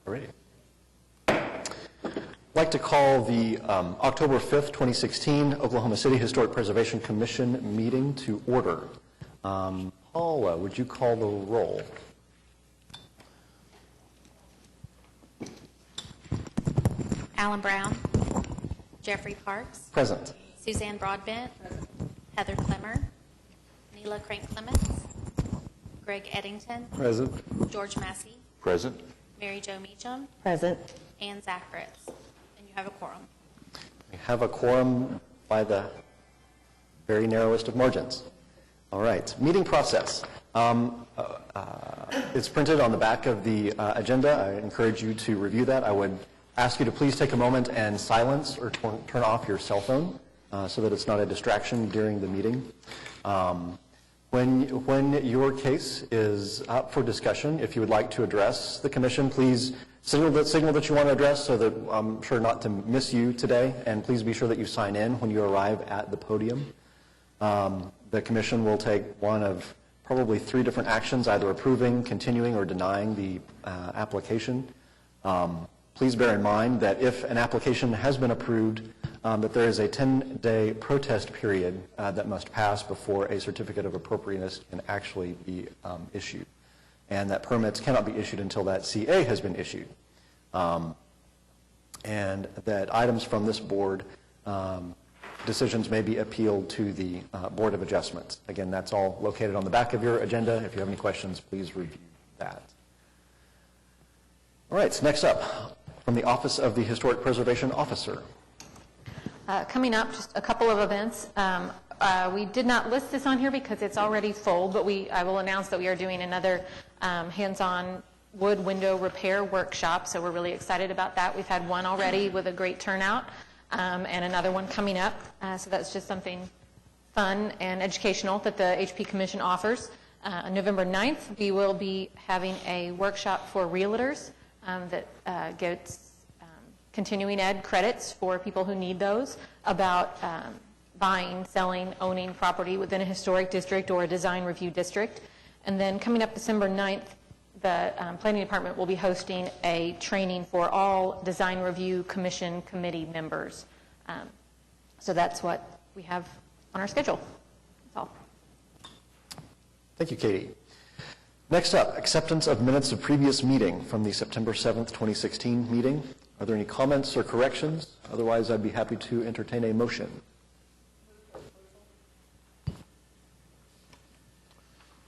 Alrighty. I'd like to call the October 5th, 2016 Oklahoma City Historic Preservation Commission meeting to order. Paula, would you call the roll? Alan Brown. Jeffrey Parks. Present. Suzanne Broadbent. Present. Heather Clemmer. Neela Crank-Clements. Greg Eddington. Present. George Massey. Present. Mary Jo Meacham. Present. And Zach Fritz. And you have a quorum. We have a quorum by the very narrowest of margins. All right, meeting process. It's printed on the back of the agenda. I encourage you to review that. I would ask you to please take a moment and silence or turn off your cell phone so that it's not a distraction during the meeting. When your case is up for discussion, if you would like to address the commission, please signal that you want to address so that I'm sure not to miss you today, and please be sure that you sign in when you arrive at the podium. The commission will take one of probably 3 different actions, either approving, continuing, or denying the application. Please bear in mind that if an application has been approved, that there is a 10-day protest period that must pass before a certificate of appropriateness can actually be issued, and that permits cannot be issued until that CA has been issued, and that items from this board decisions may be appealed to the Board of Adjustments. Again, that's all located on the back of your agenda. If you have any questions, please review that. All right, so next up, from the Office of the Historic Preservation Officer. Coming up, just a couple of events. We did not list this on here because it's already full, but I will announce that we are doing another hands-on wood window repair workshop, so we're really excited about that. We've had one already with a great turnout, and another one coming up. So that's just something fun and educational that the HP Commission offers. On November 9th, we will be having a workshop for realtors that gets continuing ed credits for people who need those about buying, selling, owning property within a historic district or a design review district. And then coming up December 9th, the Planning Department will be hosting a training for all Design Review Commission committee members. So that's what we have on our schedule. That's all. Thank you, Katie. Next up, acceptance of minutes of previous meeting from the September 7th, 2016 meeting. Are there any comments or corrections? Otherwise, I'd be happy to entertain a motion.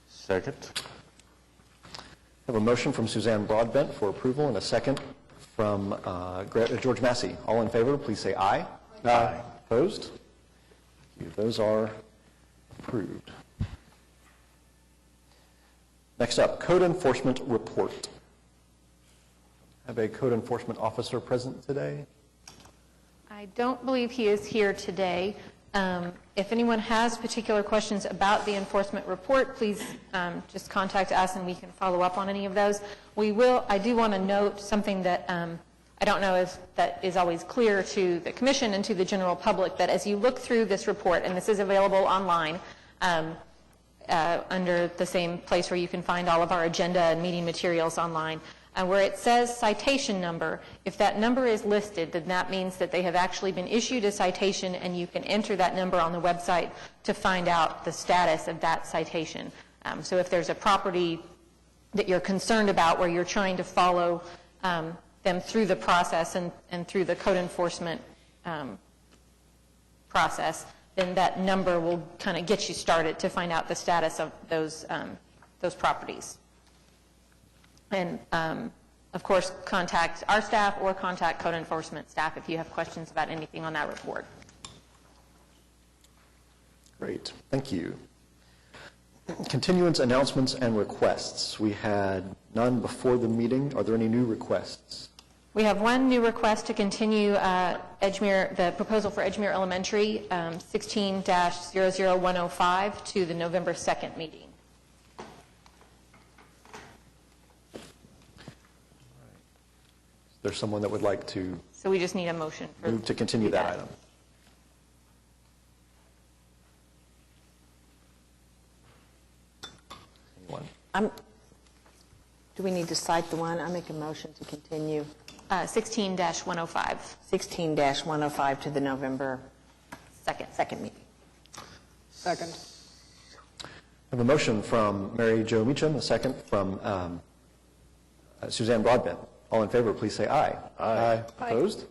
Second. I have a motion from Suzanne Broadbent for approval and a second from George Massey. All in favor, please say aye. Aye. Opposed? Thank you. Those are approved. Next up, Code Enforcement Report. Have a Code Enforcement Officer present today? I don't believe he is here today. If anyone has particular questions about the enforcement report, please just contact us and we can follow up on any of those. I do want to note something that I don't know if that is always clear to the Commission and to the general public, that as you look through this report, and this is available online under the same place where you can find all of our agenda and meeting materials online, where it says citation number, if that number is listed, then that means that they have actually been issued a citation, and you can enter that number on the website to find out the status of that citation. So if there's a property that you're concerned about where you're trying to follow them through the process and through the code enforcement process, then that number will kind of get you started to find out the status of those properties. And, of course, contact our staff or contact code enforcement staff if you have questions about anything on that report. Great. Thank you. Continuance announcements and requests. We had none before the meeting. Are there any new requests? We have one new request to continue Edgemere, the proposal for Edgemere Elementary, 16-00105 to the November 2nd meeting. Is there someone that would like to So we just need a motion for move to continue that item? Anyone? Do Do we need to cite the one? I make a motion to continue 16-105. 16-105 to the November second meeting. Second. I have a motion from Mary Jo Meacham, a second from Suzanne Broadbent. All in favor, please say aye. Aye. Opposed?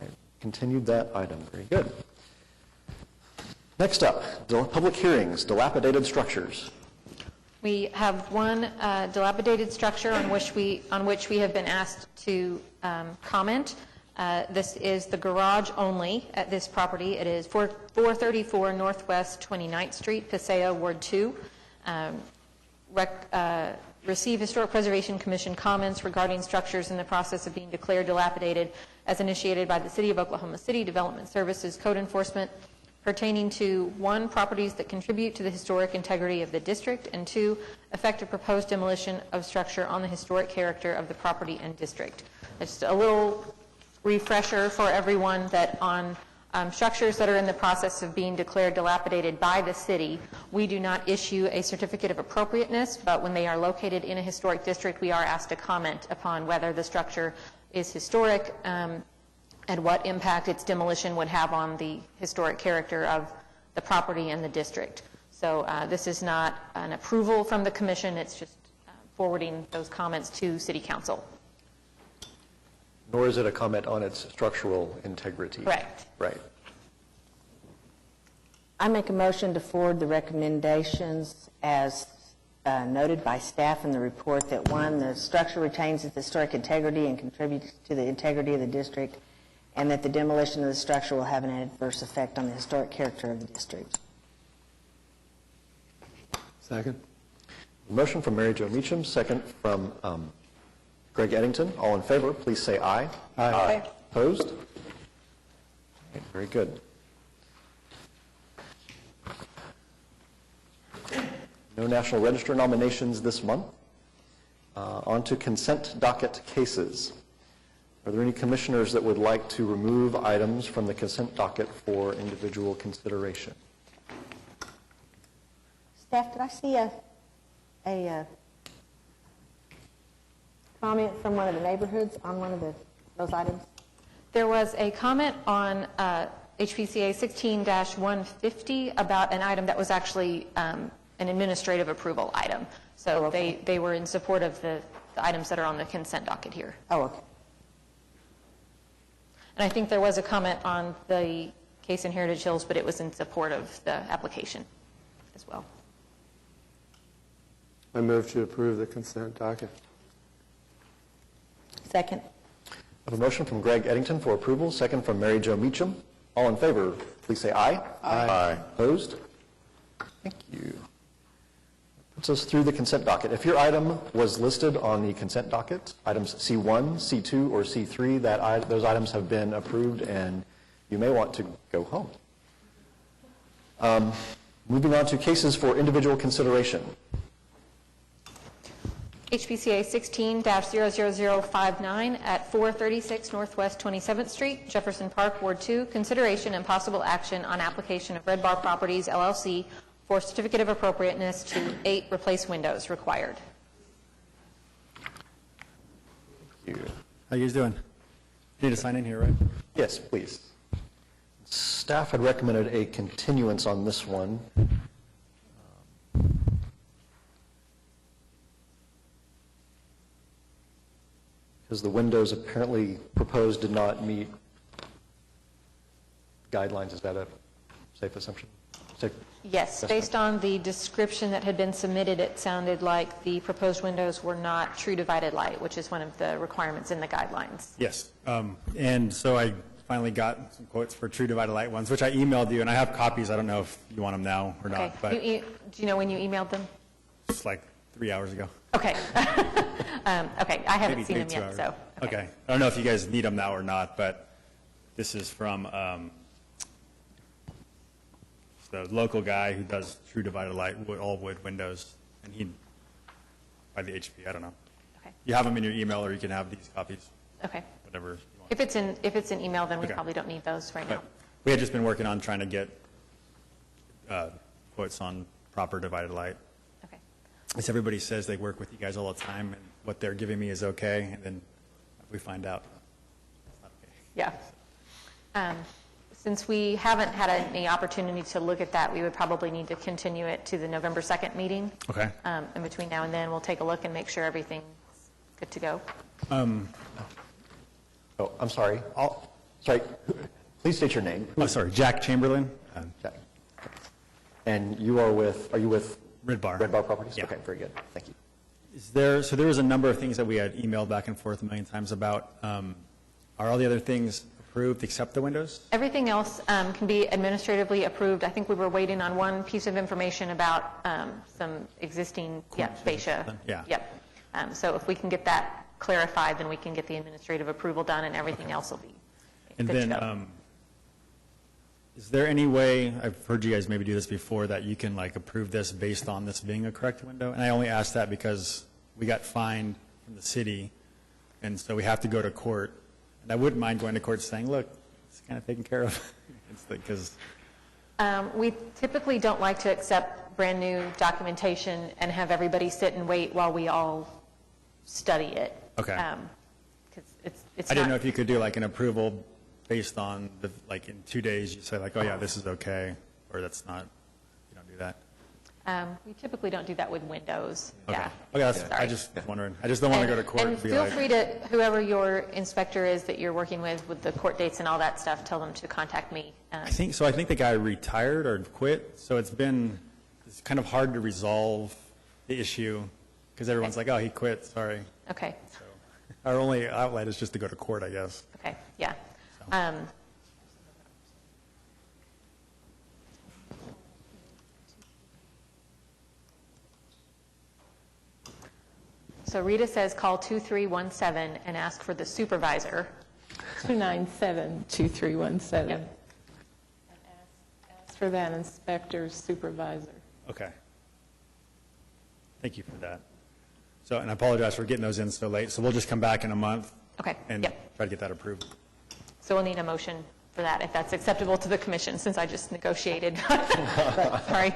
I continued that item. Very good. Next up, public hearings, dilapidated structures. We have one dilapidated structure on which we have been asked to comment. This is the garage only at this property. It is 434 Northwest 29th Street, Paseo, Ward 2. Receive Historic Preservation Commission comments regarding structures in the process of being declared dilapidated as initiated by the City of Oklahoma City Development Services Code Enforcement pertaining to 1, properties that contribute to the historic integrity of the district, and 2, effect a proposed demolition of structure on the historic character of the property and district. Just a little refresher for everyone that on structures that are in the process of being declared dilapidated by the city, we do not issue a certificate of appropriateness, but when they are located in a historic district, we are asked to comment upon whether the structure is historic and what impact its demolition would have on the historic character of the property and the district. So this is not an approval from the commission, it's just forwarding those comments to City Council. Nor is it a comment on its structural integrity. Correct. Right. I make a motion to forward the recommendations as noted by staff in the report that 1, the structure retains its historic integrity and contributes to the integrity of the district, and that the demolition of the structure will have an adverse effect on the historic character of the district. Second. Motion from Mary Jo Meacham, second from Greg Eddington. All in favor, please say aye. Aye. Opposed? Okay, very good. No National Register nominations this month. On to consent docket cases. Are there any commissioners that would like to remove items from the consent docket for individual consideration? Staff, did I see a comment from one of the neighborhoods on one of those items? There was a comment on HPCA 16-150 about an item that was actually an administrative approval item. So okay. they were in support of the items that are on the consent docket here. Oh, okay. And I think there was a comment on the case in Heritage Hills, but it was in support of the application as well. I move to approve the consent docket. Second. I have a motion from Greg Eddington for approval, second from Mary Jo Meacham. All in favor, please say aye. Aye. Opposed? Thank you. Puts us through the consent docket. If your item was listed on the consent docket, items C1, C2, or C3, those items have been approved and you may want to go home. Moving on to cases for individual consideration. HPCA 16-00059 at 436 Northwest 27th Street, Jefferson Park, Ward 2, consideration and possible action on application of Red Bar Properties, LLC, for certificate of appropriateness to 8 replace windows required. Thank you. How you guys doing? You need to sign in here, right? Yes, please. Staff had recommended a continuance on this one. Because the windows apparently proposed did not meet guidelines. Is that a safe assumption? Yes, based on the description that had been submitted, it sounded like the proposed windows were not true divided light, which is one of the requirements in the guidelines. Yes. And so I finally got some quotes for true divided light ones, which I emailed you, and I have copies. I don't know if you want them now or Okay. not, but Do you know when you emailed them? it's like 3 hours ago. Okay. Okay, I haven't Maybe seen them 2 yet, hours. so. Okay. I don't know if you guys need them now or not, but this is from the local guy who does true divided light, all wood windows, and he, by the HP, I don't know. Okay. You have them in your email, or you can have these copies, Okay. whatever you want. If it's in email, then we Okay. probably don't need those right now. But we had just been working on trying to get quotes on proper divided light. Okay. as everybody says, they work with you guys all the time, and what they're giving me is okay, and then we find out it's not okay. Yeah. Since we haven't had any opportunity to look at that, we would probably need to continue it to the November 2nd meeting. Okay. In between now and then, we'll take a look and make sure everything's good to go. Oh, I'm sorry. Sorry. Please state your name. Oh, sorry, Jack Chamberlain, Jack. And are you with Red Bar. Red Bar Properties? Yeah. Okay, very good. Thank you. So there was a number of things that we had emailed back and forth a million times about. Are all the other things approved except the windows? Everything else can be administratively approved. I think we were waiting on one piece of information about some existing fascia. Yeah. Yep. So if we can get that clarified, then we can get the administrative approval done, and everything else will be And good to then, go. is there any way, I've heard you guys maybe do this before, that you can like approve this based on this being a correct window? And I only ask that because we got fined from the city, and so we have to go to court. And I wouldn't mind going to court saying, look, it's kind of taken care of. It's because We typically don't like to accept brand-new documentation and have everybody sit and wait while we all study it. Okay. 'Cause it's I didn't know not- if you could do like an approval based on the, like in 2 days, you say like, oh yeah, this is okay, or that's not, you don't do that. We typically don't do that with windows. Okay. Yeah. Okay, I Sorry. just wondering. I just don't want to go to court And and be feel like. free to, whoever your inspector is that you're working with the court dates and all that stuff, tell them to contact me. I think the guy retired or quit, so it's kind of hard to resolve the issue because everyone's like, oh, he quit, sorry. Okay, So our only outlet is just to go to court, I guess. okay, yeah. So Rita says call 2317 and ask for the supervisor. 297-2317. Yep. Ask for that inspector's supervisor. Okay. Thank you for that. So, and I apologize for getting those in so late, so we'll just come back in a month Okay, and yep. try to get that approved. So we'll need a motion for that, if that's acceptable to the commission, since I just negotiated. Sorry.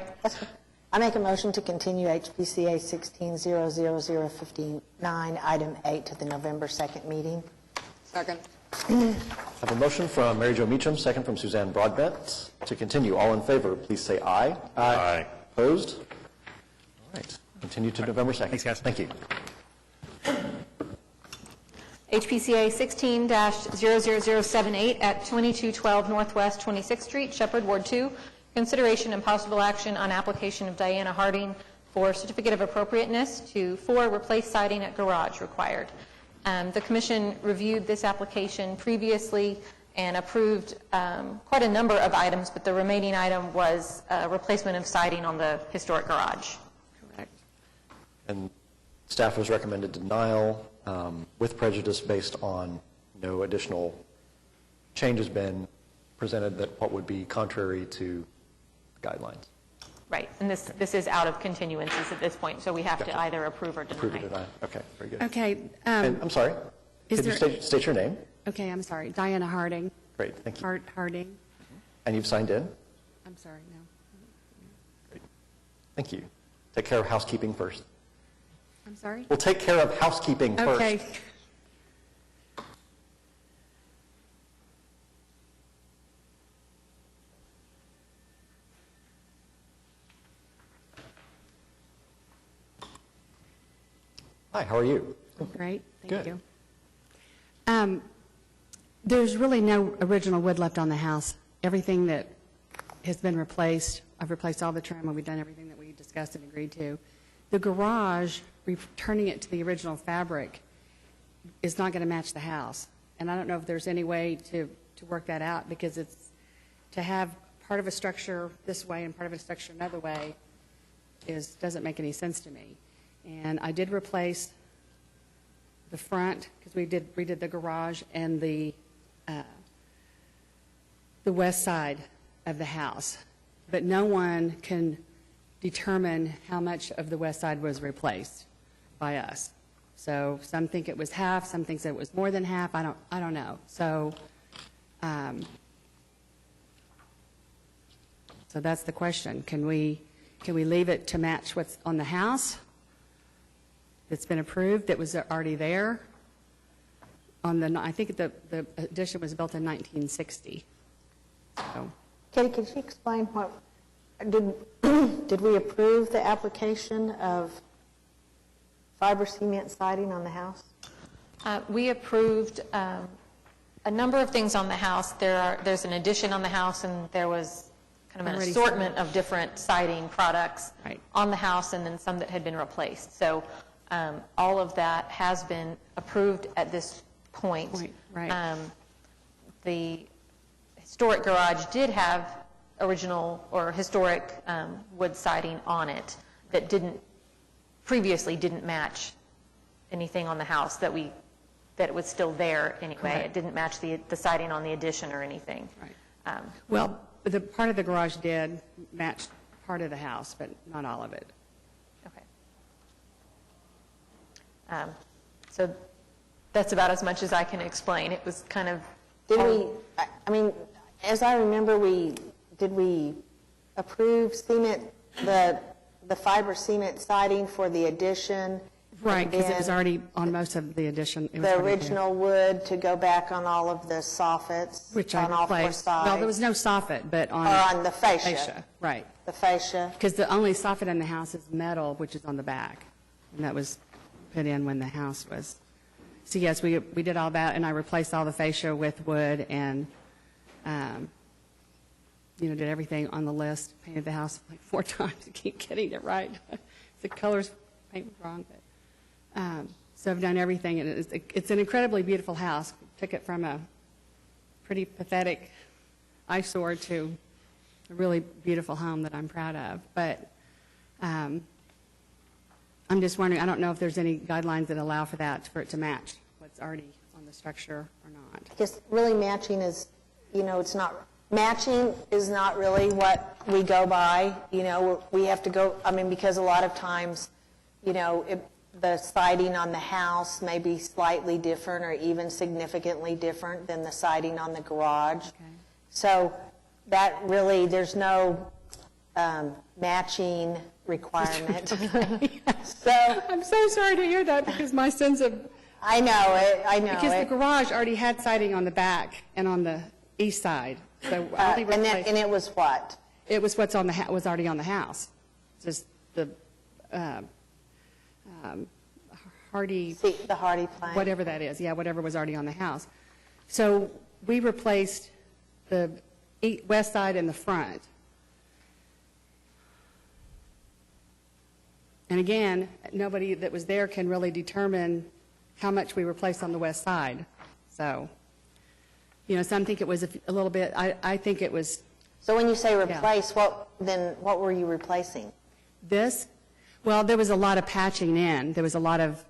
I make a motion to continue HPCA 16-00059, item 8, to the November 2nd meeting. Second. I have a motion from Mary Jo Meacham, second from Suzanne Broadbent. To continue, all in favor, please say aye. Aye. Opposed? All right. Continue to November 2nd. Thanks, guys. Thank you. HPCA 16-00078 at 2212 Northwest 26th Street, Shepherd, Ward 2. Consideration and possible action on application of Diana Harding for certificate of appropriateness to 4 replace siding at garage required. The commission reviewed this application previously and approved quite a number of items, but the remaining item was replacement of siding on the historic garage. Correct. And staff has recommended denial with prejudice based on no additional change has been presented that what would be contrary to the guidelines. Right, and this is out of continuances at this point, so we have to Gotcha. either approve or deny. Approve or deny? Okay, very good. Okay, And I'm sorry, is could you there- state your name? okay, I'm sorry. Diana Harding. Great, thank you. Harding. And you've signed in? I'm sorry, no. Thank you. Take care of housekeeping first. I'm sorry? We'll take care of housekeeping first. Okay. Hi, how are you? Great, Good. thank you. There's really no original wood left on the house. Everything that has been replaced, I've replaced all the trim, and we've done everything that we discussed and agreed to. The garage, returning it to the original fabric, is not going to match the house. And I don't know if there's any way to work that out, because it's, to have part of a structure this way and part of a structure another way doesn't make any sense to me. And I did replace the front, because we redid the garage and the west side of the house. But no one can determine how much of the west side was replaced by us. So some think it was half, some think it was more than half. I don't know. So that's the question. Can we leave it to match what's on the house, that's been approved that was already there. I think the addition was built in 1960. So, Katie, could you explain did we approve the application of fiber cement siding on the house? We approved a number of things on the house. There's an addition on the house, and there was kind of an Already assortment of different siding products Right. on the house, and then some that had been replaced. So all of that has been approved at this point. Right. The historic garage did have original or historic wood siding on it that previously didn't match anything on the house that it was still there anyway. Correct. It didn't match the siding on the addition or anything. Right. Well, the part of the garage did match part of the house, but not all of it. Okay. So that's about as much as I can explain. It was kind of... As I remember, did we approve cement, the fiber cement siding for the addition? Right, because it and was then already on most of the addition. It was the already there. original wood to go back on all of the soffits? Which I on all four replaced. sides? Well, there was no soffit, but on... Or on the fascia? Right. The fascia? Because the only soffit in the house is metal, which is on the back. And that was put in when the house was... So yes, we did all that, and I replaced all the fascia with wood and, did everything on the list, painted the house like 4 times to keep getting it right. The colors paint was wrong, but... So I've done everything, and it's an incredibly beautiful house. Took it from a pretty pathetic eyesore to a really beautiful home that I'm proud of. But I'm just wondering, I don't know if there's any guidelines that allow for that, for it to match what's already on the structure or not. I guess really matching is, it's not, matching is not really what we go by. We have to go, because a lot of times, the siding on the house may be slightly different or even significantly different than the siding on the garage. Okay. So that really, there's no matching requirement. So I'm so sorry to hear that, because my sense of... I know it. Because the garage already had siding on the back and on the east side. So I only replaced... And it was what? It was what's on the was already on the house. Just the hardy... See, the hardy plank. Whatever that is. Yeah, whatever was already on the house. So we replaced the west side and the front. And again, nobody that was there can really determine how much we replaced on the west side. So, some think it was a little bit, I think it was So when you say replace, what were you replacing? this. Well, there was a lot of patching in. There was a lot of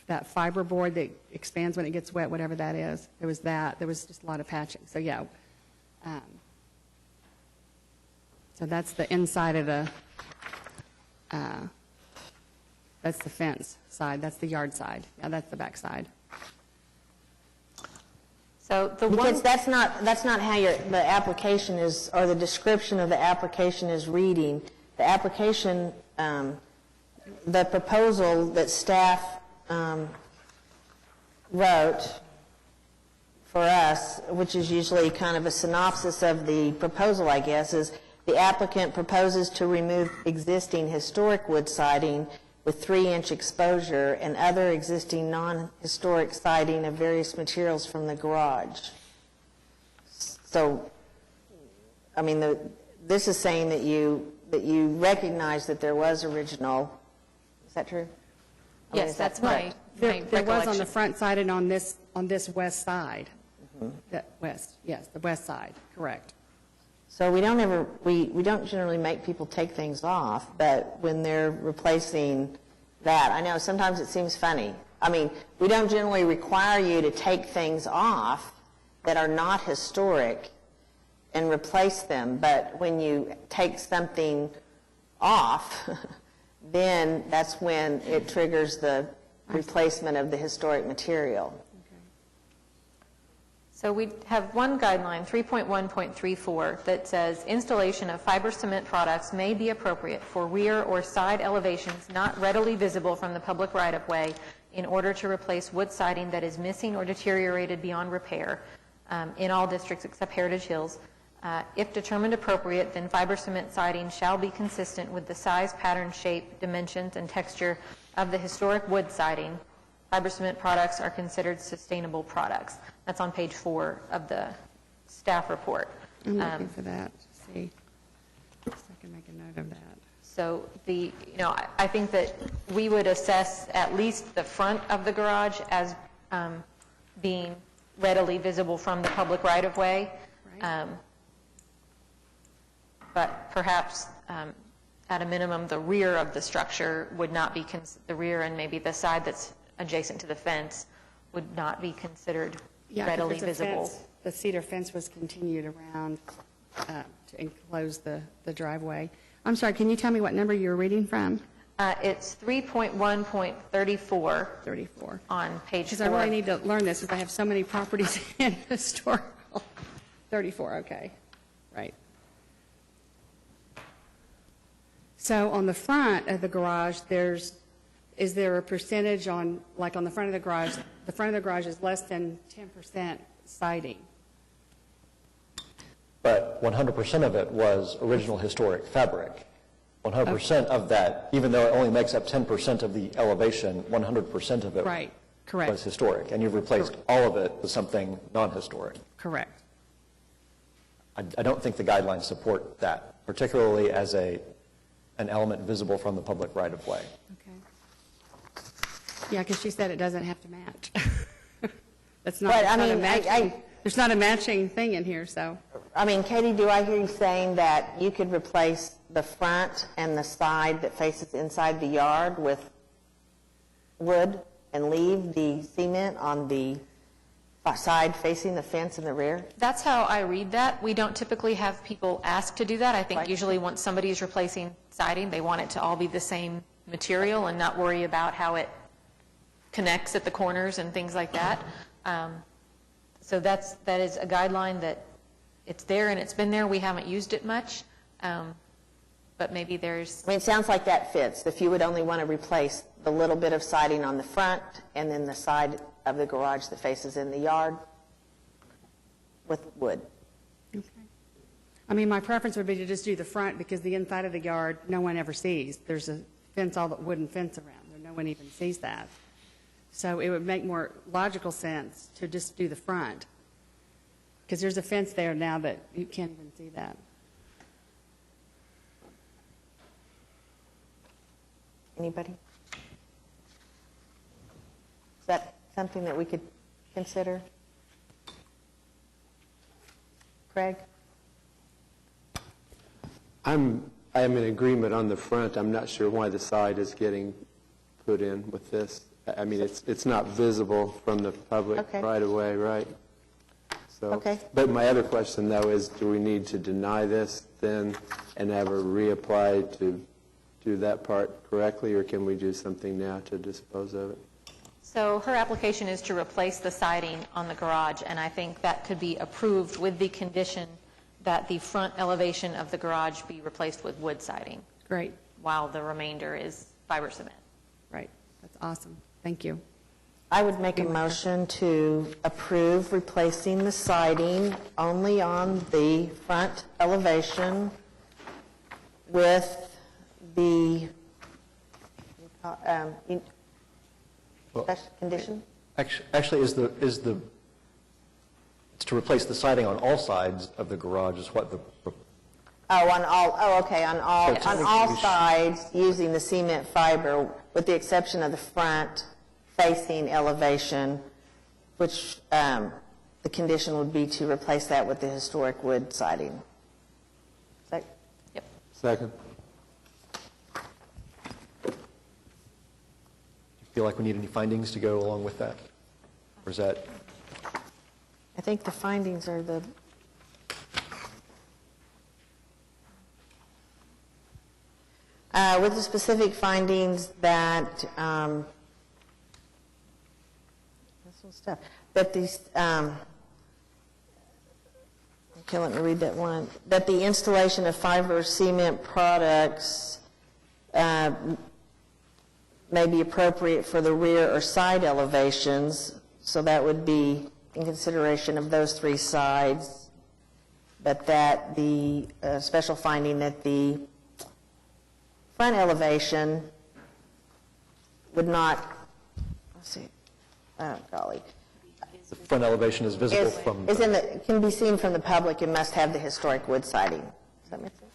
that fiber board that expands when it gets wet, whatever that is. There was that. There was just a lot of patching. So, yeah. So that's the inside of the, that's the fence side. That's the yard side. Yeah, that's the back side. So the Because one... that's not how the application is, or the description of the application is reading. The application, the proposal that staff wrote for us, which is usually kind of a synopsis of the proposal, I guess, is the applicant proposes to remove existing historic wood siding with 3-inch exposure and other existing non-historic siding of various materials from the garage. So, this is saying that you recognize that there was original. Is that true? Yes, is that that's my There was on the recollection. front side and on this west side. That west, yes, the west side, correct. So we don't generally make people take things off, but when they're replacing that, I know sometimes it seems funny. We don't generally require you to take things off that are not historic and replace them, but when you take something off, then that's when it triggers the replacement of the historic material. So we have one guideline, 3.1.34, that says installation of fiber cement products may be appropriate for rear or side elevations not readily visible from the public right-of-way in order to replace wood siding that is missing or deteriorated beyond repair in all districts except Heritage Hills. If determined appropriate, then fiber cement siding shall be consistent with the size, pattern, shape, dimensions, and texture of the historic wood siding. Fiber cement products are considered sustainable products. That's on page 4 of the staff report. I'm looking for that, see. So I can make a note of that. So I think that we would assess at least the front of the garage as being readily visible from the public right-of-way. Right. But perhaps at a minimum, the rear of the structure would not be, the rear and maybe the side that's adjacent to the fence would not be considered Yeah, readily because the visible. fence- The cedar fence was continued around to enclose the driveway. I'm sorry, can you tell me what number you were reading from? It's 3.1.34 34. on page 4. Because I really need to learn this, because I have so many properties in historical. 34, okay, right. So on the front of the garage, is there a percentage on, like on the front of the garage is less than 10% siding? But 100% of it was original historic fabric. 100% of that, even though it only makes up 10% of the elevation, 100% of it Right, correct. was historic. And you've replaced all of it with something non-historic. Correct. I don't think the guidelines support that, particularly as an element visible from the public right-of-way. Okay. Yeah, because she said it doesn't have to match. That's not, But, it's I not a mean, matching, there's not a matching thing in here, so. I mean, Katie, do I hear you saying that you could replace the front and the side that faces inside the yard with wood and leave the cement on the side facing the fence in the rear? That's how I read that. We don't typically have people ask to do that. I think Right. usually once somebody is replacing siding, they want it to all be the same material and not worry about how it connects at the corners and things like that. So that is a guideline that it's there and it's been there. We haven't used it much, but maybe there's, I mean, it sounds like that fits. If you would only want to replace the little bit of siding on the front and then the side of the garage that faces in the yard with wood. Okay. I mean, my preference would be to just do the front, because the inside of the yard, no one ever sees. There's a fence, all the wooden fence around there. No one even sees that. So it would make more logical sense to just do the front, because there's a fence there now that you can't even see that. Anybody? Is that something that we could consider? Craig? I am in agreement on the front. I'm not sure why the side is getting put in with this. I mean, it's not visible from the public Okay. right away, right? So, Okay. But my other question, though, is do we need to deny this then and have her reapply to do that part correctly, or can we do something now to dispose of it? so her application is to replace the siding on the garage, and I think that could be approved with the condition that the front elevation of the garage be replaced with wood siding, Great, while the remainder is fiber cement. right. That's awesome. Thank you. I would make a motion to approve replacing the siding only on the front elevation with the special condition? Actually, it's to replace the siding on all sides of the garage is what the, Okay, on all sides, using the cement fiber, with the exception of the front facing elevation, which the condition would be to replace that with the historic wood siding. Is that- Yep. Second. do you feel like we need any findings to go along with that? Or is that, I think the findings are the, with the specific findings that, this one's tough, that these, Okay, let me read that one. That the installation of fiber cement products may be appropriate for the rear or side elevations, so that would be in consideration of those three sides, but that the special finding that the front elevation would not, let's see, golly, The front elevation is visible from... can be seen from the public and must have the historic wood siding. Does that make sense?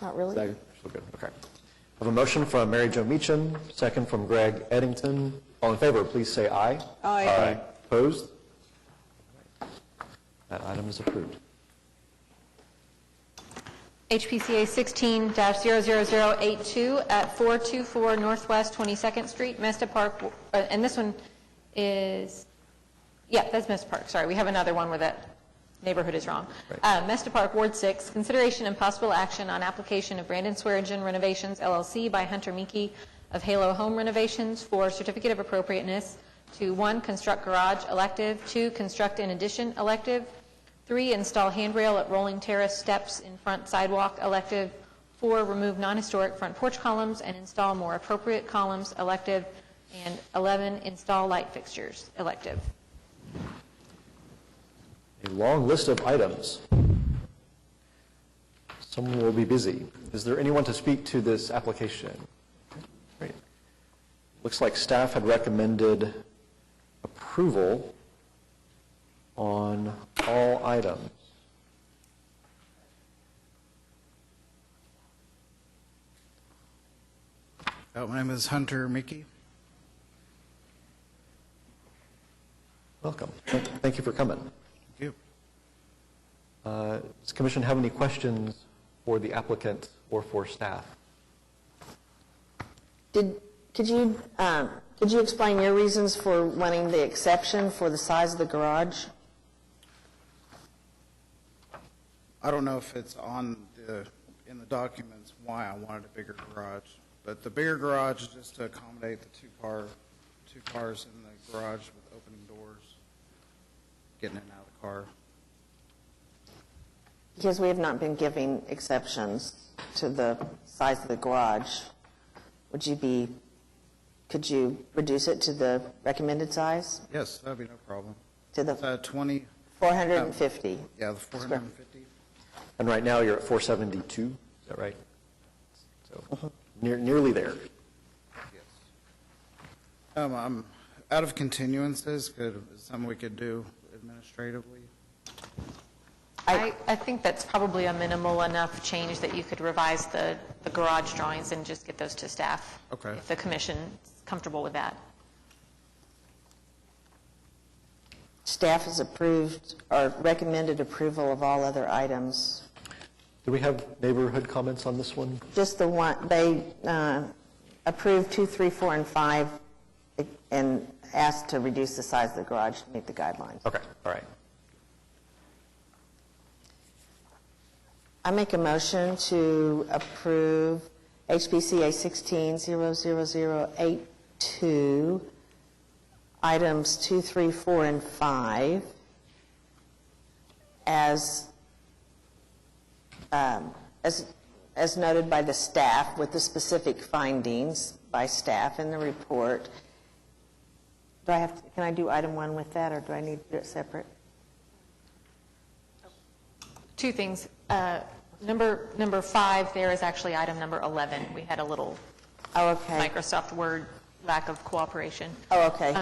Not really? Second. Okay. I have a motion from Mary Jo Meacham, second from Greg Eddington. All in favor, please say aye. Aye. Opposed? That item is approved. HPCA 16-00082 at 424 Northwest 22nd Street, Mesta Park, and this one is, yeah, that's Mesta Park, sorry. We have another one where that neighborhood is wrong. Right. Mesta Park, Ward 6, consideration and possible action on application of Brandon Swearingen Renovations, LLC by Hunter Meekie of Halo Home Renovations for certificate of appropriateness to 1, construct garage, elective, 2, construct an addition, elective, 3, install handrail at rolling terrace steps in front sidewalk, elective, 4, remove non-historic front porch columns and install more appropriate columns, elective, and 11, install light fixtures, elective. A long list of items. Someone will be busy. Is there anyone to speak to this application? Great. Looks like staff had recommended approval on all items. My name is Hunter Meekie. Welcome. Thank you for coming. Thank you. Does the commission have any questions for the applicant or for staff? Could you explain your reasons for wanting the exception for the size of the garage? I don't know if it's in the documents why I wanted a bigger garage, but the bigger garage is just to accommodate the two cars in the garage with opening doors, getting in and out of the car. Because we have not been giving exceptions to the size of the garage. Could you reduce it to the recommended size? Yes, that'd be no problem. To the It's 20, 450? yeah, the 450. And right now you're at 472, is that right? So nearly there. Yes. I'm out of continuances. Is something we could do administratively? I think that's probably a minimal enough change that you could revise the garage drawings and just get those to staff. Okay. If the commission's comfortable with that. Staff has approved or recommended approval of all other items. Do we have neighborhood comments on this one? Just the one, they approved 2, 3, 4, and 5 and asked to reduce the size of the garage to meet the guidelines. Okay, all right. I make a motion to approve HPCA 16-00082, items 2, 3, 4, and 5 as noted by the staff with the specific findings by staff in the report. Can I do item 1 with that, or do I need to do it separate? Two things. Number 5 there is actually item number 11. We had a little Microsoft Word lack of cooperation. Oh, okay.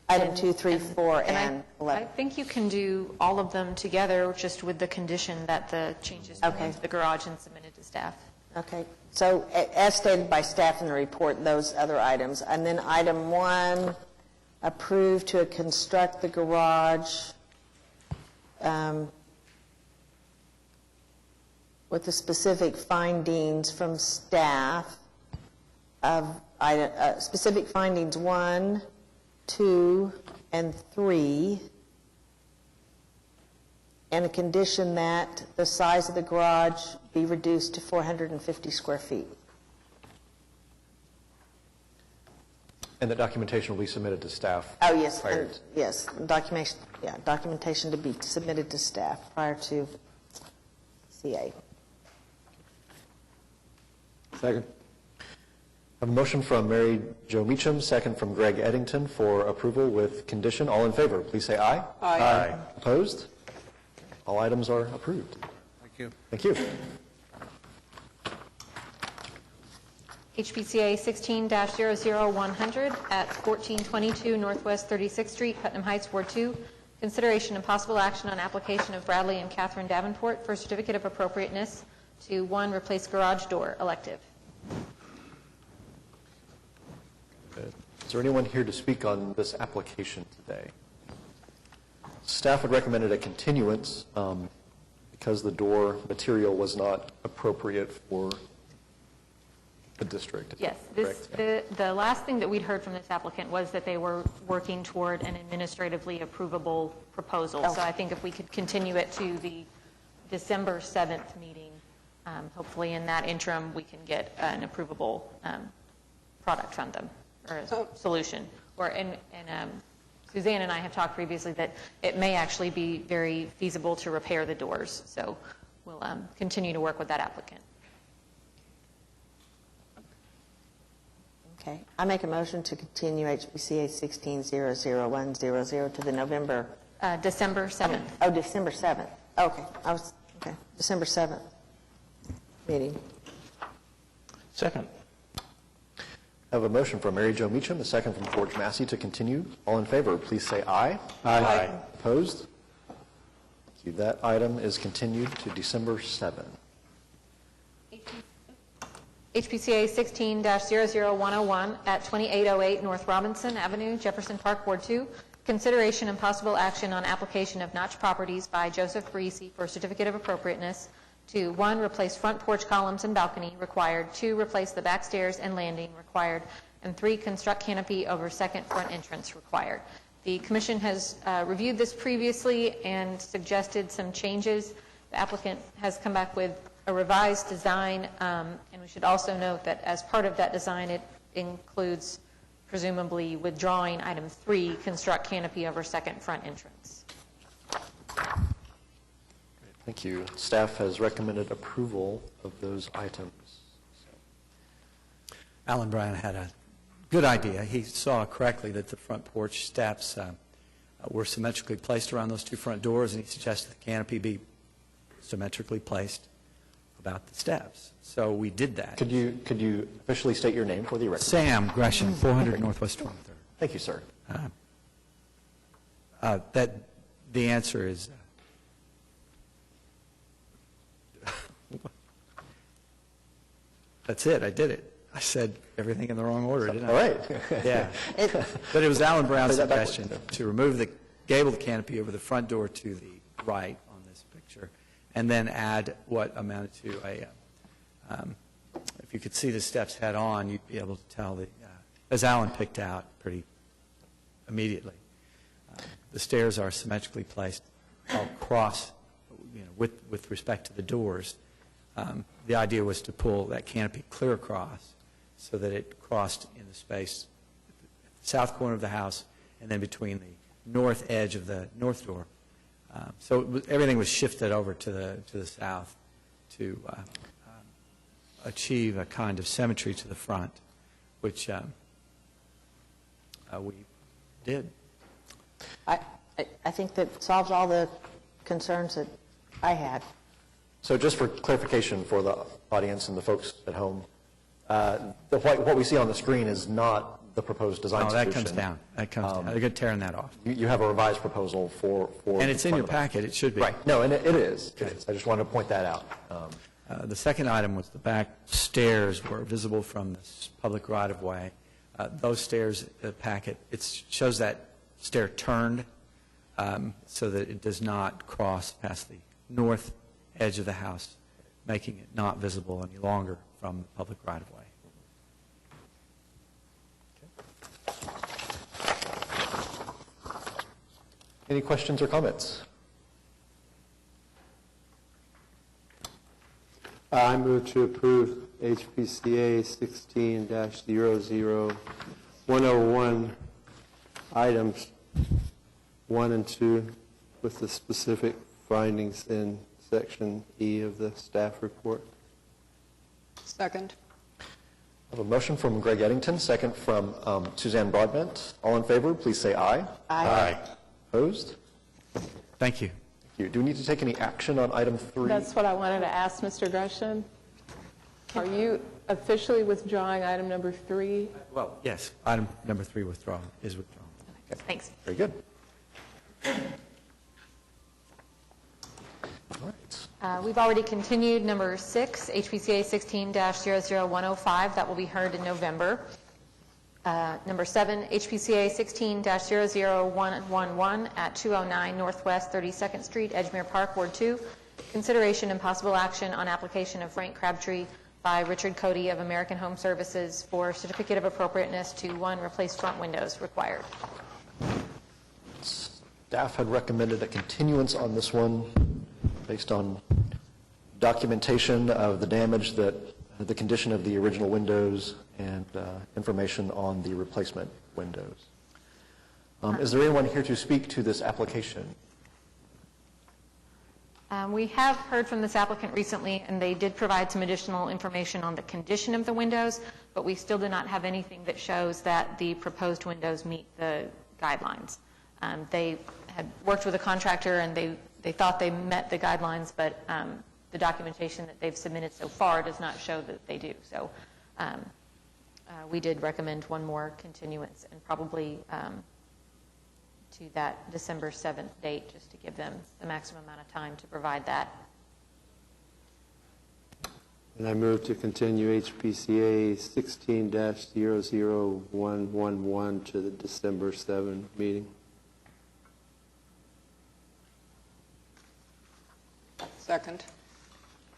Item 2, 3, 4, and I 11. think you can do all of them together, just with the condition that the changes be made to the garage and submitted to staff. Okay. So as stated by staff in the report, those other items. And then item 1, approve to construct the garage with the specific findings from staff of specific findings 1, 2, and 3, and a condition that the size of the garage be reduced to 450 square feet. And the documentation will be submitted to staff? Oh, yes, prior and, yes, documentation to be submitted to staff prior to CA. Second. I have a motion from Mary Jo Meacham, second from Greg Eddington for approval with condition. All in favor, please say aye. Aye. Opposed? All items are approved. Thank you. Thank you. HPCA 16-00100 at 1422 Northwest 36th Street, Putnam Heights, Ward 2. Consideration and possible action on application of Bradley and Catherine Davenport for certificate of appropriateness to 1, replace garage door, elective. Is there anyone here to speak on this application today? Staff would recommend a continuance because the door material was not appropriate for the district. Yes, Correct? the last thing that we'd heard from this applicant was that they were working toward an administratively approvable proposal. So I think if we could continue it to the December 7th meeting, hopefully in that interim, we can get an approvable product from them, or a solution. And Suzanne and I have talked previously that it may actually be very feasible to repair the doors. So we'll continue to work with that applicant. Okay. I make a motion to continue HPCA 16-00100 to the November, December 7th. oh, December 7th. Okay. Okay. December 7th meeting. Second. I have a motion from Mary Jo Meacham, a second from George Massey to continue. All in favor, please say aye. Aye. Opposed? Thank you. That item is continued to December 7th. HPCA 16-00101 at 2808 North Robinson Avenue, Jefferson Park, Ward 2. Consideration and possible action on application of Notch Properties by Joseph Parisi for certificate of appropriateness to 1, replace front porch columns and balcony required, 2, replace the back stairs and landing required, and 3, construct canopy over second front entrance required. The Commission has reviewed this previously and suggested some changes. The applicant has come back with a revised design, and we should also note that as part of that design, it includes presumably withdrawing item 3, construct canopy over second front entrance. Thank you. Staff has recommended approval of those items. Alan Bryan had a good idea. He saw correctly that the front porch steps were symmetrically placed around those two front doors, and he suggested the canopy be symmetrically placed about the steps. So we did that. Could you officially state your name for the record? Sam Gresham, 400 Northwest 23rd. Thank you, sir. That the answer is that's it. I did it. I said everything in the wrong order, didn't I? All right. Yeah. But it was Alan Brown's Say that backwards. suggestion to remove the gabled canopy over the front door to the right on this picture, and then add what amounted to a, if you could see the steps head on, you'd be able to tell that, as Alan picked out pretty immediately, the stairs are symmetrically placed across, with respect to the doors. The idea was to pull that canopy clear across so that it crossed in the space at the south corner of the house and then between the north edge of the north door. So everything was shifted over to the south to achieve a kind of symmetry to the front, which we did. I think that solves all the concerns that I had. So just for clarification for the audience and the folks at home, what we see on the screen is not the proposed design No, solution. that comes down. That comes down. They're going to tear that off. You have a revised proposal for And it's in front your of the house. packet. It should be. Right. No, and it is. It is. I just wanted to point that out. The second item was the back stairs were visible from this public right-of-way. Those stairs, the packet, it shows that stair turned so that it does not cross past the north edge of the house, making it not visible any longer from the public right-of-way. Any questions or comments? I move to approve HPCA 16-00100 101 items 1 and 2 with the specific findings in section E of the staff report. Second. I have a motion from Greg Eddington, second from Suzanne Broadbent. All in favor, please say aye. Aye. Opposed? Thank you. Thank you. Do we need to take any action on item 3? That's what I wanted to ask Mr. Gresham. Are you officially withdrawing item number 3? Well, yes, item number 3 is withdrawn. Thanks. Very good. All right. We've already continued number 6, HPCA 16-00105. That will be heard in November. Number 7, HPCA 16-00111 at 209 Northwest 32nd Street, Edgemere Park, Ward 2. Consideration and possible action on application of Frank Crabtree by Richard Cody of American Home Services for certificate of appropriateness to 1, replace front windows required. Staff had recommended a continuance on this one based on documentation of the damage that the condition of the original windows and information on the replacement windows. Is there anyone here to speak to this application? We have heard from this applicant recently, and they did provide some additional information on the condition of the windows, but we still do not have anything that shows that the proposed windows meet the guidelines. They had worked with a contractor, and they thought they met the guidelines, but the documentation that they've submitted so far does not show that they do. So we did recommend one more continuance, and probably to that December 7th date, just to give them the maximum amount of time to provide that. And I move to continue HPCA 16-00111 to the December 7 meeting. Second.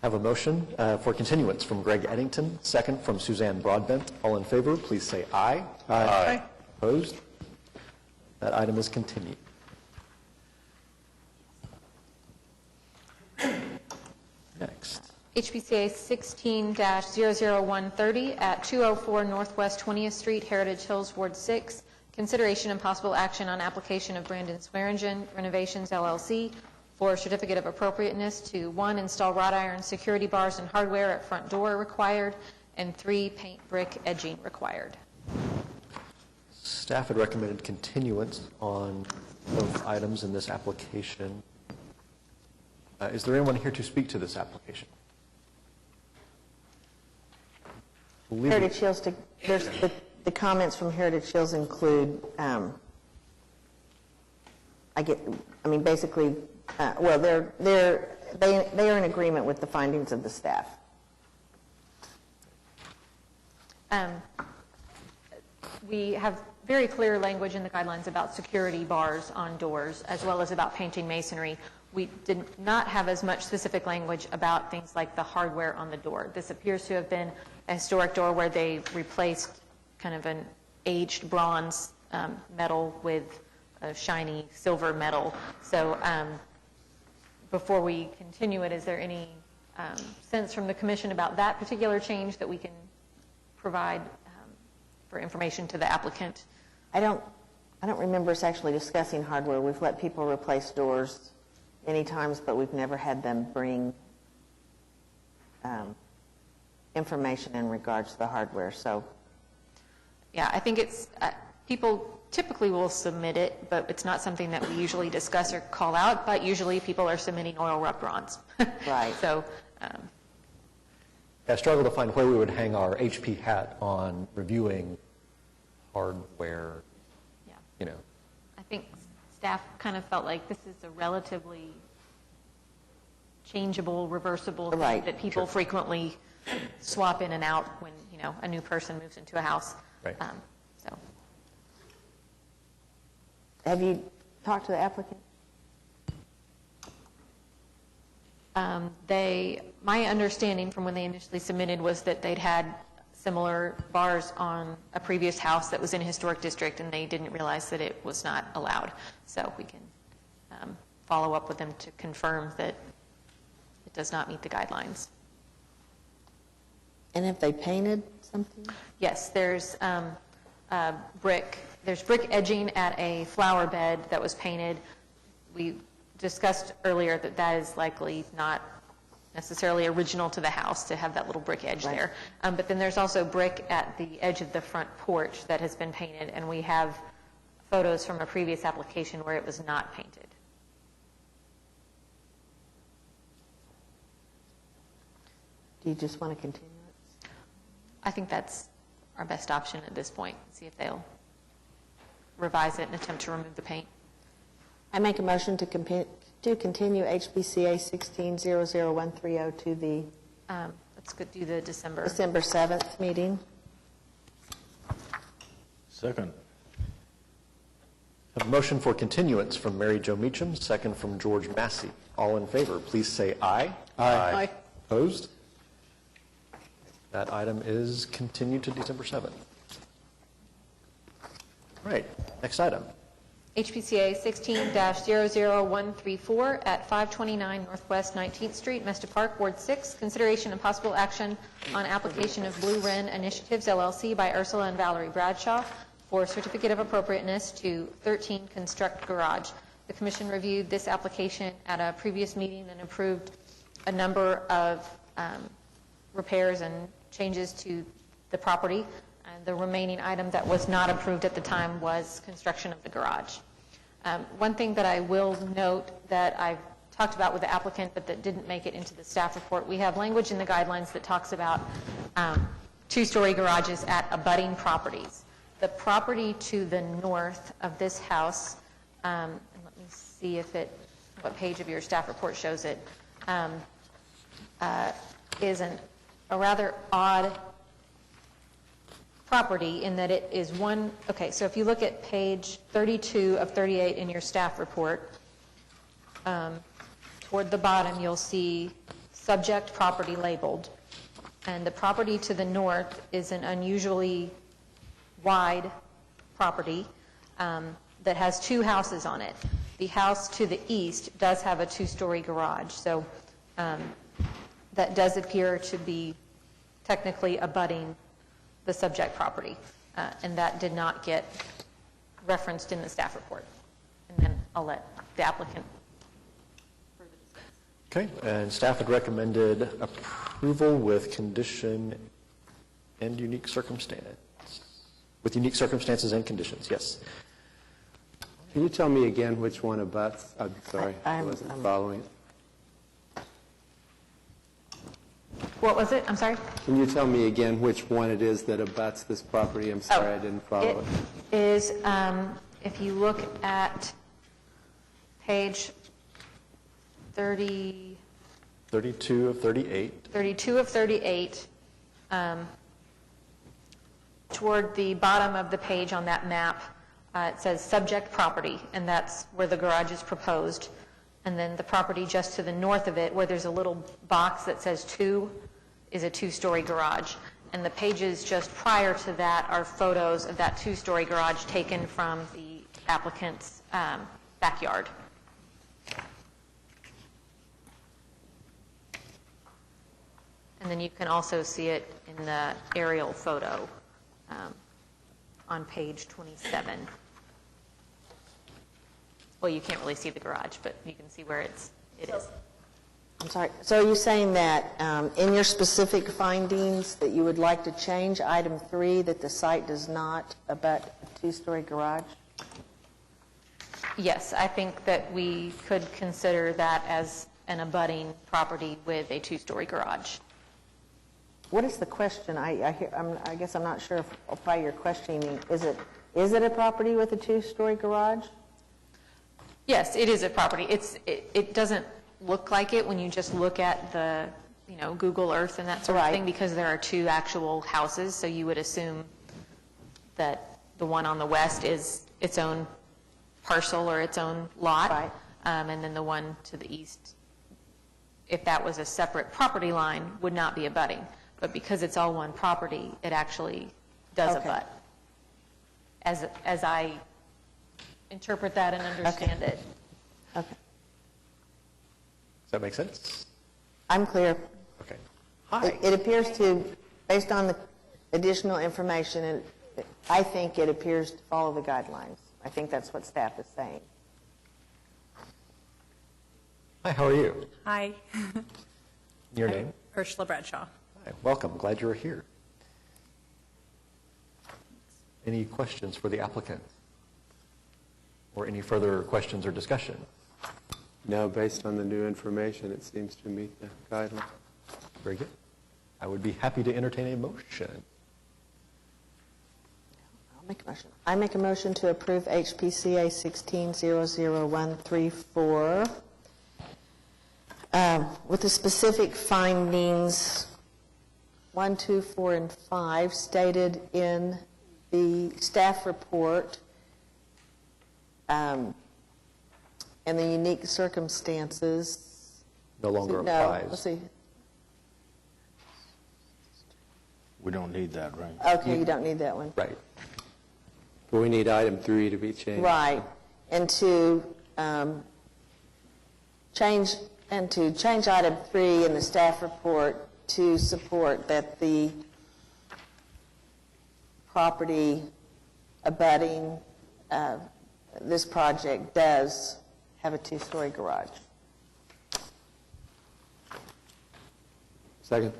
I have a motion for continuance from Greg Eddington, second from Suzanne Broadbent. All in favor, please say aye. Aye. Opposed? That item is continued. Next. HPCA 16-00130 at 204 Northwest 20th Street, Heritage Hills, Ward 6. Consideration and possible action on application of Brandon Swearingen Renovations, LLC, for certificate of appropriateness to 1, install wrought iron security bars and hardware at front door required, and 3, paint brick edging required. Staff had recommended continuance on both items in this application. Is there anyone here to speak to this application? Heritage Hills, there's the comments from Heritage Hills include, basically, well, they are in agreement with the findings of the staff. We have very clear language in the guidelines about security bars on doors, as well as about painting masonry. We did not have as much specific language about things like the hardware on the door. This appears to have been a historic door where they replaced kind of an aged bronze metal with a shiny silver metal. So before we continue it, is there any sense from the commission about that particular change that we can provide for information to the applicant? I don't remember us actually discussing hardware. We've let people replace doors many times, but we've never had them bring information in regards to the hardware. So, yeah, I think it's people typically will submit it, but it's not something that we usually discuss or call out. But usually, people are submitting oil rub bronze. Right. So. I struggle to find where we would hang our HP hat on reviewing hardware. Yeah. You know. I think staff kind of felt like this is a relatively changeable, reversible thing Right. that people frequently swap in and out when, a new person moves into a house. Right. So. have you talked to the applicant? My understanding from when they initially submitted was that they'd had similar bars on a previous house that was in a historic district, and they didn't realize that it was not allowed. So we can follow up with them to confirm that it does not meet the guidelines. And have they painted something? Yes, there's brick, there's brick edging at a flower bed that was painted. We discussed earlier that that is likely not necessarily original to the house to have that little brick edge there. But then there's also brick at the edge of the front porch that has been painted, and we have photos from a previous application where it was not painted. Do you just want to continue it? I think that's our best option at this point. See if they'll revise it and attempt to remove the paint. I make a motion to continue HBCA 1600130 to the Let's go do the December. December 7th meeting. Second. A motion for continuance from Mary Jo Meacham, second from George Massey. All in favor, please say aye. Aye. Opposed? That item is continued to December 7th. Right, next item. HPCA 16-00134 at 529 Northwest 19th Street, Mesta Park, Ward 6. Consideration and possible action on application of Blue Wren Initiatives LLC by Ursula and Valerie Bradshaw for certificate of appropriateness to 13 Construct Garage. The Commission reviewed this application at a previous meeting and approved a number of repairs and changes to the property. And the remaining item that was not approved at the time was construction of the garage. One thing that I will note that I've talked about with the applicant but that didn't make it into the staff report, we have language in the guidelines that talks about two-story garages at abutting properties. The property to the north of this house, and let me see if what page of your staff report shows it, is a rather odd property in that it is okay, so if you look at page 32 of 38 in your staff report, toward the bottom you'll see subject property labeled, and the property to the north is an unusually wide property that has two houses on it. The house to the east does have a two-story garage, so that does appear to be technically abutting the subject property, and that did not get referenced in the staff report. And then I'll let the applicant further discuss. Okay, and staff had recommended approval with condition and unique circumstance. With unique circumstances and conditions, yes. Can you tell me again which one abuts? I'm sorry, I wasn't following it. What was it? I'm sorry? Can you tell me again which one it is that abuts this property? I'm sorry, I didn't follow it. It is, if you look at page 32 of 38. 32 of 38, toward the bottom of the page on that map, it says subject property, and that's where the garage is proposed. And then the property just to the north of it, where there's a little box that says 2, is a two-story garage. And the pages just prior to that are photos of that two-story garage taken from the applicant's backyard. And then you can also see it in the aerial photo on page 27. Well, you can't really see the garage, but you can see where it is. I'm sorry. So are you saying that in your specific findings that you would like to change item 3, that the site does not abut a two-story garage? Yes, I think that we could consider that as an abutting property with a two-story garage. What is the question? I guess I'm not sure if why you're questioning. Is it a property with a two-story garage? Yes, it is a property. It doesn't look like it when you just look at the, Google Earth and that sort of thing, because there are two actual houses, so you would assume that the one on the west is its own parcel or its own lot, and then the one to the east, if that was a separate property line, would not be abutting. But because it's all one property, it actually does abut, as I interpret that and understand it. Okay. Does that make sense? I'm clear. Okay. Hi. It appears to, based on the additional information, I think it appears to follow the guidelines. I think that's what staff is saying. Hi, how are you? Hi, Your name? Ursula Bradshaw. Hi, welcome. Glad you're here. Any questions for the applicant? Or any further questions or discussion? No, based on the new information, it seems to meet the guidelines. Very good. I would be happy to entertain a motion. I'll make a motion. I make a motion to approve HPCA 1600134 with the specific findings 1, 2, 4, and 5 stated in the staff report, and the unique circumstances. No longer No, applies. let's see. We don't need that, right? Okay, you don't need that one. Right. But we need item 3 to be changed. Right, and to change item 3 in the staff report to support that the property abutting this project does have a 2-story garage. Second.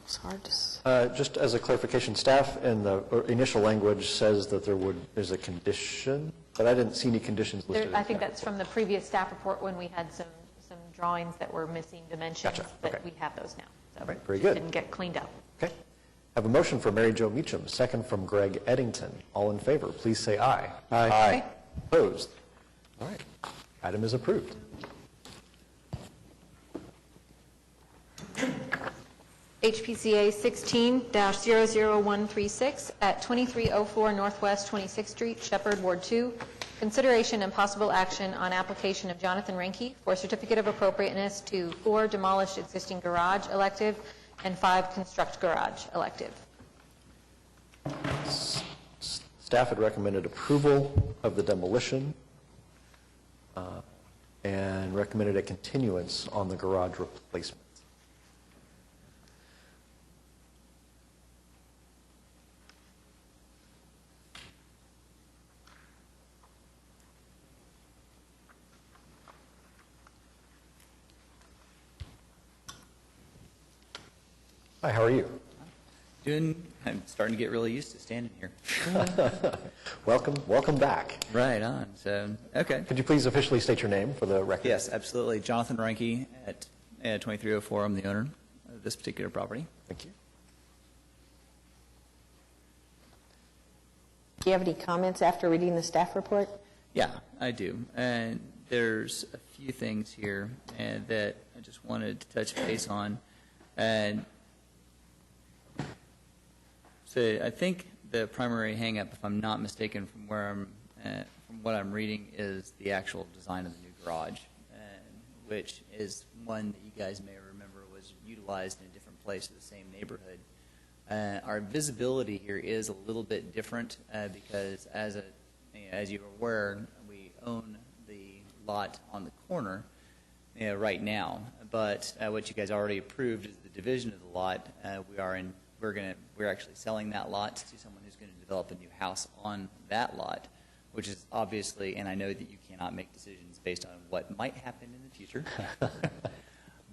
It's hard to Just as a clarification, staff in the initial language says that there's a condition, but I didn't see any conditions listed. I think that's from the previous staff report when we had some drawings that were missing dimensions. Gotcha. But Okay. we have those now. So Right, very good. Didn't get cleaned up. Okay. Have a motion from Mary Jo Meacham, second from Greg Eddington. All in favor, please say aye. Aye. Opposed? All right. Item is approved. HPCA 16-00136 at 2304 Northwest 26th Street, Shepherd, Ward 2. Consideration and possible action on application of Jonathan Renke for certificate of appropriateness to 4 demolish existing garage elective and 5 construct garage elective. Staff had recommended approval of the demolition and recommended a continuance on the garage replacement. Hi, how are you? I'm starting to get really used to standing here. Welcome back. Right on. So, okay. Could you please officially state your name for the record? Yes, absolutely. Jonathan Renke at 2304. I'm the owner of this particular property. Thank you. Do you have any comments after reading the staff report? Yeah, I do. And there's a few things here that I just wanted to touch base on. And so I think the primary hang-up, if I'm not mistaken, from what I'm reading, is the actual design of the new garage, which is one that you guys may remember was utilized in a different place in the same neighborhood. Our visibility here is a little bit different because, as you're aware, we own the lot on the corner right now. But what you guys already approved is the division of the lot. We're actually selling that lot to someone who's going to develop a new house on that lot, which is obviously, and I know that you cannot make decisions based on what might happen in the future.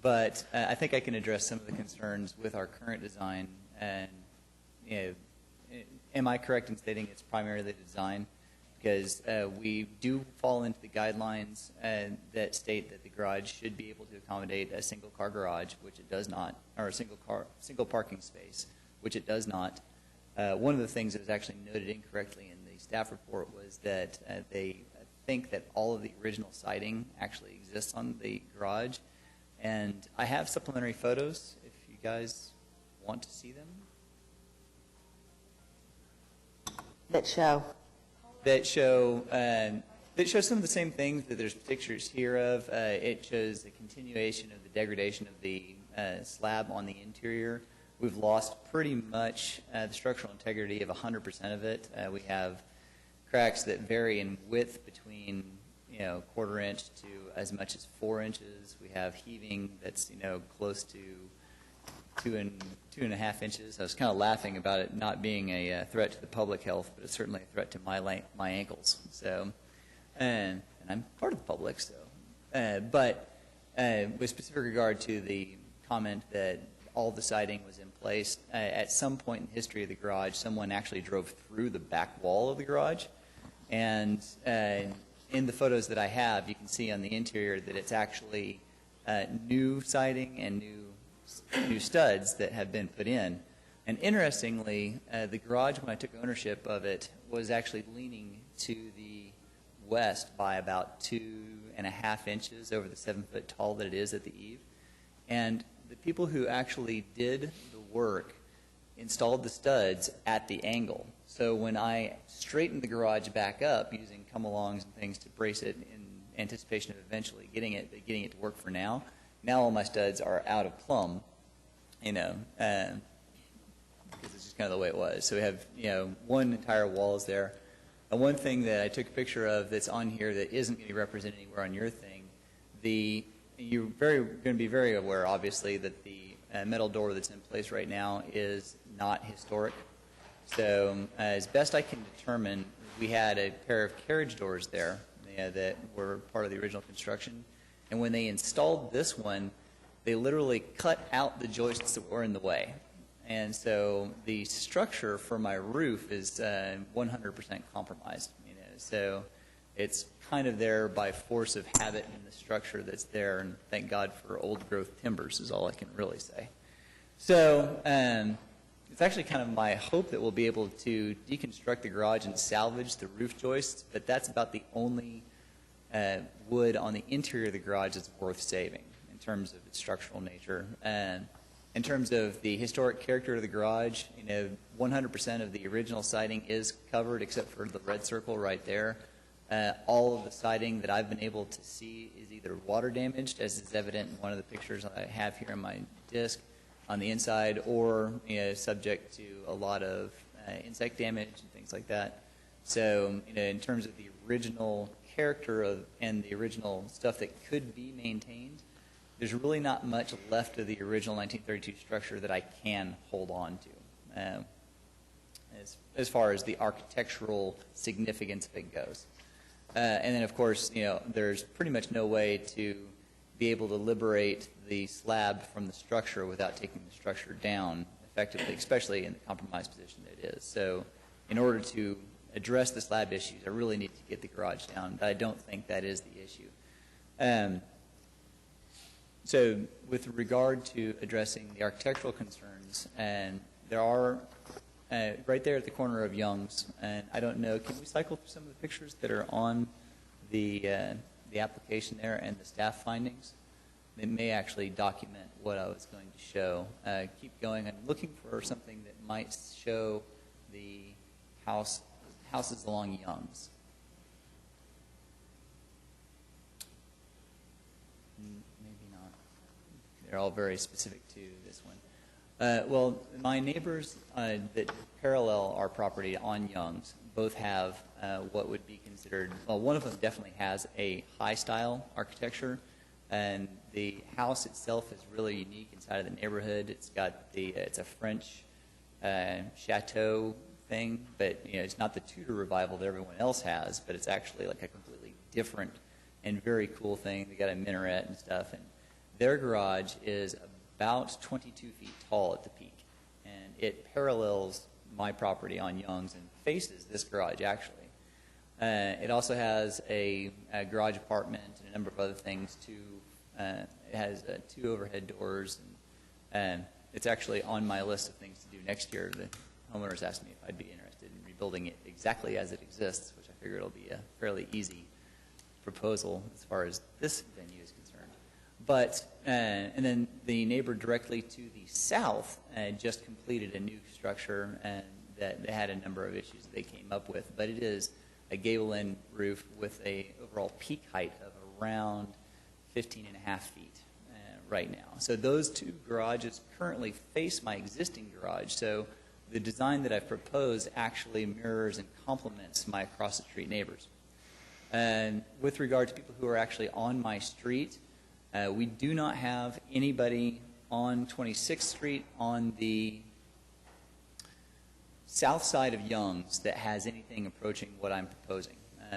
But I think I can address some of the concerns with our current design. And am I correct in stating it's primarily the design? Because we do fall into the guidelines that state that the garage should be able to accommodate a single-car garage, which it does not, or a single parking space, which it does not. One of the things that was actually noted incorrectly in the staff report was that they think that all of the original siding actually exists on the garage. And I have supplementary photos if you guys want to see them. That show some of the same things that there's pictures here of. It shows the continuation of the degradation of the slab on the interior. We've lost pretty much the structural integrity of 100% of it. We have cracks that vary in width between quarter inch to as much as 4 inches. We have heaving that's close to two and a half inches. I was kind of laughing about it not being a threat to the public health, but it's certainly a threat to my ankles. So, and I'm part of the public, so. But with specific regard to the comment that all the siding was in place, at some point in the history of the garage, someone actually drove through the back wall of the garage. And in the photos that I have, you can see on the interior that it's actually new siding and new studs that have been put in. And interestingly, the garage, when I took ownership of it, was actually leaning to the west by about 2.5 inches over the 7-foot tall that it is at the eave. And the people who actually did the work installed the studs at the angle. So when I straightened the garage back up using come-alongs and things to brace it in anticipation of eventually getting it to work for now all my studs are out of plumb, because it's just kind of the way it was. So we have, one entire wall is there. And one thing that I took a picture of that's on here that isn't going to be represented anywhere on your thing, you're going to be very aware, obviously, that the metal door that's in place right now is not historic. So as best I can determine, we had a pair of carriage doors there that were part of the original construction. And when they installed this one, they literally cut out the joists that were in the way. And so the structure for my roof is 100% compromised. So it's kind of there by force of habit in the structure that's there. And thank God for old growth timbers is all I can really say. So it's actually kind of my hope that we'll be able to deconstruct the garage and salvage the roof joists, but that's about the only wood on the interior of the garage that's worth saving in terms of its structural nature. In terms of the historic character of the garage, 100% of the original siding is covered except for the red circle right there. All of the siding that I've been able to see is either water damaged, as is evident in one of the pictures I have here on my disc, on the inside, or subject to a lot of insect damage and things like that. So, in terms of the original character and the original stuff that could be maintained, there's really not much left of the original 1932 structure that I can hold on to, as far as the architectural significance of it goes. And then, of course, there's pretty much no way to be able to liberate the slab from the structure without taking the structure down effectively, especially in the compromised position that it is. So in order to address the slab issues, I really need to get the garage down, but I don't think that is the issue. So with regard to addressing the architectural concerns, and there are, right there at the corner of Young's, and I don't know, can we cycle through some of the pictures that are on the application there and the staff findings? It may actually document what I was going to show. Keep going. I'm looking for something that might show the houses along Young's. Maybe not. They're all very specific to this one. Well, my neighbors that parallel our property on Young's both have what would be considered, well, one of them definitely has a high-style architecture, and the house itself is really unique inside of the neighborhood. It's got it's a French chateau thing, but it's not the Tudor revival that everyone else has, but it's actually like a completely different and very cool thing. They got a minaret and stuff, and their garage is about 22 feet tall at the peak, and it parallels my property on Young's and faces this garage actually. It also has a garage apartment and a number of other things too. It has 2 overhead doors, and it's actually on my list of things to do next year. The homeowners asked me if I'd be interested in rebuilding it exactly as it exists, which I figure it'll be a fairly easy proposal as far as this venue is concerned. But, and then the neighbor directly to the south just completed a new structure, and that they had a number of issues that they came up with, but it is a gable-end roof with a overall peak height of around 15.5 feet right now. So those 2 garages currently face my existing garage, so the design that I've proposed actually mirrors and complements my across-the-street neighbors. And with regard to people who are actually on my street, we do not have anybody on 26th Street on the south side of Young's that has anything approaching what I'm proposing.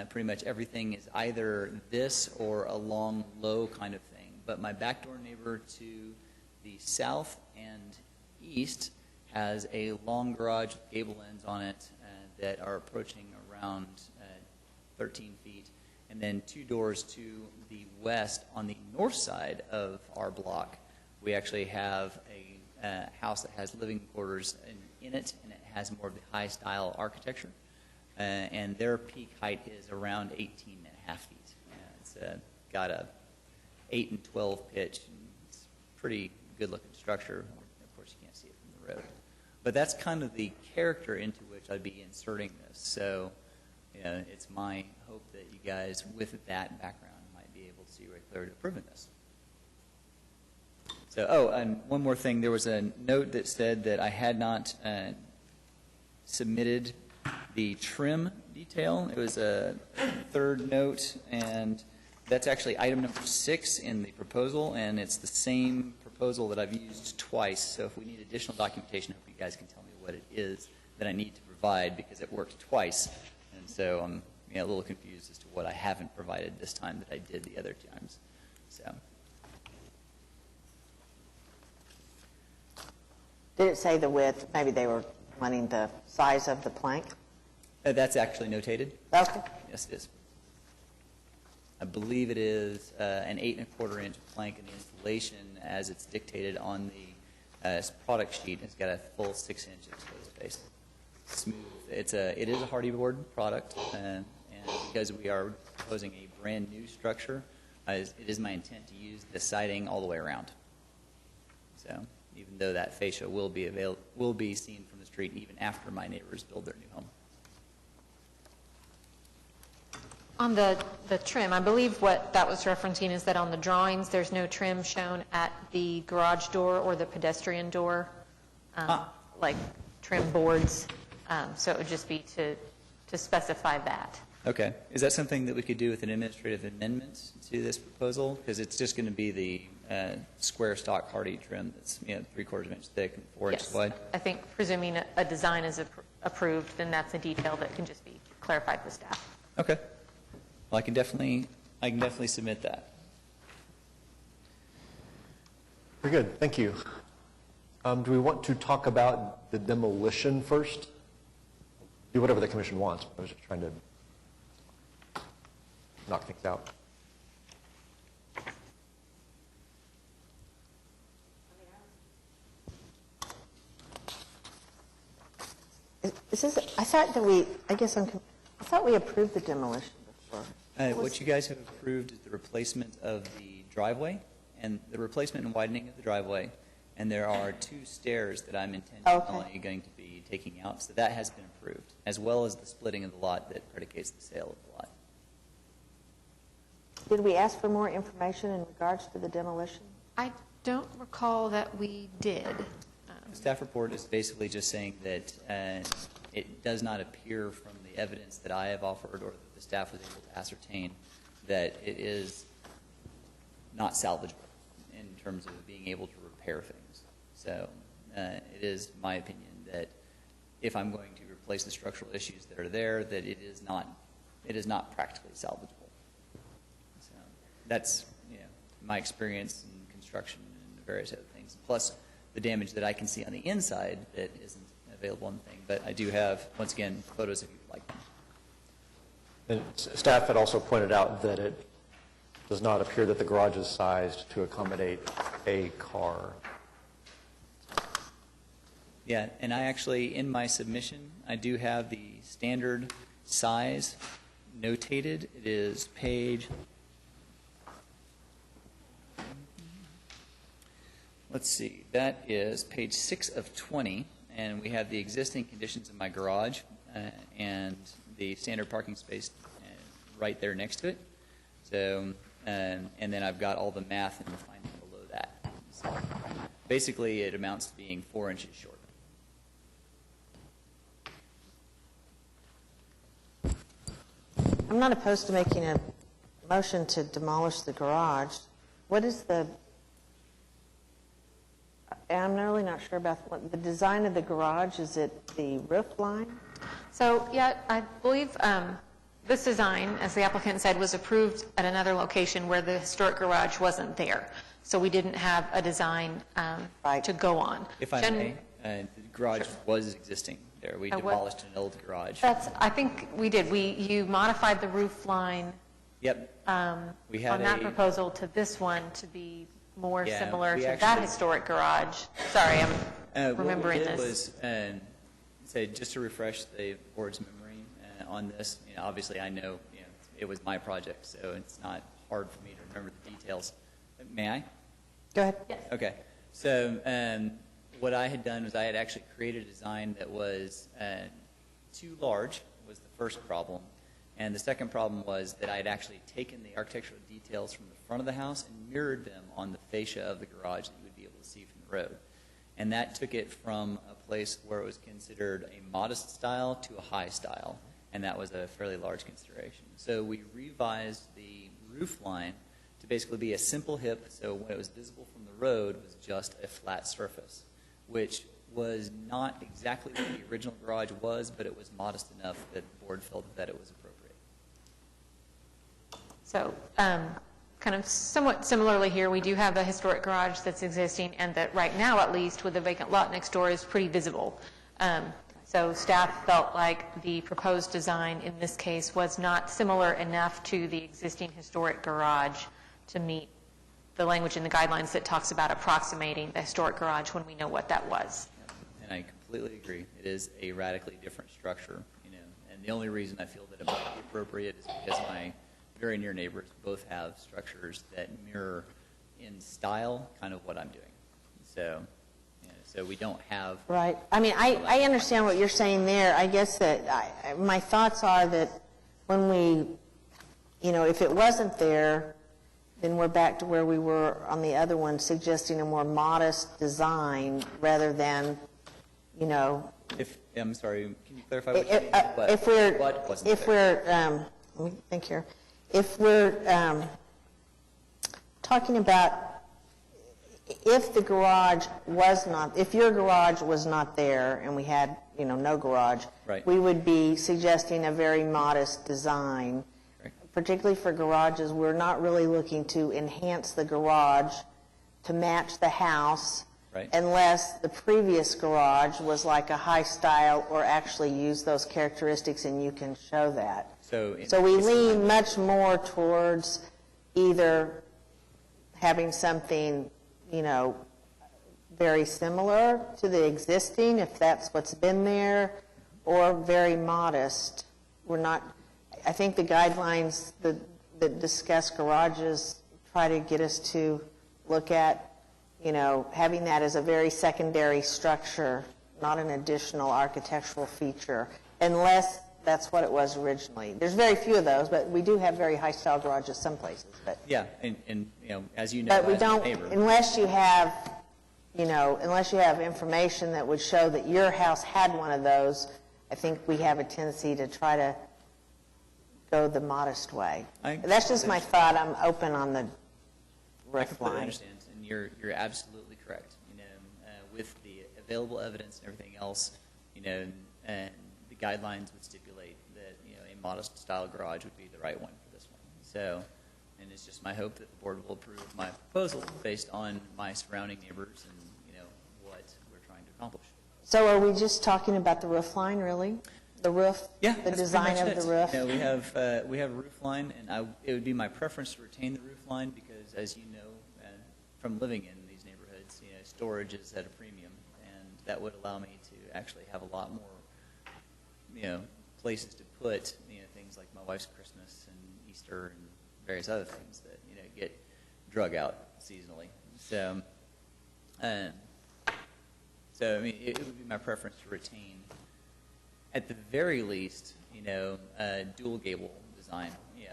Pretty much everything is either this or a long, low kind of thing. But my backdoor neighbor to the south and east has a long garage with gable ends on it that are approaching around 13 feet. And then 2 doors to the west on the north side of our block, we actually have a house that has living quarters in it, and it has more of the high style architecture. And their peak height is around 18 and a half feet. It's got a 8 and 12 pitch, and it's pretty good looking structure. Of course, you can't see it from the road. But that's kind of the character into which I'd be inserting this. So, it's my hope that you guys, with that background, might be able to see right clear to approving this. So, and one more thing. There was a note that said that I had not submitted the trim detail. It was a third note, and that's actually item number 6 in the proposal, and it's the same proposal that I've used twice. So if we need additional documentation, I hope you guys can tell me what it is that I need to provide, because it worked twice. And so I'm a little confused as to what I haven't provided this time that I did the other times. So. Did it say the width? Maybe they were wanting the size of the plank? That's actually notated. Okay. Yes, it is. I believe it is an 8 1/4 inch plank, and the installation, as it's dictated on the product sheet, has got a full 6 inch exposed face. Smooth. It is a hardy board product, and because we are proposing a brand new structure, it is my intent to use the siding all the way around. So even though that fascia will be seen from the street even after my neighbors build their new home. On the trim, I believe what that was referencing is that on the drawings, there's no trim shown at the garage door or the pedestrian door, like trim boards. So it would just be to specify that. Okay. Is that something that we could do with an administrative amendment to this proposal? Because it's just going to be the square stock hardy trim that's 3/4 inch thick and 4 inches wide? I think presuming a design is approved, then that's a detail that can just be clarified with staff. Okay. Well, I can definitely submit that. Very good, thank you. Do we want to talk about the demolition first? Do whatever the commission wants. I was just trying to knock things out. Is this, I thought that I thought we approved the demolition before. What you guys have approved is the replacement of the driveway and the replacement and widening of the driveway. And there are 2 stairs that I'm intentionally going to be taking out. So that has been approved, as well as the splitting of the lot that predicates the sale of the lot. Did we ask for more information in regards to the demolition? I don't recall that we did. The staff report is basically just saying that it does not appear from the evidence that I have offered or that the staff was able to ascertain that it is not salvageable in terms of being able to repair things. So it is my opinion that if I'm going to replace the structural issues that are there, that it is not practically salvageable. So that's my experience in construction and various other things, plus the damage that I can see on the inside that isn't available on the thing. But I do have, once again, photos if you'd like them. And staff had also pointed out that it does not appear that the garage is sized to accommodate a car. Yeah, and I actually, in my submission, I do have the standard size notated. It is page, let's see, that is page 6 of 20, and we have the existing conditions in my garage and the standard parking space right there next to it. So, and then I've got all the math and refinement below that. So basically, it amounts to being 4 inches short. I'm not opposed to making a motion to demolish the garage. What is the I'm really not sure about the design of the garage. Is it the roof line? So, yeah, I believe this design, as the applicant said, was approved at another location where the historic garage wasn't there. So we didn't have a design to go on. If I may, the garage was existing there. We demolished an old garage. I think we did. You modified the roof line Yep. We had on that proposal to this one to be more similar to that actually- historic garage. Sorry, I'm remembering What we did this. was, say, just to refresh the board's memory on this, obviously I know, it was my project, so it's not hard for me to remember the details. May I? Go ahead. Yes. Okay. So what I had done was I had actually created a design that was too large, was the first problem. And the second problem was that I had actually taken the architectural details from the front of the house and mirrored them on the fascia of the garage that you would be able to see from the road. And that took it from a place where it was considered a modest style to a high style. And that was a fairly large consideration. So we revised the roof line to basically be a simple hip, so when it was visible from the road, it was just a flat surface, which was not exactly what the original garage was, but it was modest enough that the board felt that it was appropriate. So kind of somewhat similarly here, we do have a historic garage that's existing and that right now, at least, with the vacant lot next door is pretty visible. So staff felt like the proposed design in this case was not similar enough to the existing historic garage to meet the language in the guidelines that talks about approximating the historic garage when we know what that was. And I completely agree. It is a radically different structure, and the only reason I feel that it might be appropriate is because my very near neighbors both have structures that mirror in style kind of what I'm doing. So, so we don't have... Right. I mean, I understand what you're saying there. I guess that my thoughts are that when we, if it wasn't there, then we're back to where we were on the other one, suggesting a more modest design rather than, I'm sorry, can you clarify what you mean? Let me think here. If we're talking about if the garage was not, if your garage was not there and we had, no garage, right, we would be suggesting a very modest design. Right. Particularly for garages, we're not really looking to enhance the garage to match the house, right, unless the previous garage was like a high style or actually used those characteristics and you can show that. So we lean much more towards either having something, very similar to the existing, if that's what's been there, or very modest. We're not, I think the guidelines that discuss garages try to get us to look at, having that as a very secondary structure, not an additional architectural feature, unless that's what it was originally. There's very few of those, but we do have very high-style garages some places. But yeah, and as you know, but we as a don't, neighbor, unless you have, unless you have information that would show that your house had one of those, I think we have a tendency to try to go the modest way. That's just my thought. I'm open on the roof line. I understand, and you're absolutely correct. With the available evidence and everything else, and the guidelines would stipulate that a modest style garage would be the right one for this one. So, and it's just my hope that the board will approve my proposal based on my surrounding neighbors and what we're trying to accomplish. So, are we just talking about the roof line, really? The roof, yeah, the design of the roof. We have a roof line, and it would be my preference to retain the roof line because, as you know, from living in these neighborhoods, storage is at a premium, and that would allow me to actually have a lot more places to put, things like my wife's Christmas and Easter and various other things that, get drug out seasonally. So, it would be my preference to retain, at the very least, a dual gable design.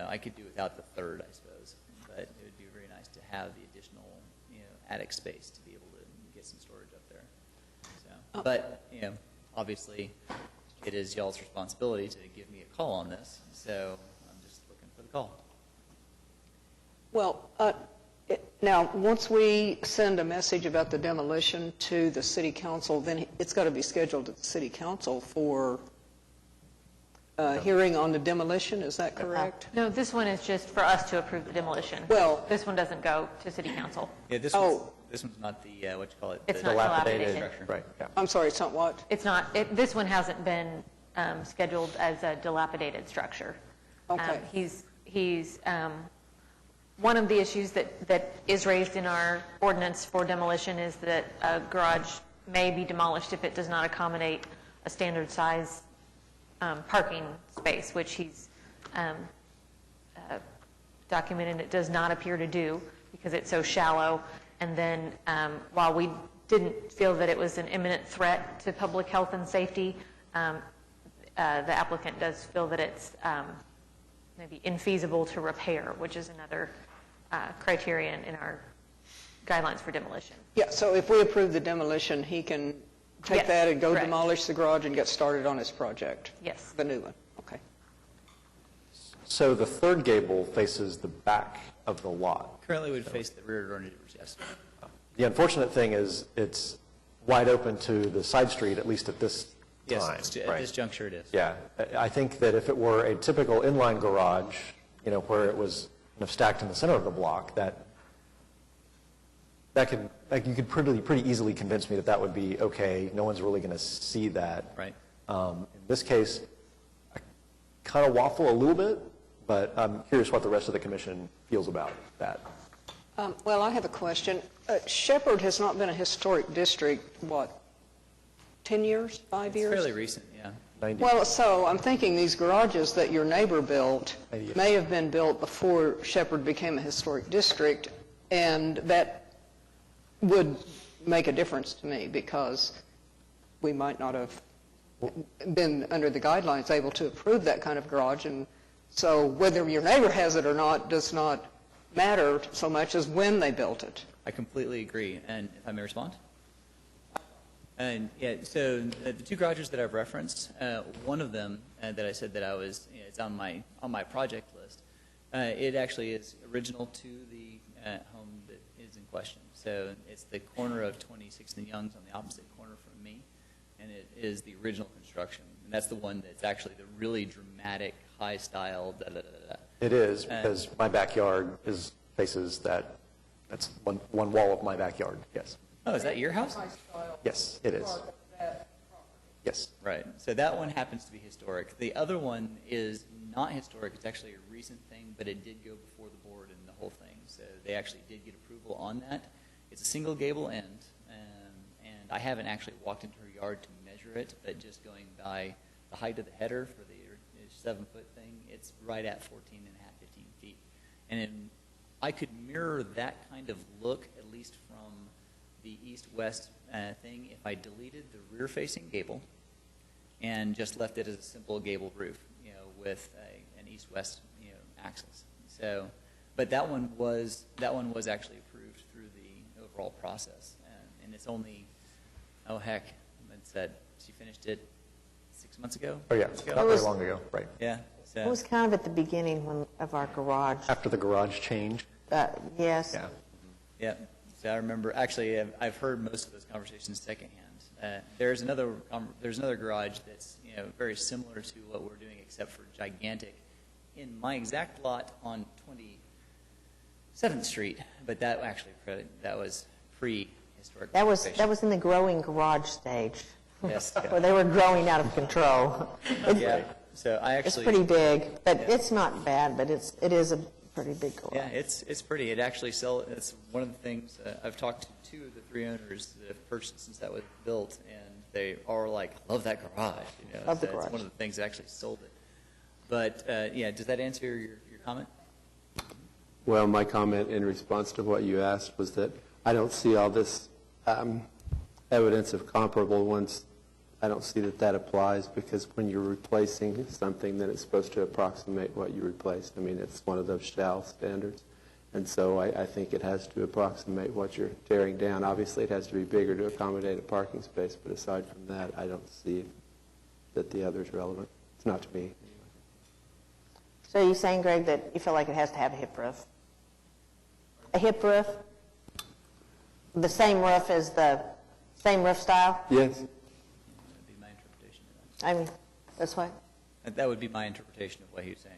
I could do without the third, I suppose, but it would be very nice to have the additional, attic space to be able to get some storage up there. So, but, obviously, it is y'all's responsibility to give me a call on this, so I'm just looking for the call. Well, Now, once we send a message about the demolition to the city council, then it's got to be scheduled at the city council for hearing on the demolition, is that correct? No, this one is just for us to approve the demolition. Well- This one doesn't go to city council. Yeah, this Oh. this one's not the, what you call it? It's the not dilapidated. structure. Right, yeah. I'm sorry, it's not what? It's not, this one hasn't been scheduled as a dilapidated structure. Okay. He's one of the issues that is raised in our ordinance for demolition is that a garage may be demolished if it does not accommodate a standard size parking space, which he's documented it does not appear to do because it's so shallow. And then while we didn't feel that it was an imminent threat to public health and safety, the applicant does feel that it's maybe infeasible to repair, which is another criterion in our guidelines for demolition. Yeah, so if we approve the demolition, he can take Yes, that and go correct. demolish the garage and get started on his project? Yes. The new one, okay. So the third gable faces the back of the lot. Currently would face the rear door neighbors, yes. The unfortunate thing is it's wide open to the side street, at least at this Yes, time. at right? this juncture it is. Yeah, I think that if it were a typical inline garage, where it was stacked in the center of the block, that could, you could pretty easily convince me that that would be okay. No one's really going to see that. Right. In this case, I kind of waffle a little bit, but I'm curious what the rest of the commission feels about that. Well, I have a question. Shepherd has not been a historic district, 10 years, 5 years? Fairly recent, yeah. 90. Well, so I'm thinking these garages that your neighbor built may have been built before Shepherd became a historic district, and that would make a difference to me because we might not have been, under the guidelines, able to approve that kind of garage. And so whether your neighbor has it or not does not matter so much as when they built it. I completely agree. And if I may respond? And yeah, so the two garages that I've referenced, one of them that I said that I was, it's on my project list. It actually is original to the home that is in question. So it's the corner of 26th and Young's on the opposite corner from me, and it is the original construction. And that's the one that's actually the really dramatic, high style. It is, because my backyard faces that. That's one wall of my backyard. Yes. Oh, is that your house? Yes, it is. Yes. Right. So that one happens to be historic. The other one is not historic. It's actually a recent thing, but it did go before the board and the whole thing. So they actually did get approval on that. It's a single gable end, and I haven't actually walked into her yard to measure it, but just going by the height of the header for the 7-foot thing, it's right at 14 and a half, 15 feet. And I could mirror that kind of look, at least from the east-west thing, if I deleted the rear-facing gable and just left it as a simple gable roof, with an east-west, axis. So, but that one was actually approved through the overall process, and it's only, she finished it 6 months ago. Oh, yeah, Ago? not very long ago, right. Yeah. So. It was kind of at the beginning of our garage. After the garage changed? Yes. Yeah. Yeah. So I remember, actually, I've heard most of those conversations secondhand. There's another garage that's very similar to what we're doing, except for gigantic, in my exact lot on 27th Street. But that actually was prehistoric. That was in the growing garage stage. Yes. Where they were growing out of control. Yeah. So I actually. It's pretty big, but it's not bad. But it is a pretty big garage. Yeah, it's pretty. It actually it's one of the things I've talked to 2 of the 3 owners that have purchased since that was built, and they are like, I love that garage. Love the so garage. It's one of the things that actually sold it. But yeah, does that answer your comment? Well, my comment in response to what you asked was that I don't see all this evidence of comparable ones. I don't see that applies, because when you're replacing something, then it's supposed to approximate what you replaced. I mean, it's one of those shall standards. And so I think it has to approximate what you're tearing down. Obviously, it has to be bigger to accommodate a parking space, but aside from that, I don't see that the other is relevant. It's not to me, anyway. So you're saying, Greg, that you feel like it has to have a hip roof? A hip roof? The same roof as the same roof style? Yes. That would be my interpretation of that. I mean, that's what, That would be my interpretation of what he was saying.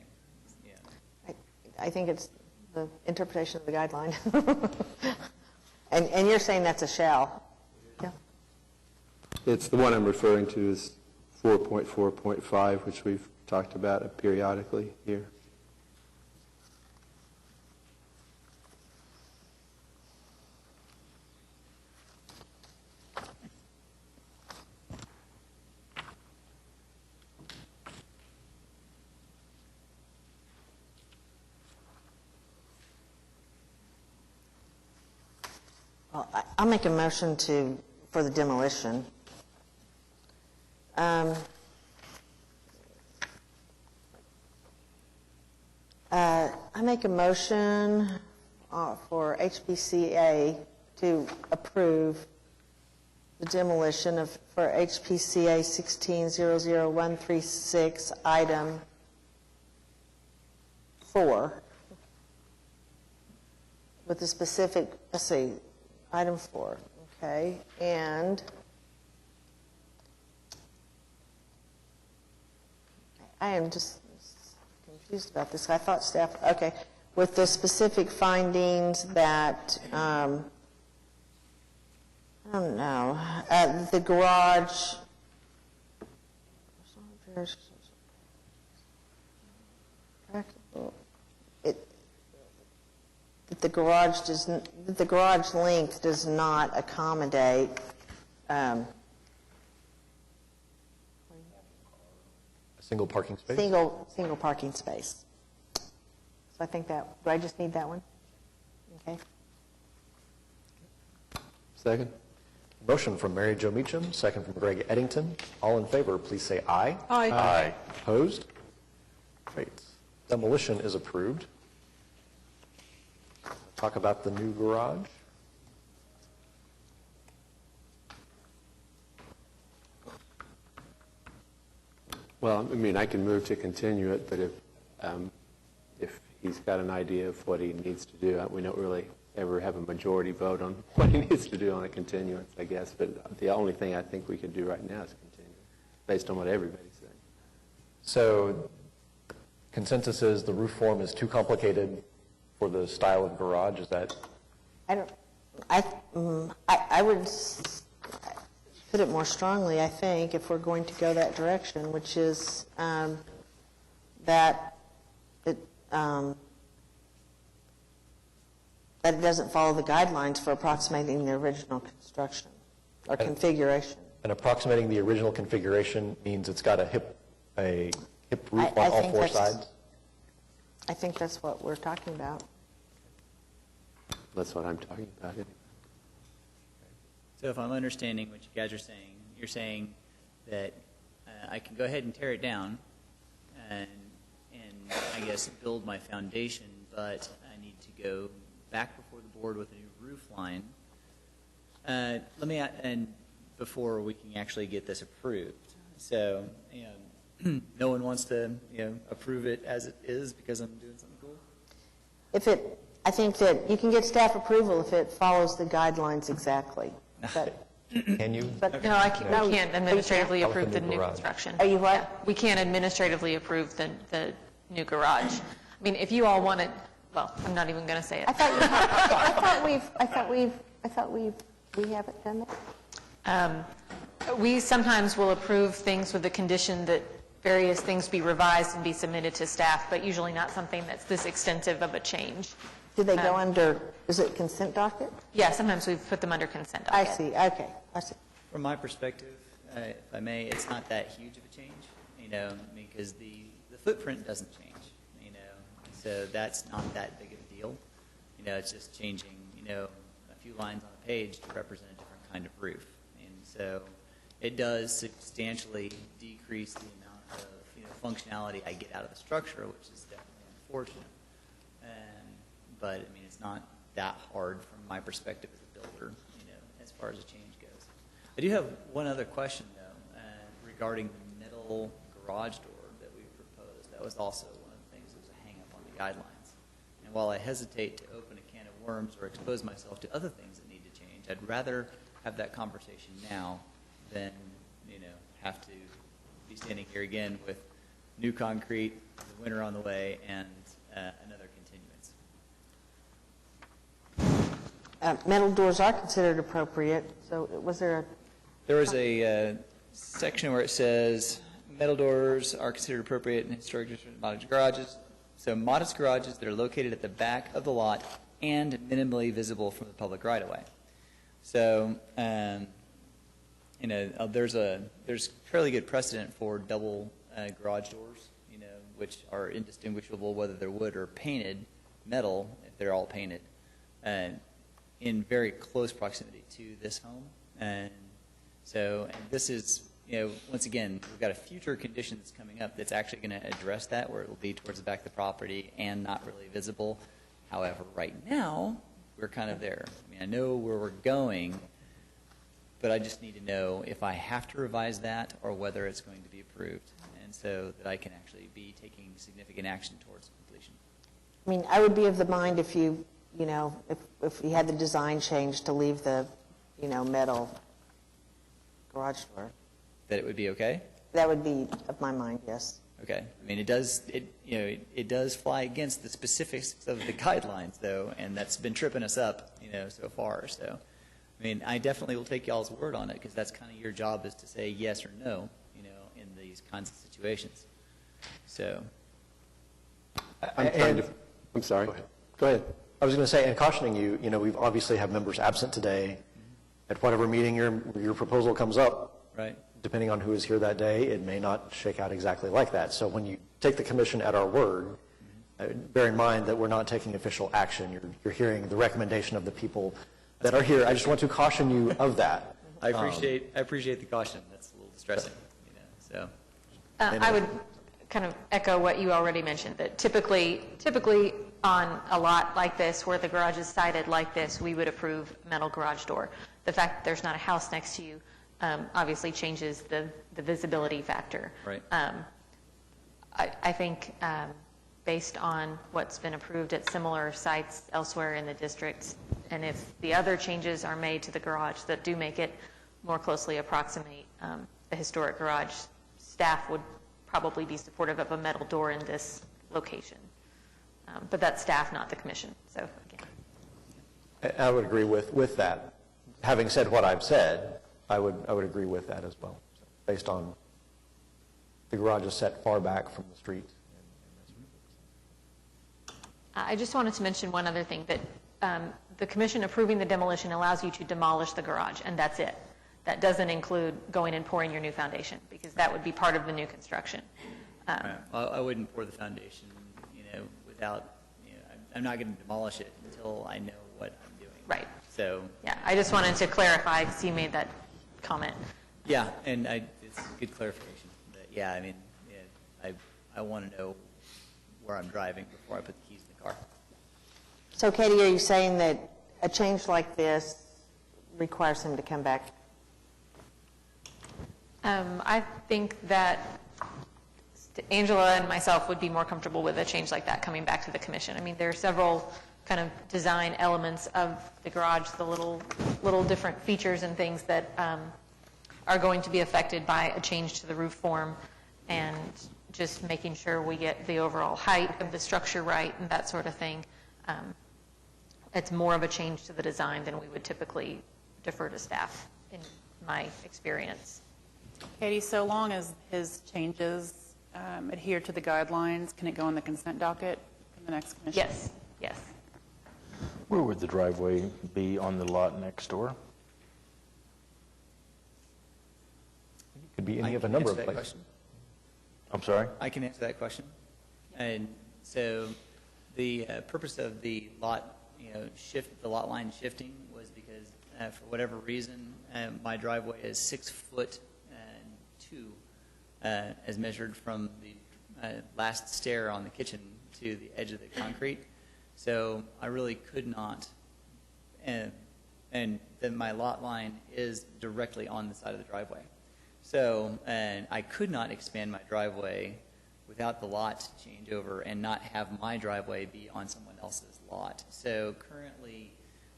Yeah. I think it's the interpretation of the guideline. And you're saying that's a shall? Yeah. It's the one I'm referring to is 4.4.5, which we've talked about periodically here. Well, I'll make a motion for the demolition. I make a motion for HPCA to approve the demolition for HPCA 1600136, item 4, with the specific, let's see, item 4, okay, and I am just confused about this. I thought staff, okay, with the specific findings that, I don't know, the garage, that the garage length does not accommodate A single parking space? single parking space. So I think that, do I just need that one? Okay. Second? Motion from Mary Jo Meacham, second from Greg Eddington. All in favor, please say aye. Aye. Aye. Opposed? Great. Demolition is approved. Talk about the new garage. Well, I mean, I can move to continue it, but if he's got an idea of what he needs to do, we don't really ever have a majority vote on what he needs to do on a continuance, I guess. But the only thing I think we could do right now is continue, based on what everybody's saying. So consensus is the roof form is too complicated for the style of garage, is that? I would put it more strongly, I think, if we're going to go that direction, which is that it doesn't follow the guidelines for approximating the original construction or configuration. And approximating the original configuration means it's got a hip roof on all four sides? I think that's what we're talking about. That's what I'm talking about. So if I'm understanding what you guys are saying, you're saying that I can go ahead and tear it down and I guess build my foundation, but I need to go back before the board with a new roof line. Before we can actually get this approved. So, no one wants to, approve it as it is because I'm doing something cool? I think that you can get staff approval if it follows the guidelines exactly. But, Can you? but No, we can't administratively How about approve the the new new garage? construction. Are you what? Yeah, we can't administratively approve the new garage. I mean, if you all want it, well, I'm not even going to say it. I thought we haven't done that. We sometimes will approve things with the condition that various things be revised and be submitted to staff, but usually not something that's this extensive of a change. Do they go under, is it consent docket? Yeah, sometimes we've put them under consent I docket. see, okay, I see. From my perspective, if I may, it's not that huge of a change, because the footprint doesn't change, so that's not that big of a deal. It's just changing, a few lines on a page to represent a different kind of roof. And so it does substantially decrease the amount of, functionality I get out of the structure, which is definitely unfortunate. But, it's not that hard from my perspective as a builder, as far as a change goes. I do have one other question, though, regarding the middle garage door that we proposed. That was also one of the things that was a hang-up on the guidelines. And while I hesitate to open a can of worms or expose myself to other things that need to change. I'd rather have that conversation now than, have to be standing here again with new concrete, the winter on the way, and another continuance. Metal doors are considered appropriate, so was there a... There was a section where it says metal doors are considered appropriate in historic district modest garages. So modest garages that are located at the back of the lot and minimally visible from the public right-of-way. So, there's fairly good precedent for double garage doors, which are indistinguishable whether they're wood or painted metal, if they're all painted, in very close proximity to this home. And this is, once again, we've got a future condition that's coming up that's actually going to address that, where it will be towards the back of the property and not really visible. However, right now, we're kind of there. I know where we're going, but I just need to know if I have to revise that or whether it's going to be approved, and so that I can actually be taking significant action towards completion. I mean, I would be of the mind if you had the design change to leave the, metal garage door. That it would be okay? That would be of my mind, yes. Okay. I mean, it does fly against the specifics of the guidelines, though, and that's been tripping us up, so far. So, I mean, I definitely will take y'all's word on it, because that's kind of your job, is to say yes or no, in these kinds of situations. So. I'm sorry. Go ahead. I was going to say, and cautioning you, we obviously have members absent today. At whatever meeting your proposal comes up, right, depending on who is here that day, it may not shake out exactly like that. So when you take the commission at our word, bear in mind that we're not taking official action. You're hearing the recommendation of the people that are here. I just want to caution you of that. I appreciate the caution. That's a little distressing. I would kind of echo what you already mentioned, that typically on a lot like this, where the garage is sited like this, we would approve metal garage door. The fact that there's not a house next to you obviously changes the visibility factor. Right. I think based on what's been approved at similar sites elsewhere in the district, and if the other changes are made to the garage that do make it more closely approximate the historic garage, staff would probably be supportive of a metal door in this location. But that's staff, not the commission. So again, I would agree with that. Having said what I've said, I would agree with that as well, based on the garage is set far back from the street. I just wanted to mention one other thing, that the commission approving the demolition allows you to demolish the garage, and that's it. That doesn't include going and pouring your new foundation, because that would be part of the new construction. Right. Well, I wouldn't pour the foundation, without, I'm not going to demolish it until I know what I'm doing. Right. So. Yeah, I just wanted to clarify, because you made that comment. Yeah, and it's a good clarification. But yeah, I mean, I want to know where I'm driving before I put the keys in the car. So, Katie, are you saying that a change like this requires him to come back? I think that Angela and myself would be more comfortable with a change like that coming back to the commission. I mean, there are several kind of design elements of the garage, the little different features and things that are going to be affected by a change to the roof form, and just making sure we get the overall height of the structure right and that sort of thing. It's more of a change to the design than we would typically defer to staff, in my experience. Katie, so long as his changes adhere to the guidelines, can it go on the consent docket in the next commission? Yes, yes. Where would the driveway be on the lot next door? It could be any of a number of places. Question. I'm sorry? I can answer that question. And so the purpose of the lot, the lot line shifting was because for whatever reason, my driveway is 6'2", as measured from the last stair on the kitchen to the edge of the concrete. So I really could not, and then my lot line is directly on the side of the driveway. So, and I could not expand my driveway without the lot changeover and not have my driveway be on someone else's lot. So currently,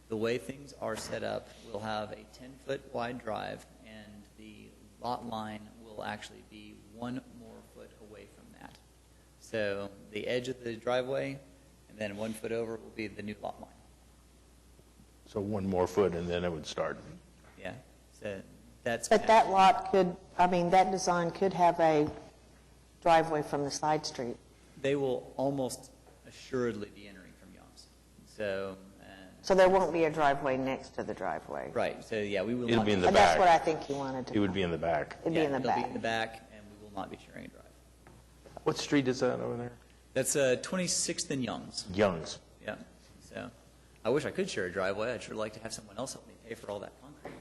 the way things are set up, we'll have a 10-foot wide drive, and the lot line will actually be 1 more foot away from that. So the edge of the driveway, and then 1 foot over will be the new lot line. So 1 more foot and then it would start. Yeah, so that's. But that lot could, I mean, that design could have a driveway from the side street. They will almost assuredly be entering from Young's. So. So there won't be a driveway next to the driveway. Right, so yeah, we will It'll not. be in the And back. that's what I think you wanted to. It would be in the back. It'd be in the It'll be in back. the back, and we will not be sharing a drive. What street is that over there? That's 26th and Young's. Young's. Yeah, so I wish I could share a driveway. I'd sure like to have someone else help me pay for all that concrete.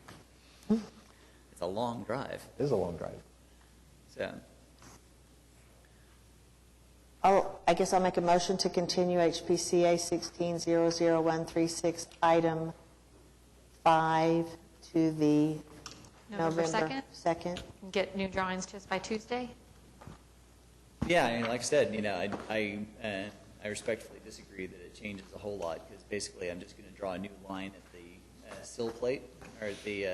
It's a long drive, It is a long drive. so. I guess I'll make a motion to continue HPCA 1600136, item 5 to the November November 2nd? 2nd. Get new drawings to us by Tuesday? Yeah, I mean, like I said, I respectfully disagree that it changes a whole lot, because basically I'm just going to draw a new line at the sill plate, or at the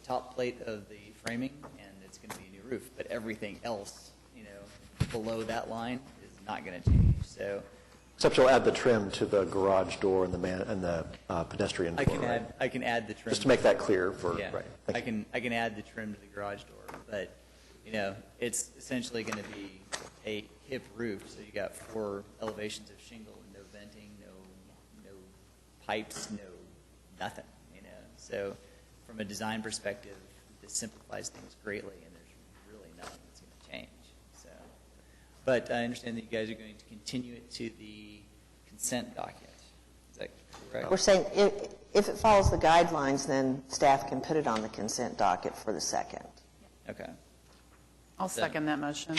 top plate of the framing, and it's going to be a new roof. But everything else, below that line is not going to change. So, Except you'll add the trim to the garage door and the pedestrian door, right? I can add the trim. Just to make that clear for, Yeah, right. I can add the trim to the garage door, but it's essentially going to be a hip roof. So you got 4 elevations of shingle, and no venting, no pipes, no nothing. So from a design perspective, this simplifies things greatly, and there's really nothing that's going to change. So, but I understand that you guys are going to continue it to the consent document. Is that correct? We're saying if it follows the guidelines, then staff can put it on the consent docket for the 2nd. Okay. I'll second that motion.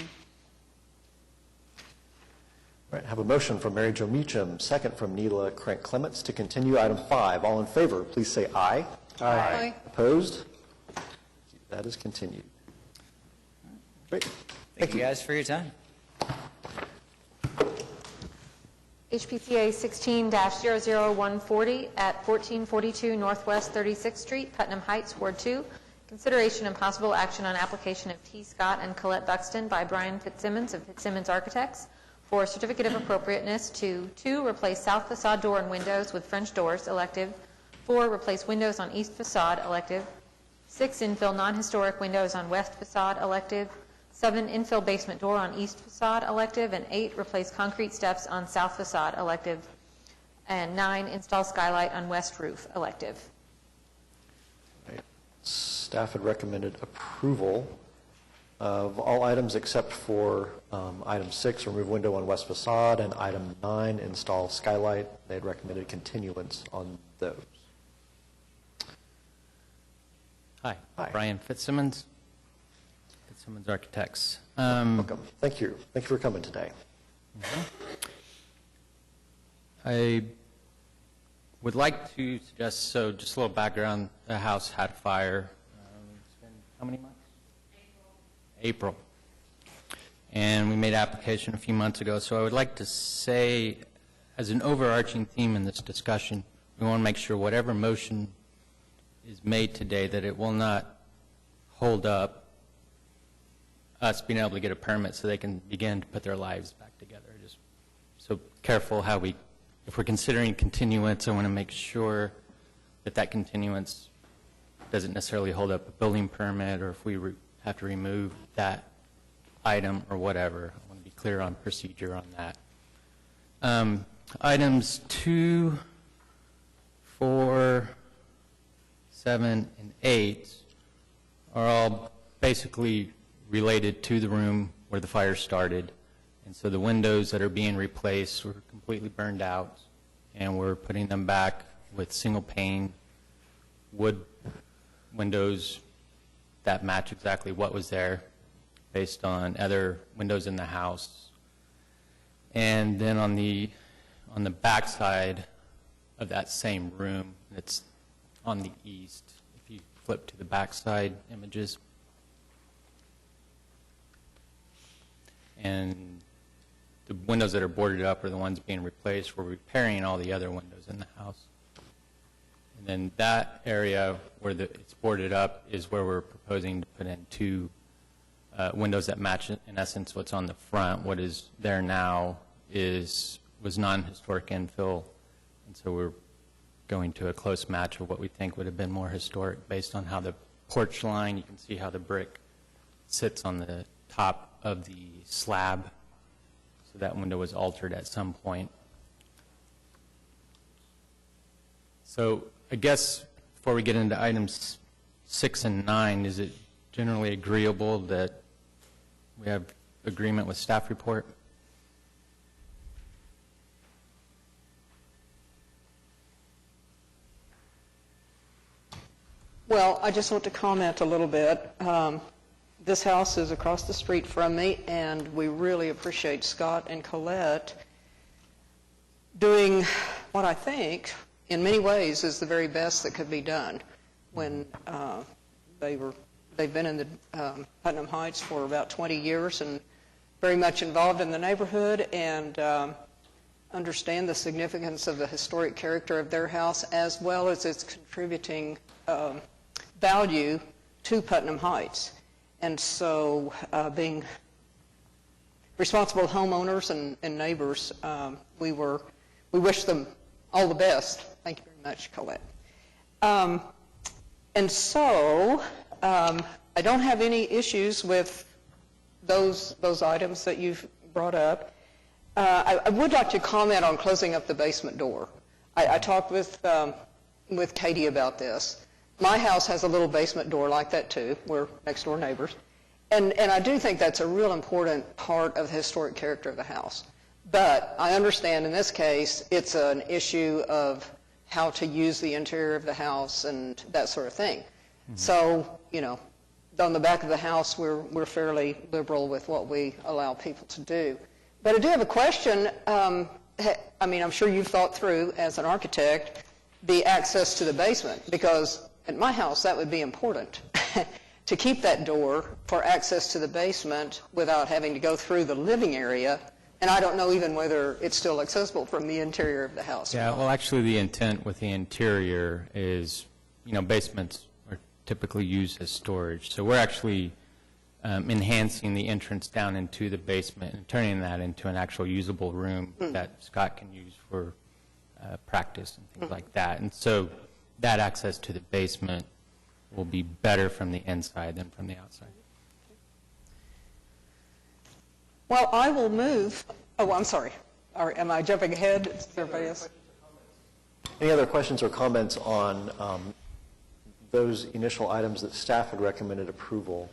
All right, have a motion from Mary Jo Meacham, second from Neela Crank Clements to continue item 5. All in favor, please say aye. Aye. Opposed? That is continued. Great. Thank you guys for your time. HPCA 16-00140 at 1442 Northwest 36th Street, Putnam Heights, Ward 2. Consideration and possible action on application of T. Scott and Colette Buxton by Brian Fitzsimmons of Fitzsimmons Architects for certificate of appropriateness to 2, replace south facade door and windows with French doors, elective. 4, replace windows on east facade, elective. 6, infill non-historic windows on west facade, elective. 7, infill basement door on east facade, elective. And 8, replace concrete steps on south facade, elective. And 9, install skylight on west roof, elective. Right. Staff had recommended approval of all items except for item 6, remove window on west facade, and item 9, install skylight. They had recommended continuance on those. Hi. Hi. Brian Fitzsimmons, Fitzsimmons Architects. Welcome. Thank you. Thank you for coming today. I would like to suggest, so just a little background, the house had a fire. It's been how many months? April. And we made application a few months ago. So I would like to say, as an overarching theme in this discussion, we want to make sure whatever motion is made today, that it will not hold up us being able to get a permit so they can begin to put their lives back together. Just so careful how we, if we're considering continuance, I want to make sure that that continuance doesn't necessarily hold up a building permit, or if we have to remove that item or whatever. I want to be clear on procedure on that. Items 2, 4, 7, and 8 are all basically related to the room where the fire started. And so the windows that are being replaced were completely burned out, and we're putting them back with single pane wood windows that match exactly what was there based on other windows in the house. And then on the back side of that same room, it's on the east. If you flip to the back side images. And the windows that are boarded up are the ones being replaced. We're repairing all the other windows in the house. And then that area where it's boarded up is where we're proposing to put in two windows that match, in essence, what's on the front. What is there now was non-historic infill, and so we're going to a close match of what we think would have been more historic based on how the porch line, you can see how the brick sits on the top of the slab. So that window was altered at some point. So I guess before we get into items 6 and 9, is it generally agreeable that we have agreement with staff report? Well, I just want to comment a little bit. This house is across the street from me, and we really appreciate Scott and Colette doing what I think, in many ways, is the very best that could be done. When they've been in the Putnam Heights for about 20 years and very much involved in the neighborhood, and understand the significance of the historic character of their house, as well as its contributing value to Putnam Heights. And so being responsible homeowners and neighbors, we wish them all the best. Thank you very much, Colette. And so I don't have any issues with those items that you've brought up. I would like to comment on closing up the basement door. I talked with Katie about this. My house has a little basement door like that too. We're next door neighbors. And I do think that's a real important part of the historic character of the house. But I understand in this case it's an issue of how to use the interior of the house and that sort of thing. Mm-hmm. So, you know, on the back of the house we're fairly liberal with what we allow people to do. But I do have a question. I mean, I'm sure you've thought through, as an architect, the access to the basement, because at my house that would be important to keep that door for access to the basement without having to go through the living area. And I don't know even whether it's still accessible from the interior of the house. Yeah, well, actually, the intent with the interior is, you know, basements are typically used as storage. So we're actually enhancing the entrance down into the basement and turning that into an actual usable room that Scott can use for practice and things like that. And so that access to the basement will be better from the inside than from the outside. Well, I will move. Oh, I'm sorry. Am I jumping ahead? Is everybody else? Any other questions or comments on those initial items that staff had recommended approval?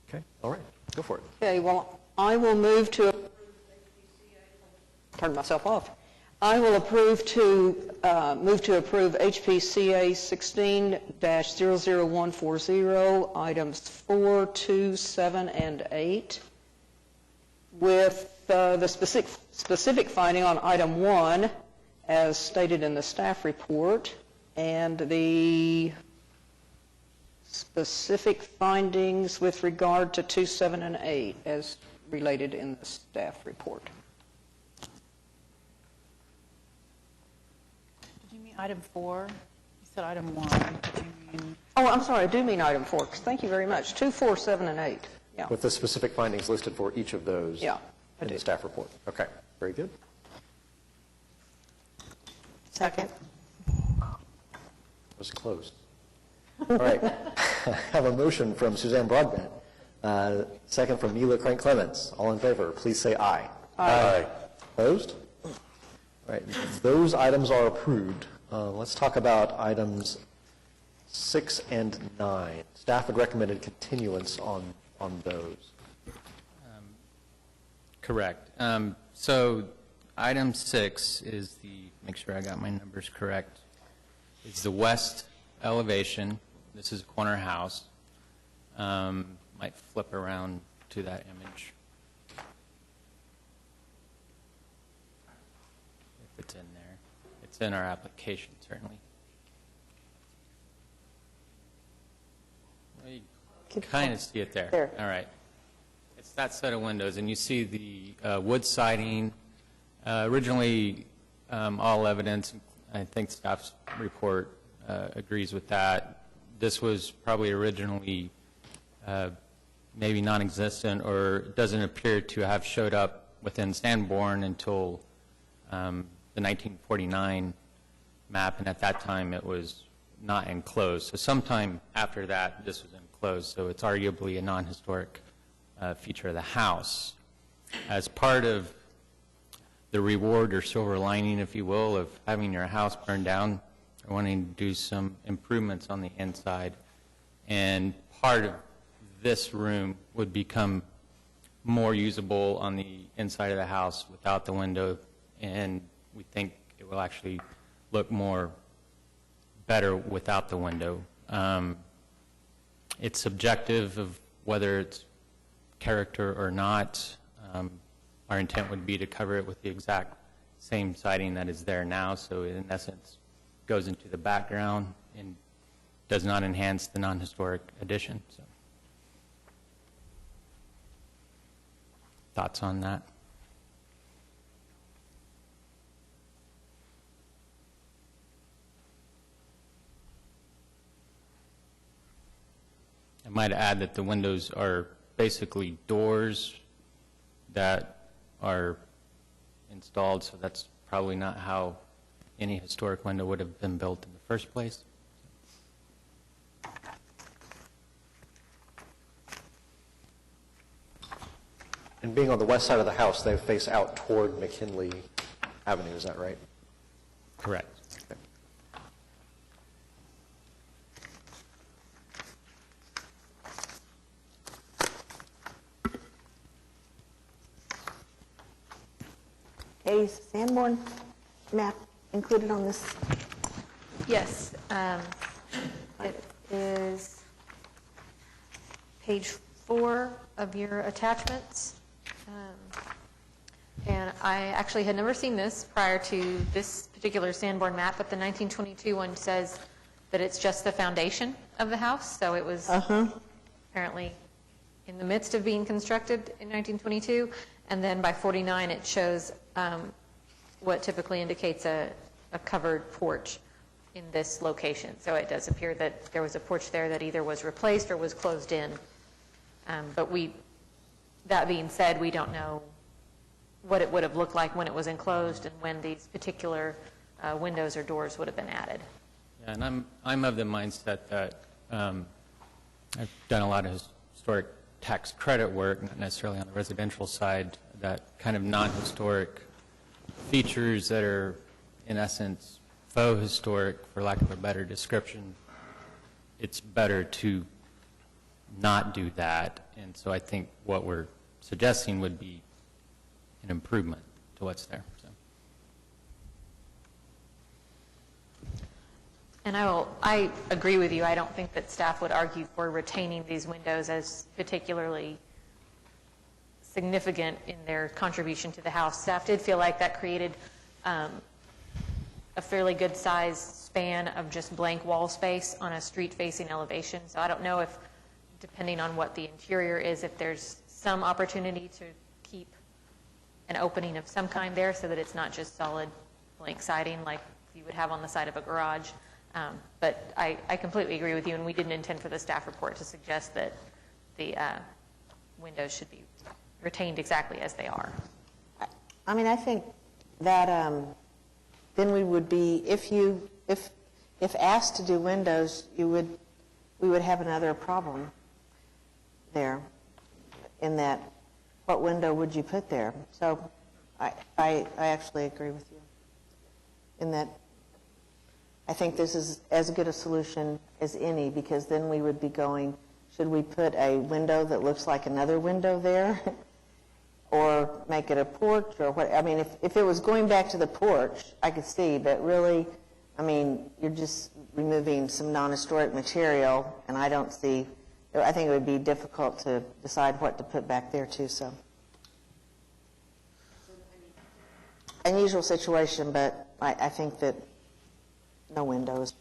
Okay, all right, go for it. Okay, well, I will move to turn myself off. I will move to approve HPCA 16-00140, items 4, 2, 7, and 8, with the specific finding on item 1, as stated in the staff report, and the specific findings with regard to 2, 7, and 8, as related in the staff report. Item 4, you said item 1. Did you mean? Oh, I'm sorry, I do mean item 4. Thank you very much. 2, 4, 7, and 8. Yeah. With the specific findings listed for each of those in the staff report. Okay, very good. Second. It was close. All right. I have a motion from Suzanne Broadbent, second from Neela Crank Clements. All in favor, please say aye. Aye. Opposed? All right, those items are approved. Let's talk about items 6 and 9. Staff had recommended continuance on those. Correct. So item 6 is make sure I got my numbers correct, is the west elevation. This is a corner house. Might flip around to that image. If it's in there. It's in our application, certainly. Well, you can kind of see it there. There. All right. It's that set of windows, and you see the wood siding. Originally, all evidence, I think staff's report agrees with that. This was probably originally maybe non-existent, or doesn't appear to have showed up within Sanborn until the 1949 map, and at that time it was not enclosed. So sometime after that, this was enclosed, so it's arguably a non-historic feature of the house. As part of the reward or silver lining, if you will, of having your house burned down, or wanting to do some improvements on the inside, and part of this room would become more usable on the inside of the house without the window, and we think it will actually look more better without the window. It's subjective of whether it's character or not. Our intent would be to cover it with the exact same siding that is there now, so in essence goes into the background and does not enhance the non-historic addition. So, thoughts on that? I might add that the windows are basically doors that are installed, so that's probably not how any historic window would have been built in the first place. And being on the west side of the house, they face out toward McKinley Avenue, is that right? Correct. Okay. Is Sanborn map included on this? Yes. It is page 4 of your attachments. And I actually had never seen this prior to this particular Sanborn map, but the 1922 one says that it's just the foundation of the house. So it was apparently in the midst of being constructed in 1922. And then by 49, it shows what typically indicates a covered porch in this location. So it does appear that there was a porch there that either was replaced or was closed in. But that being said, we don't know what it would have looked like when it was enclosed and when these particular windows or doors would have been added. Yeah, and I'm of the mindset that I've done a lot of historic tax credit work, not necessarily on the residential side, that kind of non-historic features that are, in essence, faux historic, for lack of a better description, it's better to not do that. And so I think what we're suggesting would be an improvement to what's there. So. And I agree with you. I don't think that staff would argue for retaining these windows as particularly significant in their contribution to the house. Staff did feel like that created a fairly good size span of just blank wall space on a street-facing elevation. So I don't know if, depending on what the interior is, if there's some opportunity to keep an opening of some kind there so that it's not just solid blank siding like you would have on the side of a garage. But I completely agree with you, and we didn't intend for the staff report to suggest that the windows should be retained exactly as they are. I mean, I think that then we would be, if asked to do windows, we would have another problem there in that what window would you put there? So I actually agree with you in that I think this is as good a solution as any, because then we would be going, should we put a window that looks like another window there or make it a porch or what? I mean, if it was going back to the porch, I could see, but really, I mean, you're just removing some non-historic material, and I don't see, I think it would be difficult to decide what to put back there too, so. Unusual situation, but I think that no windows.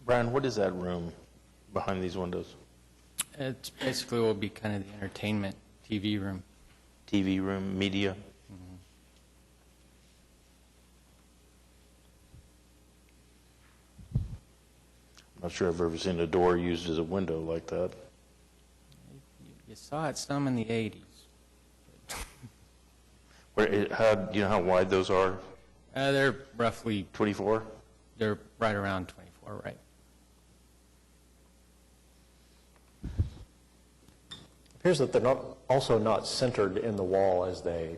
Brian, what is that room behind these windows? It's basically will be kind of the entertainment TV room. TV room, media. I'm not sure I've ever seen a door used as a window like that. You saw it some in the 80s. Do you know how wide those are? They're roughly 24? They're right around 24, right? Appears that they're also not centered in the wall as they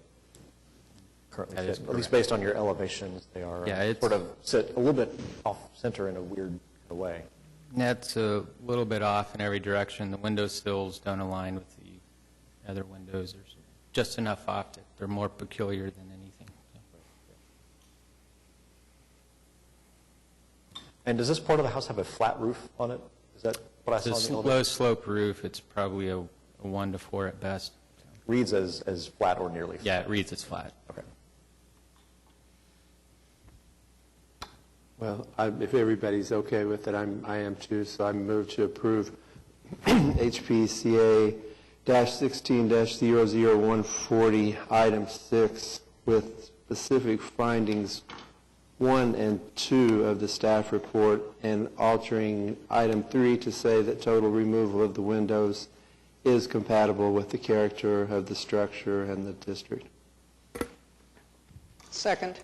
currently sit. At least based on your elevations, they are sort of sit a little bit off center in a weird way. That's a little bit off in every direction. The window sills don't align with the other windows. There's just enough off that they're more peculiar than anything. And does this part of the house have a flat roof on it? Is that what I saw in the It's a elevation? low slope roof. It's probably a 1 to 4 at best. Reads as flat or nearly flat? Yeah, it reads as flat. Okay. Well, if everybody's okay with it, I am too, so I move to approve HPCA-16-00140, item 6, with specific findings 1 and 2 of the staff report, and altering item 3 to say that total removal of the windows is compatible with the character of the structure and the district. Second.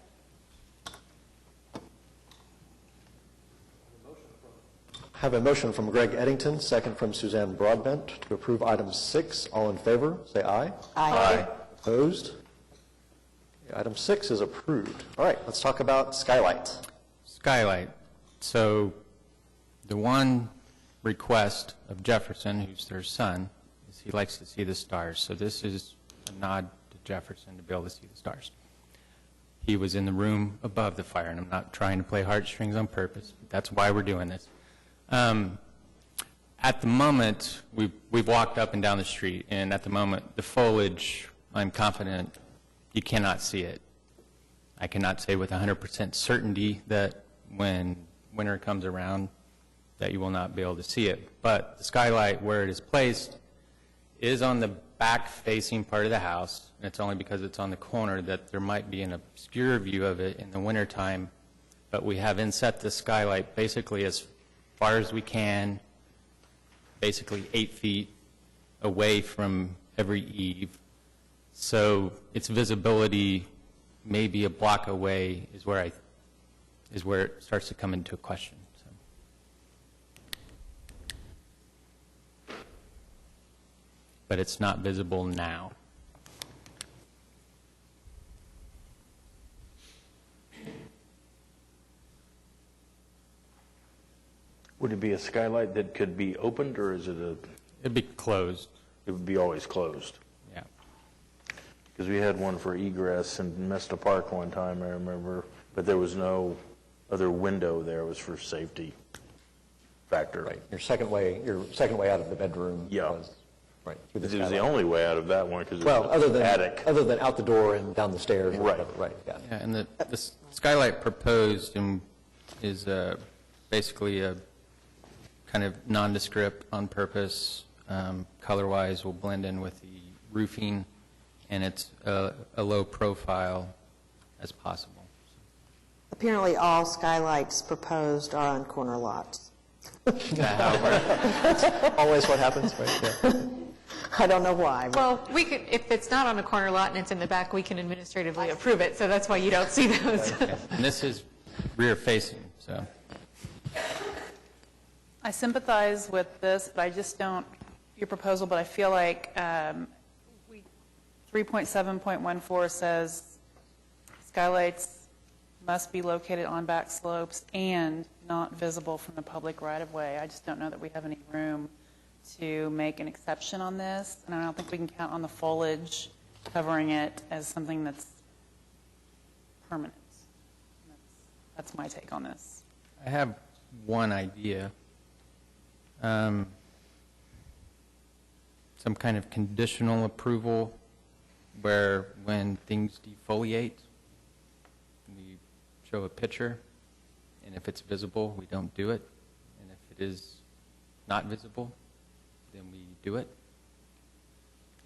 I have a motion from Greg Eddington, second from Suzanne Broadbent, to approve item 6. All in favor, say aye. Aye. Opposed? Okay, item 6 is approved. All right, let's talk about skylights. Skylight. So the one request of Jefferson, who's their son, is he likes to see the stars. So this is a nod to Jefferson to be able to see the stars. He was in the room above the fire, and I'm not trying to play heartstrings on purpose. That's why we're doing this. At the moment, we've walked up and down the street, and at the moment, the foliage, I'm confident you cannot see it. I cannot say with 100% certainty that when winter comes around that you will not be able to see it. But the skylight, where it is placed, is on the back-facing part of the house, and it's only because it's on the corner that there might be an obscure view of it in the wintertime. But we have inset the skylight basically as far as we can, basically 8 feet away from every eave. So its visibility maybe a block away is where it starts to come into question. So. But it's not visible now. Would it be a skylight that could be opened, or is it a... It'd be closed. It would be always closed? Yeah. Because we had one for egress in Mesta Park one time, I remember, but there was no other window there. It was for safety factor. Right. Your second way out of the bedroom. Yeah. Was, right. Through the It was the skylight. only way out of that one because it Well, was an attic. other than out the door and down the stairs. Or Right. whatever. Right. Yeah. Yeah, and the skylight proposed is basically a kind of nondescript, on purpose, color-wise will blend in with the roofing, and it's a low profile as possible. Apparently, all skylights proposed are on corner lots. That's always what happens, right? Yeah. I don't know why. But Well, we could, if it's not on a corner lot and it's in the back, we can administratively approve it, so that's why you don't see those. And this is rear-facing, so. I sympathize with this, but I just don't, your proposal, but I feel like 3.7.14 says skylights must be located on back slopes and not visible from the public right-of-way. I just don't know that we have any room to make an exception on this, and I don't think we can count on the foliage covering it as something that's permanent. That's my take on this. I have one idea. Some kind of conditional approval where when things defoliate, we show a picture, and if it's visible, we don't do it, and if it is not visible, then we do it?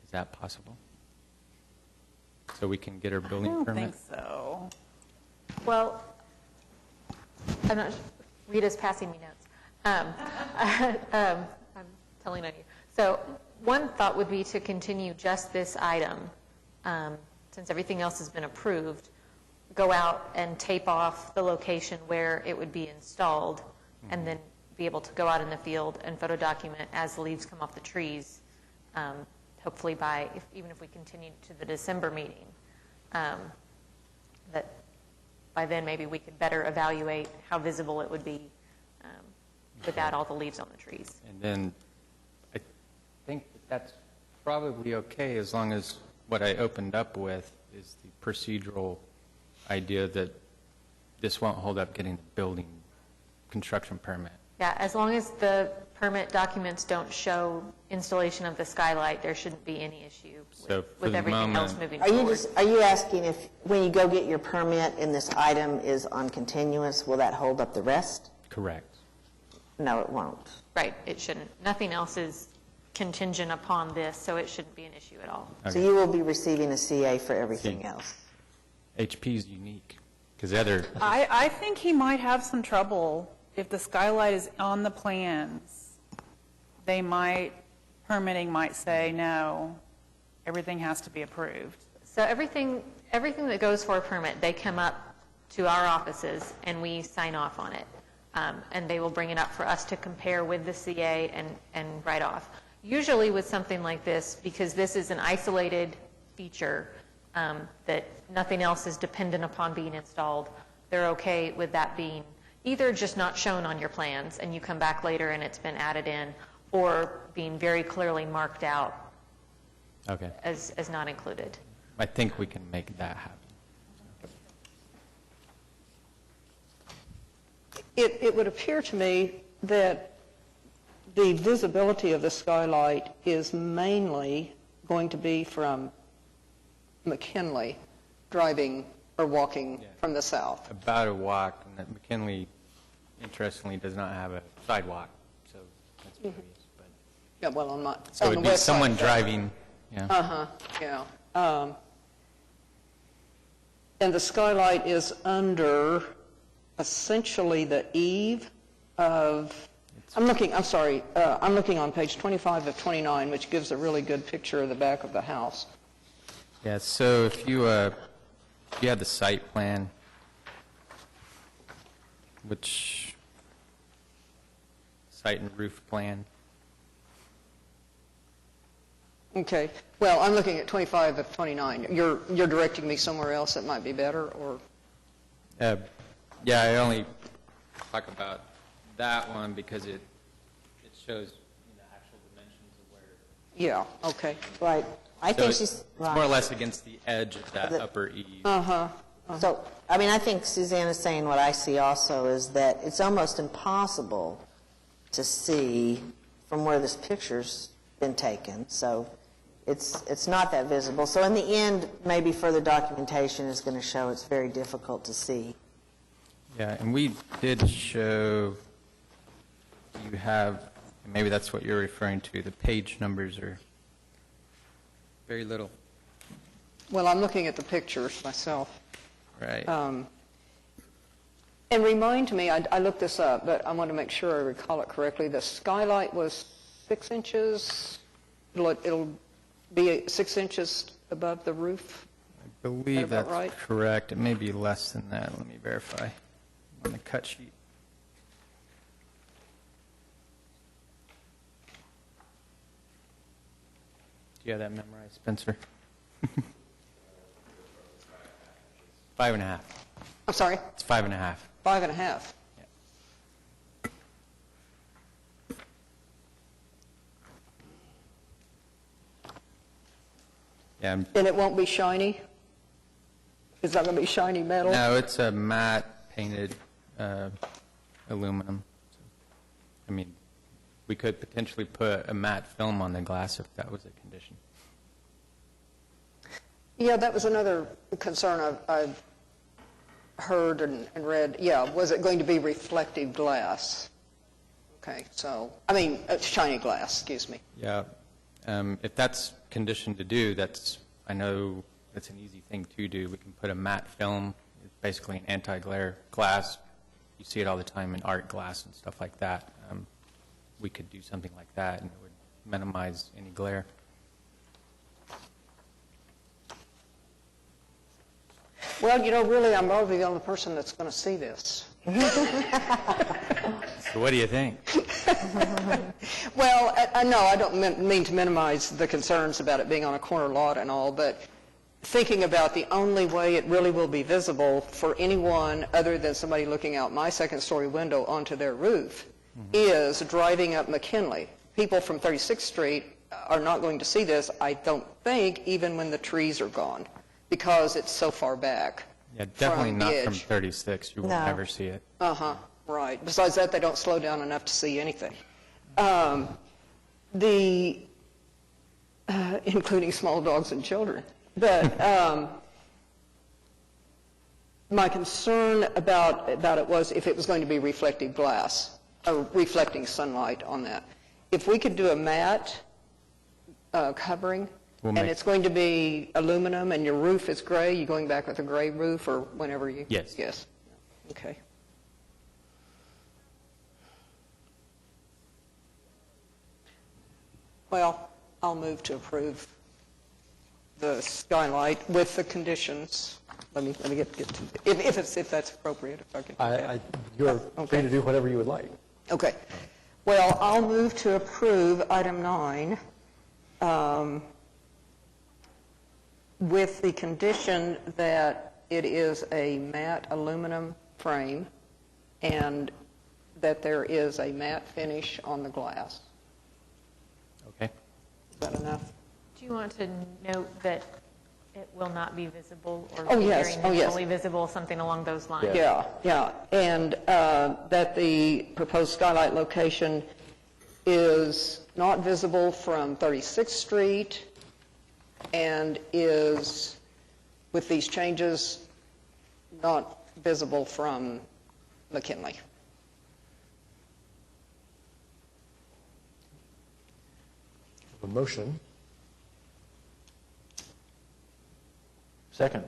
Is that possible? So we can get our I building don't permit? think so. Well, I'm not, Rita's passing me notes. I'm telling on you. So one thought would be to continue just this item, since everything else has been approved, go out and tape off the location where it would be installed, and then be able to go out in the field and photo document as the leaves come off the trees, hopefully by, even if we continue to the December meeting, that by then maybe we could better evaluate how visible it would be without all the leaves on the trees. And then I think that's probably okay as long as what I opened up with is the procedural idea that this won't hold up getting the building construction permit. Yeah, as long as the permit documents don't show installation of the skylight, there shouldn't be any issue So for with the everything else moment- moving Are you forward. just, are you asking if, when you go get your permit and this item is on continuous, will that hold up the rest? Correct. No, it won't. Right, it shouldn't. Nothing else is contingent upon this, so it shouldn't be an issue at all. So you will be receiving a CA for everything else? HP is unique because the other, I think he might have some trouble if the skylight is on the plans. Permitting might say, no, everything has to be approved. So everything that goes for a permit, they come up to our offices and we sign off on it. And they will bring it up for us to compare with the CA and write off. Usually with something like this, because this is an isolated feature that nothing else is dependent upon being installed, they're okay with that being either just not shown on your plans and you come back later and it's been added in, or being very clearly marked out okay, as not included. I think we can make that happen. It would appear to me that the visibility of the skylight is mainly going to be from McKinley, driving or walking from the south. About a walk, and that McKinley, interestingly, does not have a sidewalk, so that's curious. But Yeah, well, on so the it'd be west side someone of that. driving, yeah. Uh-huh, yeah. And the skylight is under essentially the eave of, I'm looking on page 25 of 29, which gives a really good picture of the back of the house. Yeah, so if you had the site plan, which site and roof plan, Okay, well, I'm looking at 25 of 29. You're directing me somewhere else that might be better, or? yeah, I only talk about that one because it shows the actual dimensions of where. Yeah, okay. Right. I So think it's she's, more or less against the edge of that The- upper eave. So, I mean, I think Suzanne is saying what I see also is that it's almost impossible to see from where this picture's been taken. So it's not that visible. So in the end, maybe further documentation is going to show it's very difficult to see. Yeah, and we did show, you have, maybe that's what you're referring to, the page numbers are very little. Well, I'm looking at the pictures myself. Right. And remind me, I looked this up, but I want to make sure I recall it correctly. The skylight was 6 inches, it'll be 6 inches above the roof? I believe about that's right? correct. It may be less than that. Let me verify on the cut sheet. Do you have that memorized, Spencer? 5.5. I'm sorry? It's 5.5. 5.5. Yeah. And it won't be shiny? Is that going to be shiny metal? No, it's a matte painted aluminum. I mean, we could potentially put a matte film on the glass if that was a condition. Yeah, that was another concern I've heard and read. Yeah, was it going to be reflective glass? Okay, so, I mean, shiny glass, excuse me. Yeah, if that's conditioned to do, I know that's an easy thing to do. We can put a matte film, it's basically an anti-glare glass. You see it all the time in art glass and stuff like that. We could do something like that, and it would minimize any glare. Well, you know, really, I'm probably the only person that's going to see this. So what do you think? Well, no, I don't mean to minimize the concerns about it being on a corner lot and all, but thinking about the only way it really will be visible for anyone other than somebody looking out my second-story window onto their roof is driving up McKinley. People from 36th Street are not going to see this, I don't think, even when the trees are gone, because it's so far back. Yeah, definitely from not the from edge. 36. You will No. never see it. Uh-huh, right. Besides that, they don't slow down enough to see anything. Including small dogs and children. But my concern about it was if it was going to be reflective glass, or reflecting sunlight on that. If we could do a matte covering, We'll and make- it's going to be aluminum, and your roof is gray, you going back with a gray roof, or whenever you? Yes. Yes. Okay. Well, I'll move to approve the skylight with the conditions. Let me get to, if that's appropriate, if I can do that. You're free to do whatever you would like. Okay. Well, I'll move to approve item 9 with the condition that it is a matte aluminum frame and that there is a matte finish on the glass. Okay. Is that enough? Do you want to note that it will not be visible or Oh, yes. very Oh, yes. minimally visible, something along those lines? Yeah. And that the proposed skylight location is not visible from 36th Street and is, with these changes, not visible from McKinley. A motion. Second.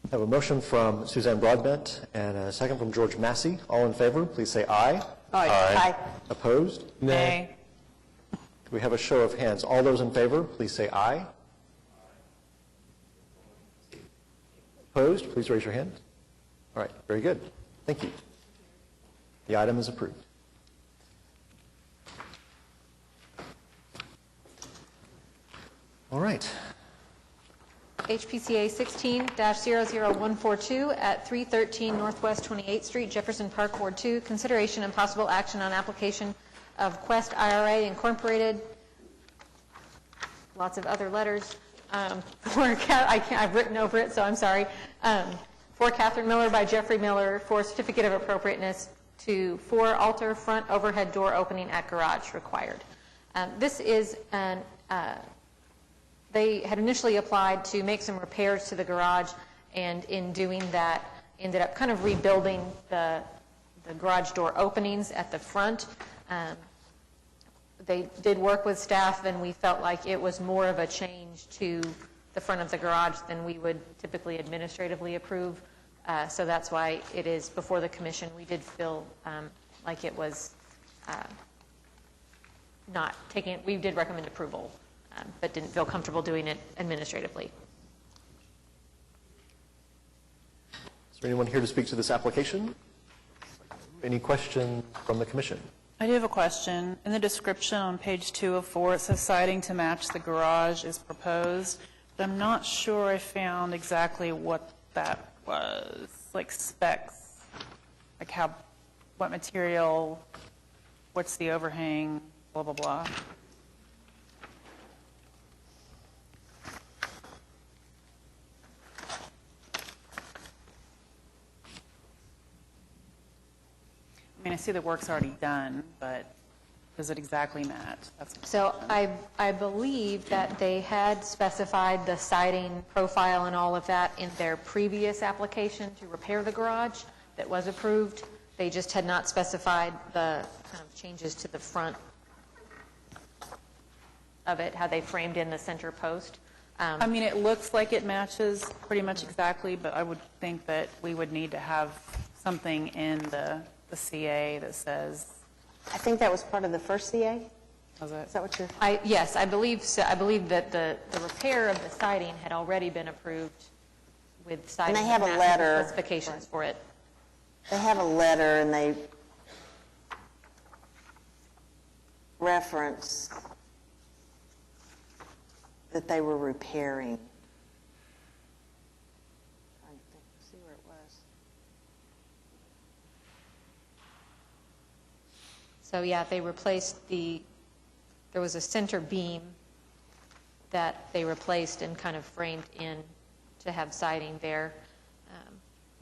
I have a motion from Suzanne Broadbent and a second from George Massey. All in favor, please say aye. Aye. Opposed? Nay. Do we have a show of hands? All those in favor, please say aye. Opposed? Please raise your hand. All right, very good. Thank you. The item is approved. All right. HPCA 16-00142 at 313 Northwest 28th Street, Jefferson Park, Ward 2. Consideration and possible action on application of Quest IRA Incorporated. Lots of other letters. I've written over it, so I'm sorry. For Catherine Miller by Jeffrey Miller for certificate of appropriateness to 4 altar front overhead door opening at garage required. This is an they had initially applied to make some repairs to the garage, and in doing that, ended up kind of rebuilding the garage door openings at the front. They did work with staff, and we felt like it was more of a change to the front of the garage than we would typically administratively approve. So that's why it is before the commission. We did feel like it was not taking, we did recommend approval, but didn't feel comfortable doing it administratively. Is there anyone here to speak to this application? Any questions from the commission? I do have a question. In the description on page 2 of 4, it says siding to match the garage is proposed, but I'm not sure I found exactly what that was, like specs, like what material, what's the overhang, blah, blah, blah. I mean, I see the work's already done, but does it exactly match? So I believe that they had specified the siding profile and all of that in their previous application to repair the garage that was approved. They just had not specified the kind of changes to the front of it, how they framed in the center post. I mean, it looks like it matches pretty much exactly, but I would think that we would need to have something in the CA that says, I think that was part of the first CA? was it? Is that what you're? Yes, I believe so. I believe that the repair of the siding had already been approved with siding. And they have a that matches the letter. Specifications for it. They have a letter and they reference that they were repairing. Trying to see where it was. So yeah, they replaced there was a center beam that they replaced and kind of framed in to have siding there,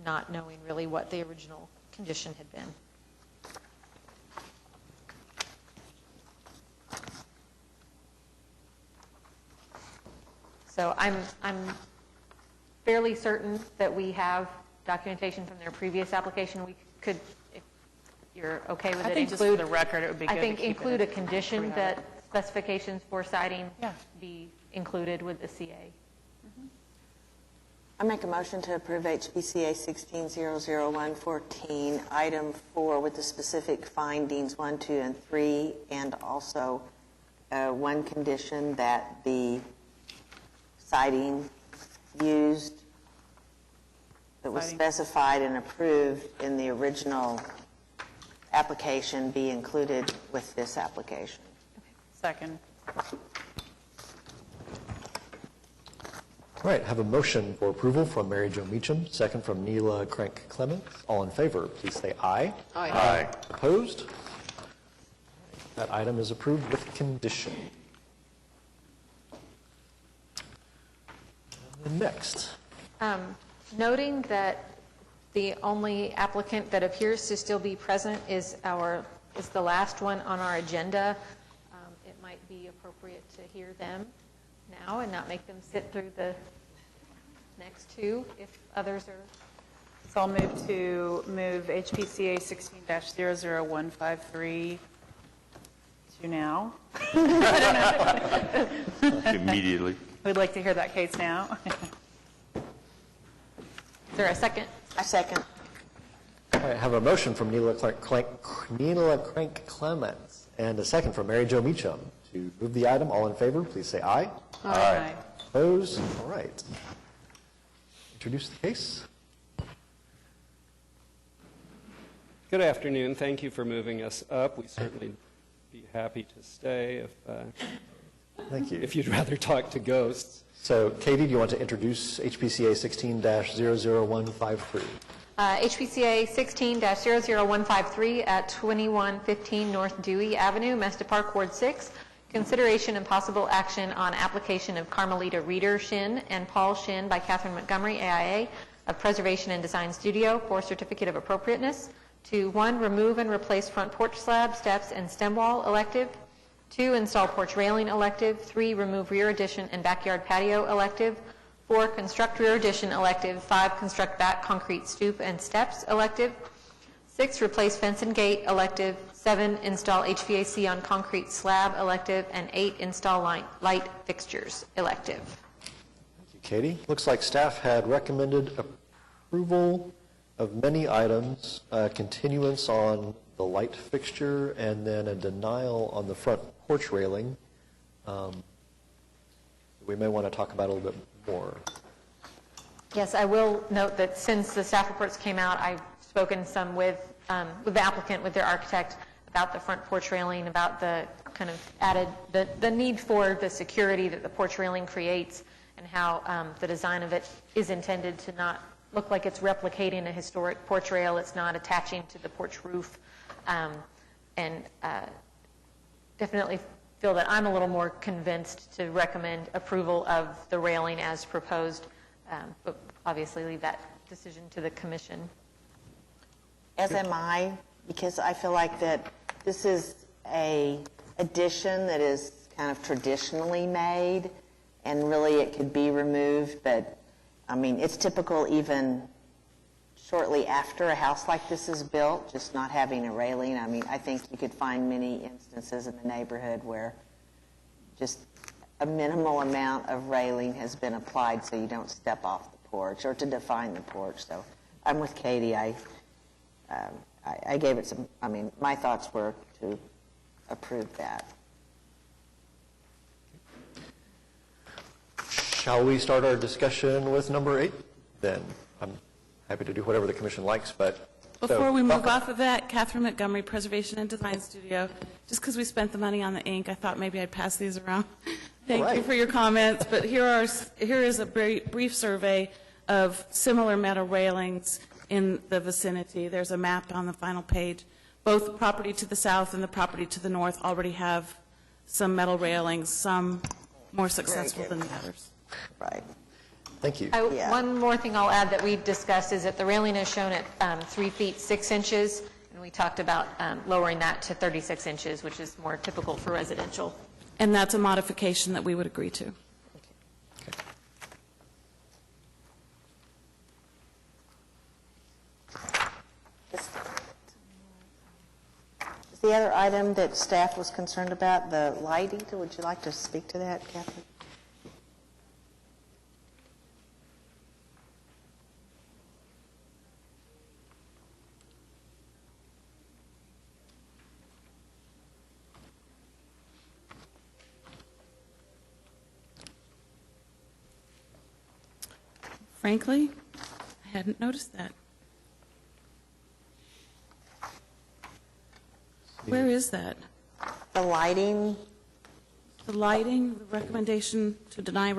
not knowing really what the original condition had been. So I'm fairly certain that we have documentation from their previous application. We could, if you're okay with it, I think just for the record, it would be good I think to keep include it. a condition We have that it. specifications for siding Yeah. be included with the CA. I make a motion to approve HPCA 16-00114, item 4, with the specific findings 1, 2, and 3, and also one condition that the siding used that was Siding. specified and approved in the original application be included with this application. Second. All right, have a motion for approval from Mary Jo Meacham, second from Neela Crank Clements. All in favor, please say aye. Aye. Aye. Opposed? That item is approved with condition. And next, Noting that the only applicant that appears to still be present is the last one on our agenda, it might be appropriate to hear them now and not make them sit through the next two if others are. So I'll move HPCA 16-00153 to now. Immediately. We'd like to hear that case now. Is there a second? I second. all right, have a motion from Neela Crank Clements and a second from Mary Jo Meacham to move the item. All in favor, please say aye. Aye. Opposed? All right. Introduce the case. Good afternoon. Thank you for moving us up. We certainly be happy to stay Thank you. if you'd rather talk to ghosts. So, Katie, do you want to introduce HPCA 16-00153? HPCA 16-00153 at 2115 North Dewey Avenue, Mesta Park, Ward 6. Consideration and possible action on application of Carmelita Reeder Shin and Paul Shin by Catherine Montgomery, AIA, of Preservation and Design Studio for Certificate of Appropriateness to 1, remove and replace front porch slab, steps, and stem wall elective, 2, install porch railing elective, 3, remove rear addition and backyard patio elective, 4, construct rear addition elective, 5, construct back concrete stoop and steps elective, 6, replace fence and gate elective, 7, install HVAC on concrete slab elective, and 8, install light fixtures elective. Thank you, Katie. Looks like staff had recommended approval of many items, continuance on the light fixture, and then a denial on the front porch railing. We may want to talk about a little bit more. Yes, I will note that since the staff reports came out, I've spoken some with the applicant, with their architect, about the front porch railing, about the kind of added, the need for the security that the porch railing creates, and how the design of it is intended to not look like it's replicating a historic porch rail. It's not attaching to the porch roof. And definitely feel that I'm a little more convinced to recommend approval of the railing as proposed, but obviously leave that decision to the commission. As am I, because I feel like that this is a addition that is kind of traditionally made, and really it could be removed, but I mean, it's typical even shortly after a house like this is built, just not having a railing. I mean, I think you could find many instances in the neighborhood where just a minimal amount of railing has been applied so you don't step off the porch or to define the porch. So I'm with Katie. I gave it some, I mean, my thoughts were to approve that. Shall we start our discussion with number 8? Then I'm happy to do whatever the commission likes, but... Before we move off of that, Catherine Montgomery, Preservation and Design Studio. Just because we spent the money on the ink, I thought maybe I'd pass these around. Thank you for your comments, but here is a brief survey of similar metal railings in the vicinity. There's a map on the final page. Both the property to the south and the property to the north already have some metal railings, some more successful than the others. Right. Thank you. One more thing I'll add that we discussed is that the railing is shown at 3 feet 6 inches, and we talked about lowering that to 36 inches, which is more typical for residential. And that's a modification that we would agree to. Is the other item that staff was concerned about the lighting? Would you like to speak to that, Catherine? Frankly, I hadn't noticed that. Where is that? The lighting? The lighting, the recommendation to deny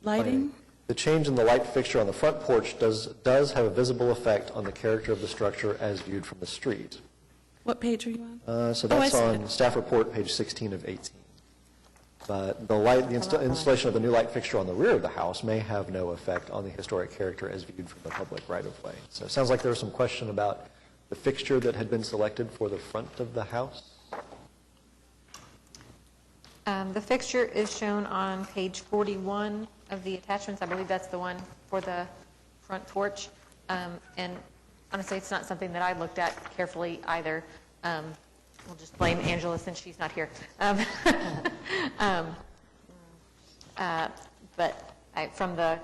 lighting? The change in the light fixture on the front porch does have a visible effect on the character of the structure as viewed from the street. What page are you on? So that's on staff report, page 16 of 18. But the installation of the new light fixture on the rear of the house may have no effect on the historic character as viewed from the public right-of-way. So it sounds like there was some question about the fixture that had been selected for the front of the house. The fixture is shown on page 41 of the attachments. I believe that's the one for the front porch. And honestly, it's not something that I looked at carefully either. We'll just blame Angela since she's not here. But from the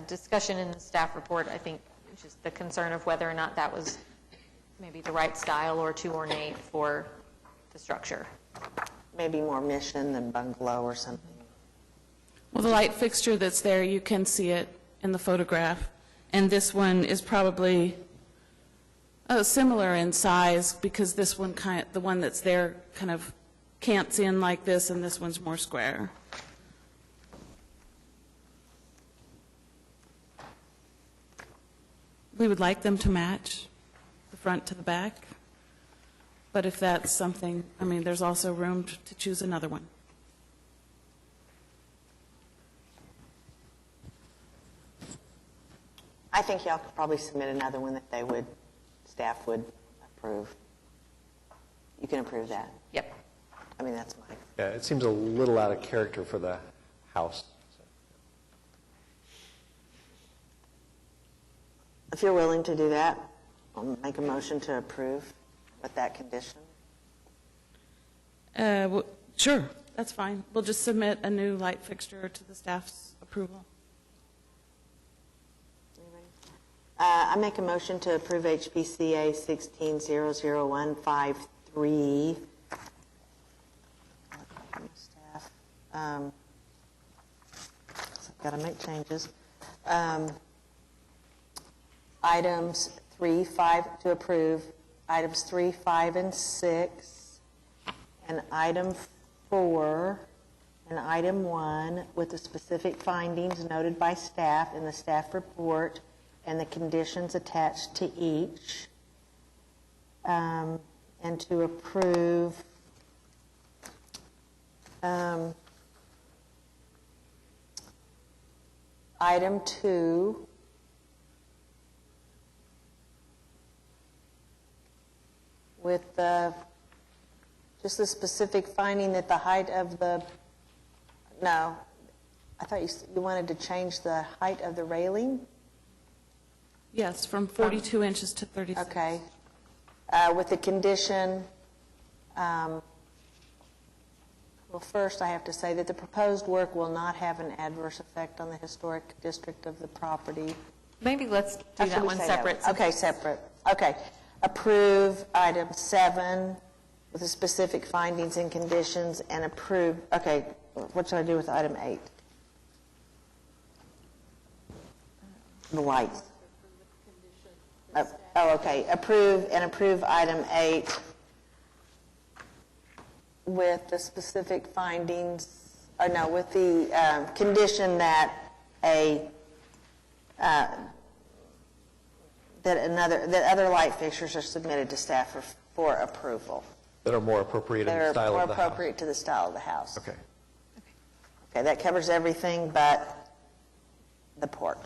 discussion in the staff report, I think it's just the concern of whether or not that was maybe the right style or too ornate for the structure. Maybe more mission than bungalow or something. Well, the light fixture that's there, you can see it in the photograph. And this one is probably similar in size because this one the one that's there kind of cants in like this, and this one's more square. We would like them to match the front to the back, but if that's something, I mean, there's also room to choose another one. I think y'all could probably submit another one that staff would approve. You can approve that? Yep. I mean, that's mine. Yeah, it seems a little out of character for the house. If you're willing to do that, I'll make a motion to approve with that condition. Sure, that's fine. We'll just submit a new light fixture to the staff's approval. I make a motion to approve HPCA 1600153. Staff. So I've got to make changes. Items 3, 5 to approve. Items 3, 5, and 6. And item 4 and item 1 with the specific findings noted by staff in the staff report and the conditions attached to each, and to approve item 2 with just the specific finding that the height of the, no, I thought you wanted to change the height of the railing? Yes, from 42 inches to 36. Okay. With the condition, well, first I have to say that the proposed work will not have an adverse effect on the historic district of the property. Maybe let's do that one separate. Okay, separate. Okay. Approve item 7 with the specific findings and conditions, and approve, okay, what should I do with item 8? The lights. Okay. Approve item 8 with the specific findings, or no, with the condition that that other light fixtures are submitted to staff for approval. That are more appropriate in the style of the house. That are more appropriate to the style of the house. Okay. Okay, that covers everything but the porch.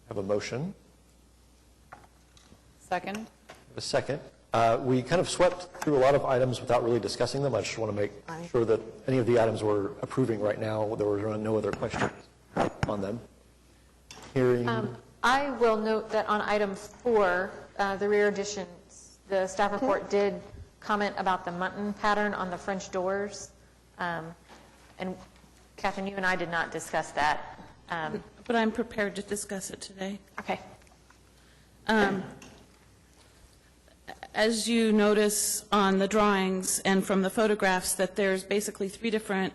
Have a motion. Second. A second. We kind of swept through a lot of items without really discussing them. I just want to make sure that any of the items we're approving right now, there were no other questions on them. Hearing. I will note that on item 4, the rear additions, the staff report did comment about the mutton pattern on the French doors. And Catherine, you and I did not discuss that. But I'm prepared to discuss it today. Okay. As you notice on the drawings and from the photographs, that there's basically 3 different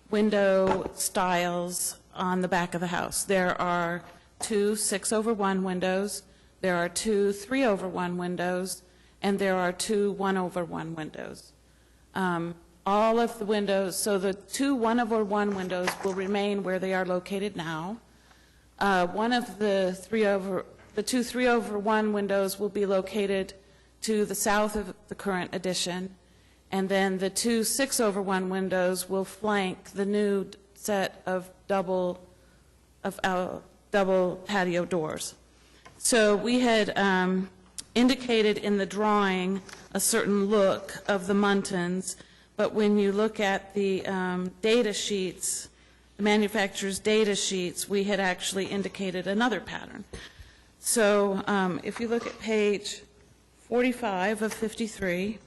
window styles on the back of the house. There are 2 6/1 windows, there are 2 3/1 windows, and there are 2 1/1 windows. All of the windows, so the 2 1/1 windows will remain where they are located now. One of the 2 3/1 windows will be located to the south of the current addition, and then the 2 6/1 windows will flank the new set of double patio doors. So we had indicated in the drawing a certain look of the muntins, but when you look at the data sheets, the manufacturer's data sheets, we had actually indicated another pattern. So if you look at page 45 of 53,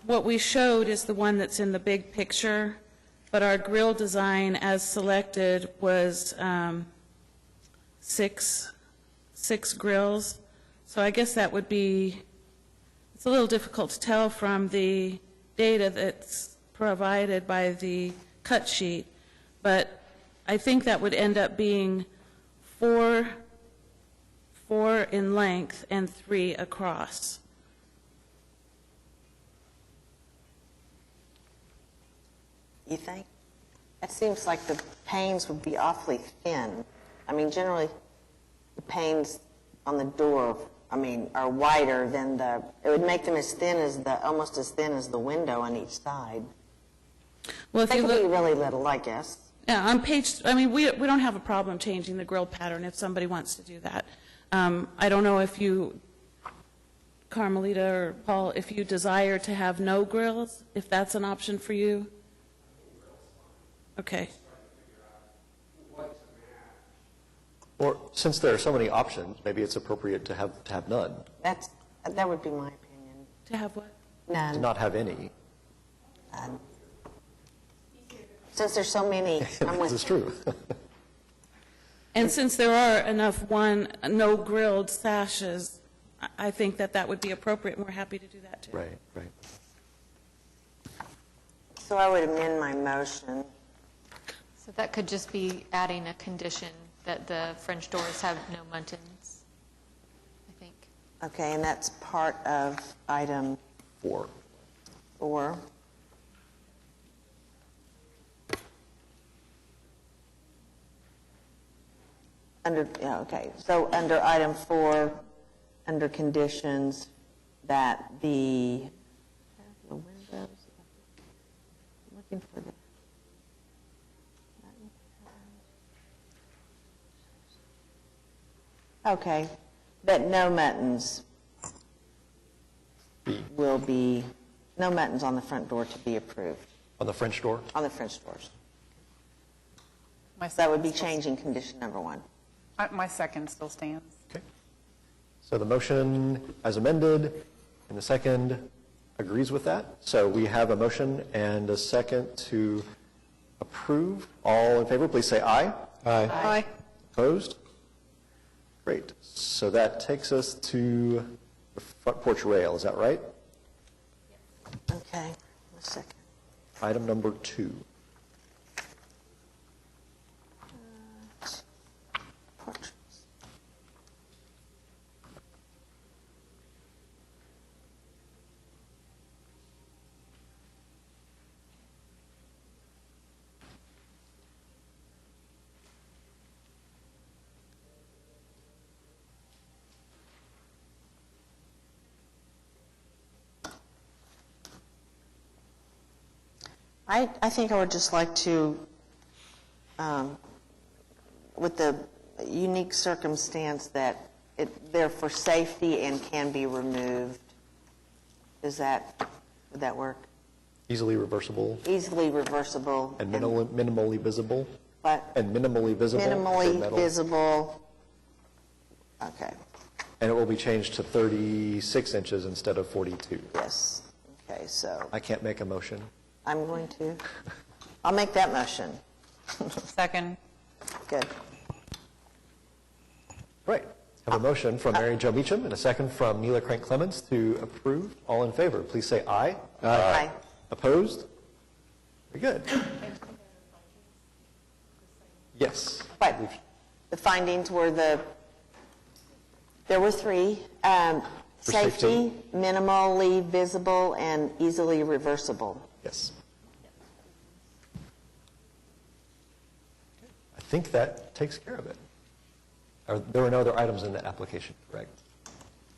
what we showed is the one that's in the big picture, but our grill design as selected was 6 grills. So I guess that would be, it's a little difficult to tell from the data that's provided by the cut sheet, but I think that would end up being 4 in length and 3 across. You think? It seems like the panes would be awfully thin. I mean, generally, the panes on the door, are wider than it would make them almost as thin as the window on each side. Well, they could be really little, I guess. Yeah, on page, we don't have a problem changing the grill pattern if somebody wants to do that. I don't know if you, Carmelita or Paul, if you desire to have no grills, if that's an option for you. Okay. Or since there are so many options, maybe it's appropriate to have none. That would be my opinion. To have what? None. To not have any. None. Since there's so many, I'm with This is true. And since there are enough no grilled sashes, I think that would be appropriate, and we're happy to do that too. Right, right. So I would amend my motion. So that could just be adding a condition that the French doors have no muntins, I think. Okay, and that's part of item 4. Okay. So under item 4, under conditions, that the windows, I'm looking for the, okay, that no muntins no muntins on the front door to be approved. On the French door? On the French doors. That would be changing condition number 1. My second still stands. Okay. So the motion as amended and the second agrees with that. So we have a motion and a second to approve. All in favor, please say aye. Aye. Aye. Opposed? Great. So that takes us to the front porch rail, is that right? Okay, a second. Item number 2. Portraits. I think I would just like to, with the unique circumstance that they're for safety and can be removed, would that work? Easily reversible Easily reversible. and minimally visible? What? And minimally visible? Minimally Metal. visible. Okay, And it will be changed to 36 inches instead of 42. yes. Okay, so I can't make a motion. I'm going to, I'll make that motion. Second. Good. Right. I have a motion from Mary Jo Meacham and a second from Neela Crank Clements to approve. All in favor, please say aye. Aye. Opposed? Very good. Yes. But the findings were there were 3. For Safety, minimally visible, and easily reversible. Yes. I think that takes care of it. There were no other items in that application, correct?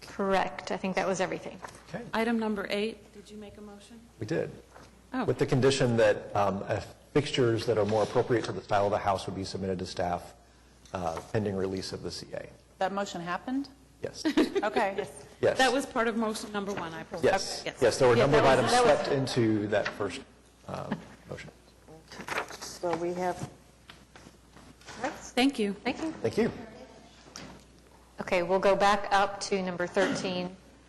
Correct. I think that was everything. Okay. Item number 8, did you make a motion? We did. Oh. With the condition that fixtures that are more appropriate to the style of the house would be submitted to staff pending release of the CA. That motion happened? Yes. Okay. Yes. That was part of motion number 1, I presume. Yes. Okay. Yes, there were a number of that items was- swept into that first motion. So we have, Thank you. Thank you. Thank you. Okay, we'll go back up to number 13,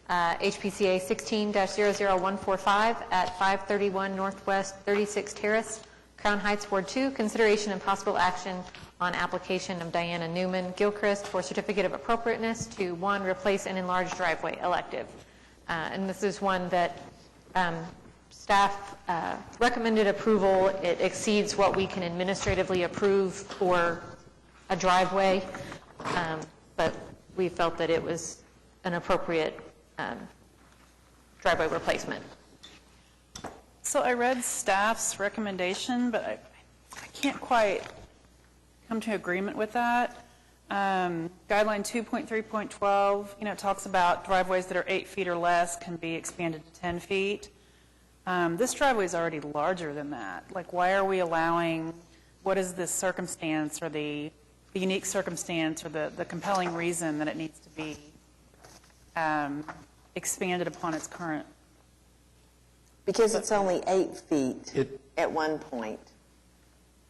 HPCA 16-00145 at 531 Northwest 36 Terrace, Crown Heights, Ward 2. Consideration and possible action on application of Diana Newman Gilchrist for certificate of appropriateness to 1, replace an enlarged driveway elective. And this is one that staff recommended approval. It exceeds what we can administratively approve for a driveway, but we felt that it was an appropriate driveway replacement. So I read staff's recommendation, but I can't quite come to agreement with that. Guideline 2.3.12, it talks about driveways that are 8 feet or less can be expanded to 10 feet. This driveway is already larger than that. Like, why are we allowing, what is this circumstance or the unique circumstance or the compelling reason that it needs to be expanded upon its current? because it's only 8 feet at one point.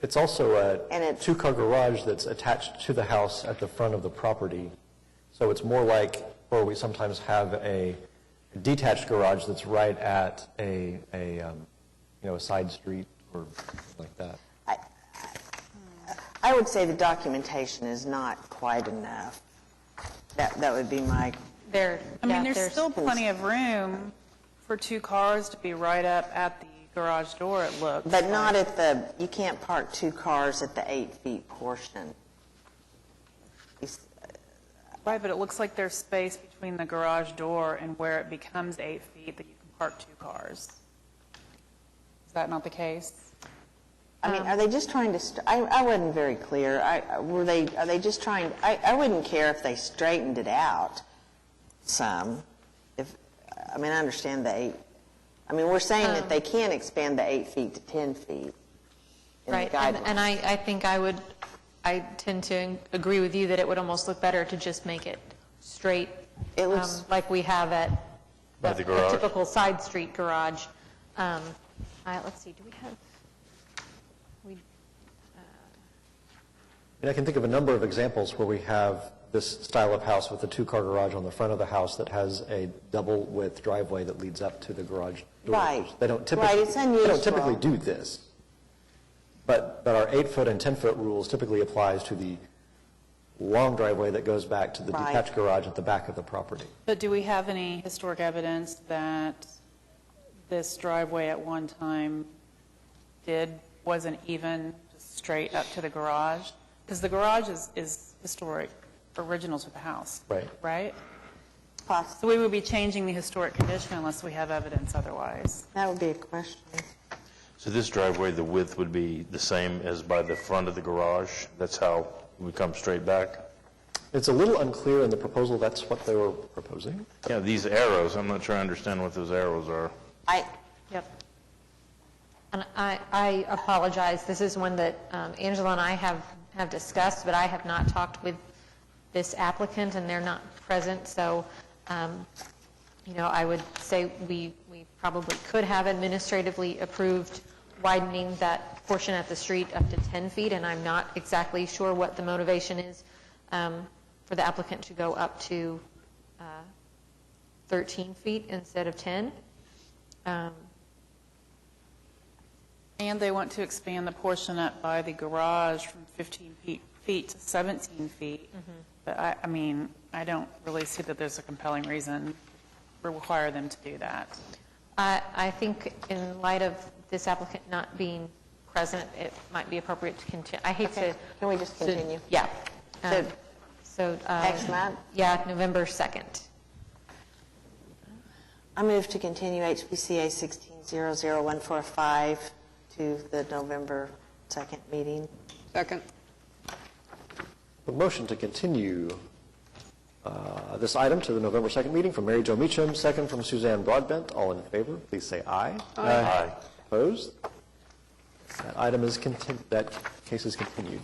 It's also a And it's- two-car garage that's attached to the house at the front of the property. So it's more like where we sometimes have a detached garage that's right at a side street or something like that. I would say the documentation is not quite enough. That would be my... There's still plenty of room for 2 cars to be right up at the garage door, it looks. But not at the, you can't park 2 cars at the 8 feet portion. Right, but it looks like there's space between the garage door and where it becomes 8 feet that you can park 2 cars. Is that not the case? I mean, are they just trying to, I wasn't very clear. Are they just trying, I wouldn't care if they straightened it out some. I understand the 8, we're saying that they can expand the 8 feet to 10 feet in the Right, guidelines. and I think I tend to agree with you that it would almost look better to just make it straight, like we have at By the a garage. typical side street garage. Let's see, do we have, And I can think of a number of examples where we have this style of house with a two-car garage on the front of the house that has a double-width driveway that leads up to the garage doors. Right. They don't typically, Right, it's unusual. They don't typically do this. But our 8-foot and 10-foot rules typically applies to the long driveway that goes back to the Right. detached garage at the back of the property. But do we have any historic evidence that this driveway at one time wasn't even just straight up to the garage? Because the garage is historic, original to the house. Right. Right? So we would be changing the historic condition unless we have evidence otherwise. That would be a question. So this driveway, the width would be the same as by the front of the garage? That's how we come straight back? It's a little unclear in the proposal. That's what they were proposing. Yeah, these arrows, I'm not sure I understand what those arrows are. Yep. And I apologize. This is one that Angela and I have discussed, but I have not talked with this applicant, and they're not present. So, I would say we probably could have administratively approved widening that portion at the street up to 10 feet, and I'm not exactly sure what the motivation is for the applicant to go up to 13 feet instead of 10. And they want to expand the portion up by the garage from 15 feet to 17 feet. But I don't really see that there's a compelling reason to require them to do that. I think in light of this applicant not being present, it might be appropriate to continue. I hate to... Can we just continue? Yeah. Next month? Yeah, November 2nd. I move to continue HPCA 1600145 to the November 2nd meeting. Second. A motion to continue this item to the November 2nd meeting from Mary Jo Meacham, second from Suzanne Broadbent. All in favor, please say aye. Aye. Opposed? That case is continued.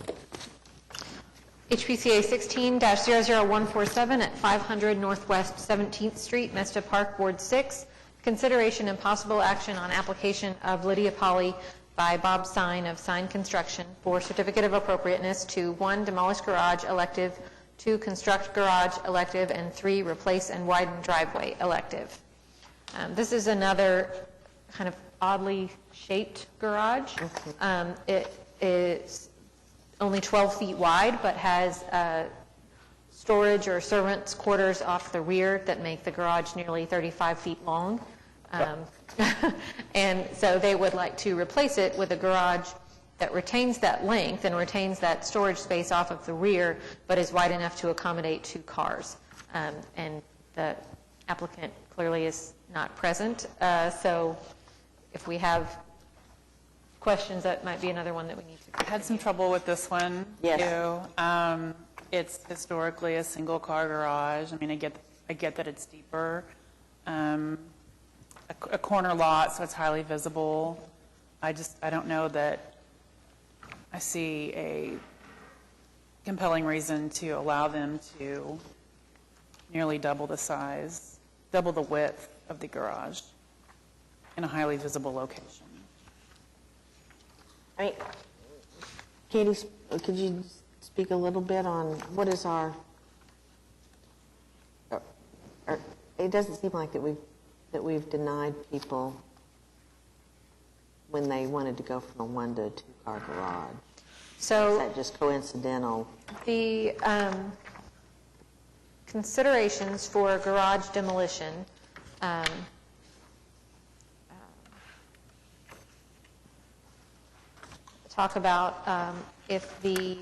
HPCA 16-00147 at 500 Northwest 17th Street, Mesta Park, Ward 6. Consideration and possible action on application of Lydia Polly by Bob Sign of Sign Construction for certificate of appropriateness to 1, demolish garage elective, 2, construct garage elective, and 3, replace and widen driveway elective. This is another kind of oddly shaped garage. It is only 12 feet wide, but has storage or servants' quarters off the rear that make the garage nearly 35 feet long. And so they would like to replace it with a garage that retains that length and retains that storage space off of the rear, but is wide enough to accommodate 2 cars. And the applicant clearly is not present. So if we have questions, that might be another one that we need to... I had some trouble with this one, Yes. too. It's historically a single-car garage. I get that it's deeper. A corner lot, so it's highly visible. I don't know that I see a compelling reason to allow them to nearly double the size, double the width of the garage in a highly visible location. Katie, could you speak a little bit on what is our... It doesn't seem like that we've denied people when they wanted to go from a 1 to a 2-car garage. So is that just coincidental? the considerations for garage demolition talk about if the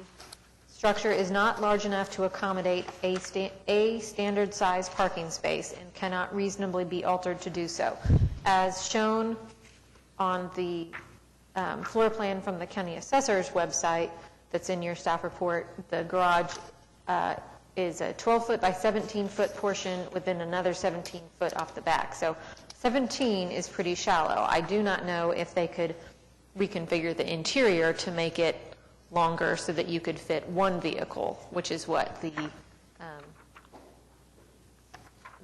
structure is not large enough to accommodate a standard size parking space and cannot reasonably be altered to do so. As shown on the floor plan from the county assessor's website that's in your staff report, the garage is a 12-foot by 17-foot portion within another 17-foot off the back. So 17 is pretty shallow. I do not know if they could reconfigure the interior to make it longer so that you could fit 1 vehicle, which is what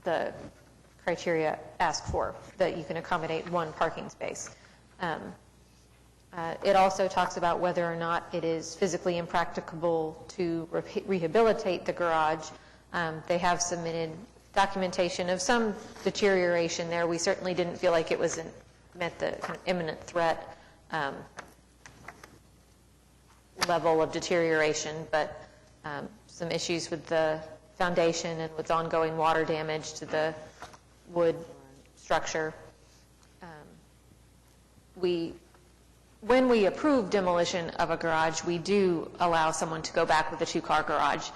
the criteria ask for, that you can accommodate 1 parking space. It also talks about whether or not it is physically impracticable to rehabilitate the garage. They have submitted documentation of some deterioration there. We certainly didn't feel like it was met the kind of imminent threat level of deterioration, but some issues with the foundation and with ongoing water damage to the wood structure. When we approve demolition of a garage, we do allow someone to go back with a two-car garage,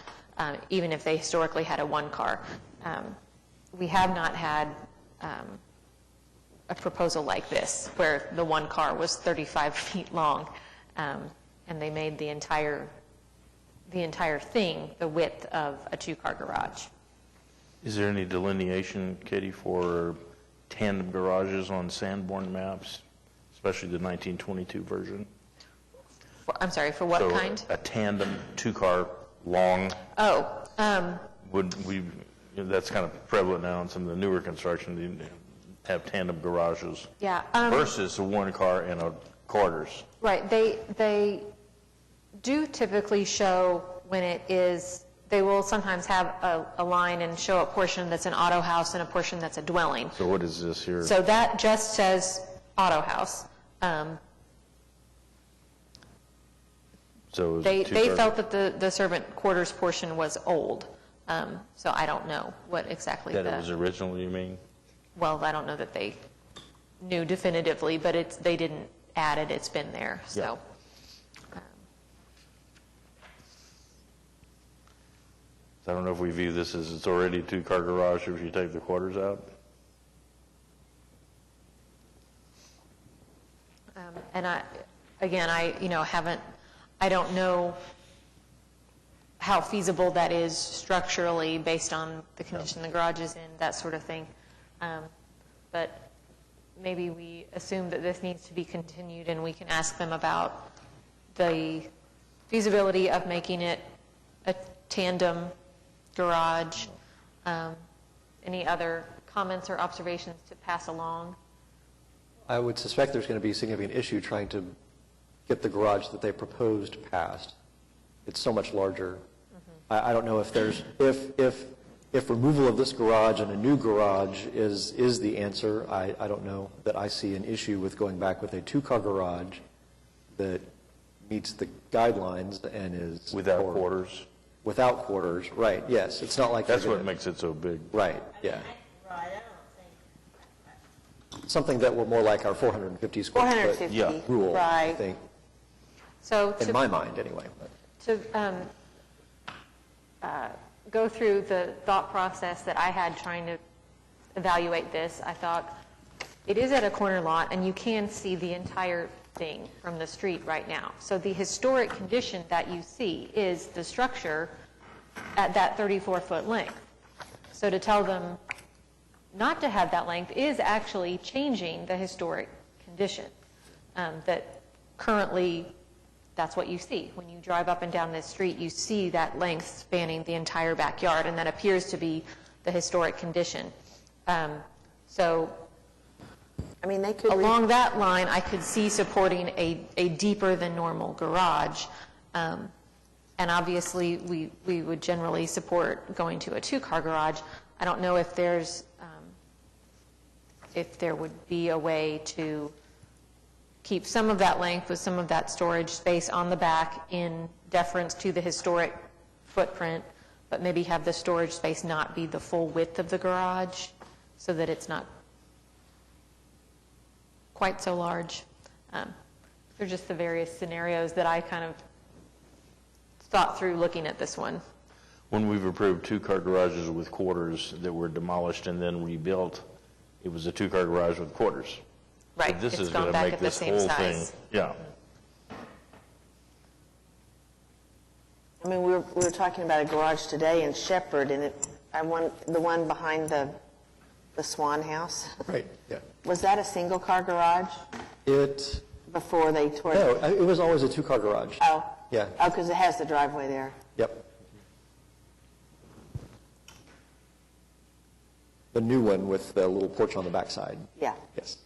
even if they historically had a one-car. We have not had a proposal like this, where the one car was 35 feet long, and they made the entire thing the width of a two-car garage. Is there any delineation, Katie, for tandem garages on Sanborn maps, especially the 1922 version? I'm sorry, for what kind? So a tandem two-car long. Oh. That's kind of prevalent now in some of the newer construction. They have tandem garages. Yeah. Versus a one-car and a quarters. Right. They do typically show when it is. They will sometimes have a line and show a portion that's an auto house and a portion that's a dwelling. So what is this here? So that just says auto house. So they felt that the servant quarters portion was old. So I don't know what exactly that it was original, you mean? Well, I don't know that they knew definitively, but they didn't add it. It's been there. So. I don't know if we view this as it's already a two-car garage if you take the quarters out. And I don't know how feasible that is structurally based on the condition the garage is in, that sort of thing. But maybe we assume that this needs to be continued and we can ask them about the feasibility of making it a tandem garage. Any other comments or observations to pass along? I would suspect there's going to be a significant issue trying to get the garage that they proposed passed. It's so much larger. I don't know if there's, if removal of this garage and a new garage is the answer. I don't know that I see an issue with going back with a two-car garage that meets the guidelines and is... Without quarters? Without quarters, right, yes. It's not like... That's what makes it so big. Right, yeah. Something that were more like our 450 square foot rule, I think. So in my mind, anyway. To go through the thought process that I had trying to evaluate this, I thought it is at a corner lot, and you can see the entire thing from the street right now. So the historic condition that you see is the structure at that 34-foot length. So to tell them not to have that length is actually changing the historic condition. That currently, that's what you see. When you drive up and down this street, you see that length spanning the entire backyard, and that appears to be the historic condition. So I mean, they could along that line, I could see supporting a deeper than normal garage. And obviously, we would generally support going to a two-car garage. I don't know if there would be a way to keep some of that length with some of that storage space on the back in deference to the historic footprint, but maybe have the storage space not be the full width of the garage so that it's not quite so large. They're just the various scenarios that I kind of thought through looking at this one. When we've approved two-car garages with quarters that were demolished and then rebuilt, it was a two-car garage with quarters. Right. So this It's is gone going to back make at the this same whole thing. size. Yeah. I mean, we were talking about a garage today in Shepherd, and the one behind the Swan House. Right, yeah. Was that a single-car garage before they tore No, it? it was always a two-car garage. Oh. Yeah. Oh, because it has the driveway there. Yep. The new one with the little porch on the backside. Yeah. Yes.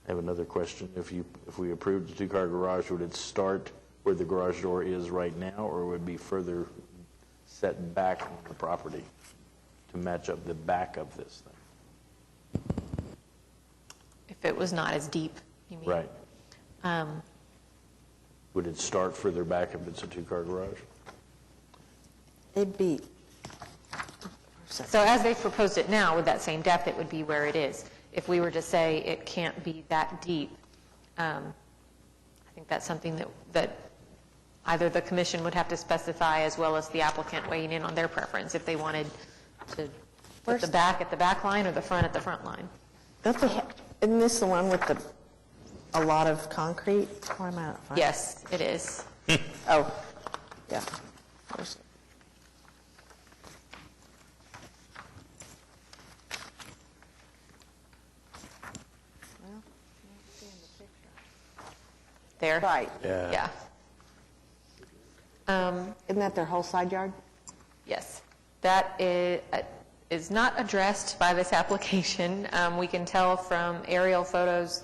I have another question. If we approved the two-car garage, would it start where the garage door is right now, or would it be further set back on the property to match up the back of this thing? If it was not as deep, you mean? Right. Would it start further back if it's a two-car garage? It'd be, So as they've proposed it now, with that same depth, it would be where it is. If we were to say it can't be that deep, I think that's something that either the commission would have to specify, as well as the applicant weighing in on their preference, if they wanted to put the back at the back line or the front at the front line. isn't this the one with a lot of concrete? Why am I not finding it? Yes, it is. Oh, yeah. Where's- There? Right. Yeah. Isn't that their whole side yard? Yes. That is not addressed by this application. We can tell from aerial photos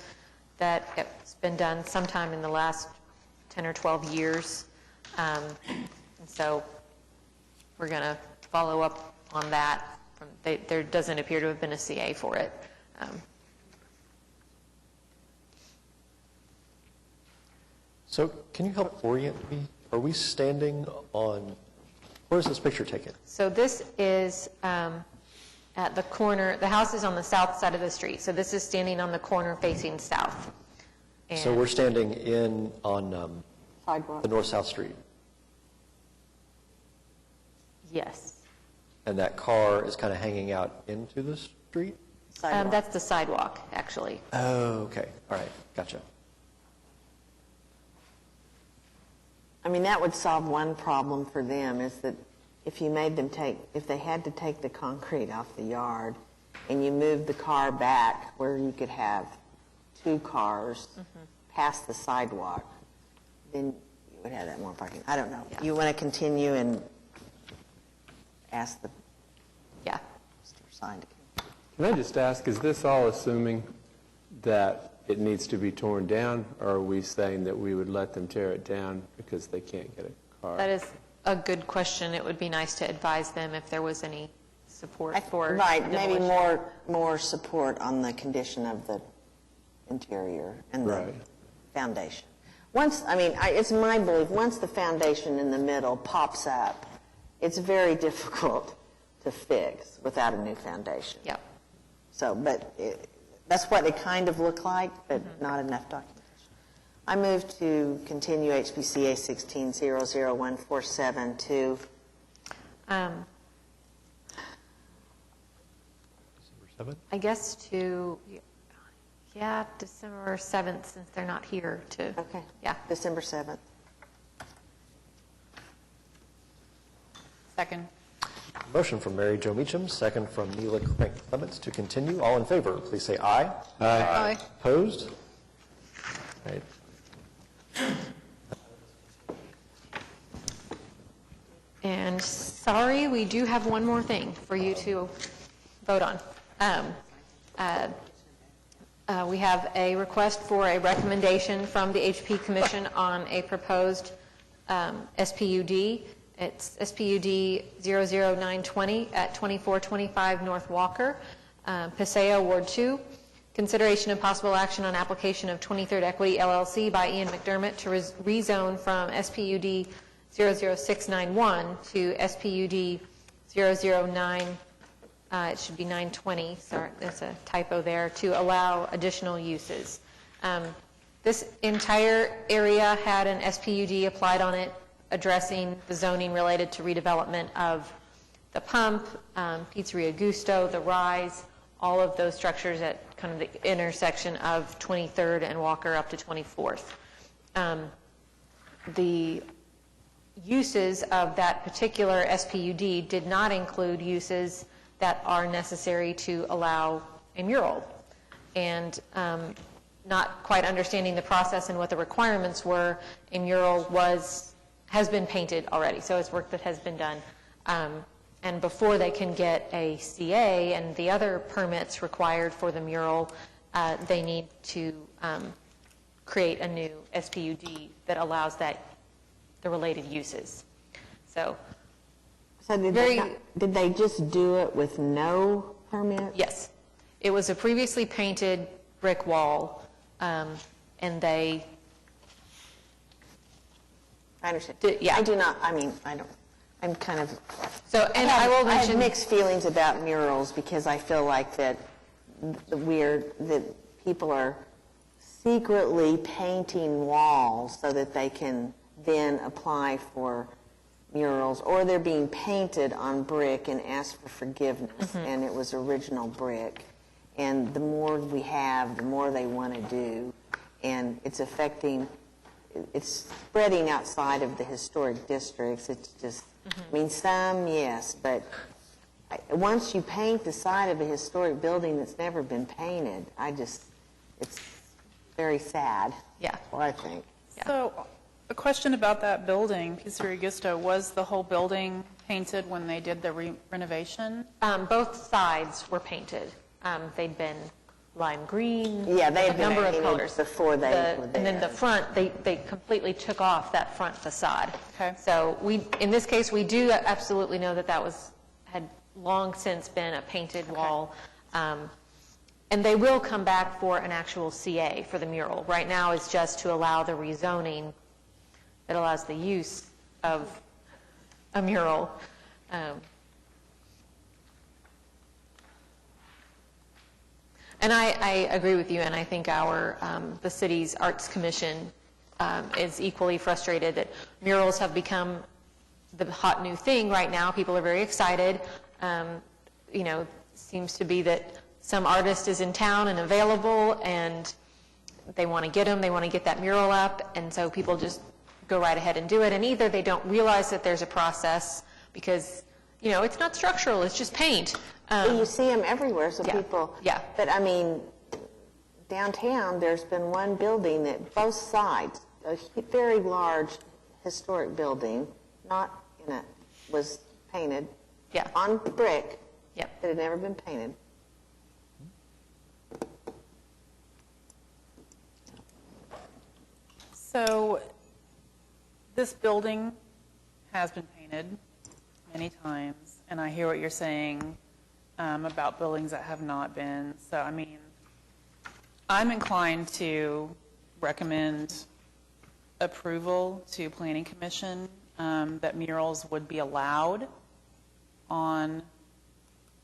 that it's been done sometime in the last 10 or 12 years. And so we're going to follow up on that. There doesn't appear to have been a CA for it. So can you help orient me? Are we standing on, where is this picture taken? So this is at the corner, the house is on the south side of the street. So this is standing on the corner facing south. So we're standing on Sidewalk. the north-south street, Yes. and that car is kind of hanging out into the street? That's the sidewalk, actually. Oh, okay. All right. Gotcha. I mean, that would solve one problem for them, is that if you made them if they had to take the concrete off the yard and you moved the car back where you could have two cars past the sidewalk, then you would have that more parking. I don't know. You want to continue and ask the sign to Can I just ask, is this all assuming that it needs to be torn down, or are we saying that we would let them tear it down because they can't get a car? That is a good question. It would be nice to advise them if there was any support for Right, maybe demolition. more support on the condition of the interior and the foundation. It's my belief, once the foundation in the middle pops up, it's very difficult to fix without a new foundation. Yep. So, that's what they kind of look like, but not enough documentation. I move to continue HPCA 16-00147 to December 7th? I guess to, December 7th, since they're not here to. Okay. Yeah. December 7th. Second. Motion from Mary Jo Meacham, second from Neela Crank Clements to continue. All in favor, please say aye. Aye. Opposed? Right. And sorry, we do have one more thing for you to vote on. We have a request for a recommendation from the HP Commission on a proposed SPUD. It's SPUD 00920 at 2425 North Walker, Paseo, Ward 2. Consideration of possible action on application of 23rd Equity LLC by Ian McDermott to rezone from SPUD 00691 to SPUD 009, it should be 920, sorry, there's a typo there, to allow additional uses. This entire area had an SPUD applied on it, addressing the zoning related to redevelopment of the Pump, Pizzeria Gusto, the Rise, all of those structures at kind of the intersection of 23rd and Walker up to 24th. The uses of that particular SPUD did not include uses that are necessary to allow a mural. And not quite understanding the process and what the requirements were, a mural has been painted already, so it's work that has been done. And before they can get a CA and the other permits required for the mural, they need to create a new SPUD that allows the related uses. So did they just do it with no permit? Yes. It was a previously painted brick wall, and they... I understand. Yeah. I do not, I mean, I don't, I'm kind of... So, and I will I have mention... mixed feelings about murals because I feel like that that people are secretly painting walls so that they can then apply for murals, or they're being painted on brick and ask for forgiveness, and it was original brick. And the more we have, the more they want to do, and it's affecting, it's spreading outside of the historic districts. It's just, I mean, some, yes, but once you paint the side of a historic building that's never been painted, it's very sad. Yeah. What I think. So, a question about that building, Pizzeria Gusto, was the whole building painted when they did the renovation? Both sides were painted. They'd been lime green. Yeah, they had a been number of painted colors before they were there. And then the front, they completely took off that front facade. Okay. So in this case, we do absolutely know that had long since been a painted wall. And they will come back for an actual CA for the mural. Right now, it's just to allow the rezoning that allows the use of a mural. And I agree with you, and I think the city's Arts Commission is equally frustrated that murals have become the hot new thing right now. People are very excited. Seems to be that some artist is in town and available, and they want to get them. They want to get that mural up, and so people just go right ahead and do it. And either they don't realize that there's a process because, it's not structural, it's just paint. You see them everywhere, so Yeah. people... Yeah. But, I mean, downtown, there's been one building that both sides, a very large historic building, not in it, was painted on brick that had never been painted. So, this building has been painted many times, and I hear what you're saying about buildings that have not been. So, I mean, I'm inclined to recommend approval to Planning Commission that murals would be allowed on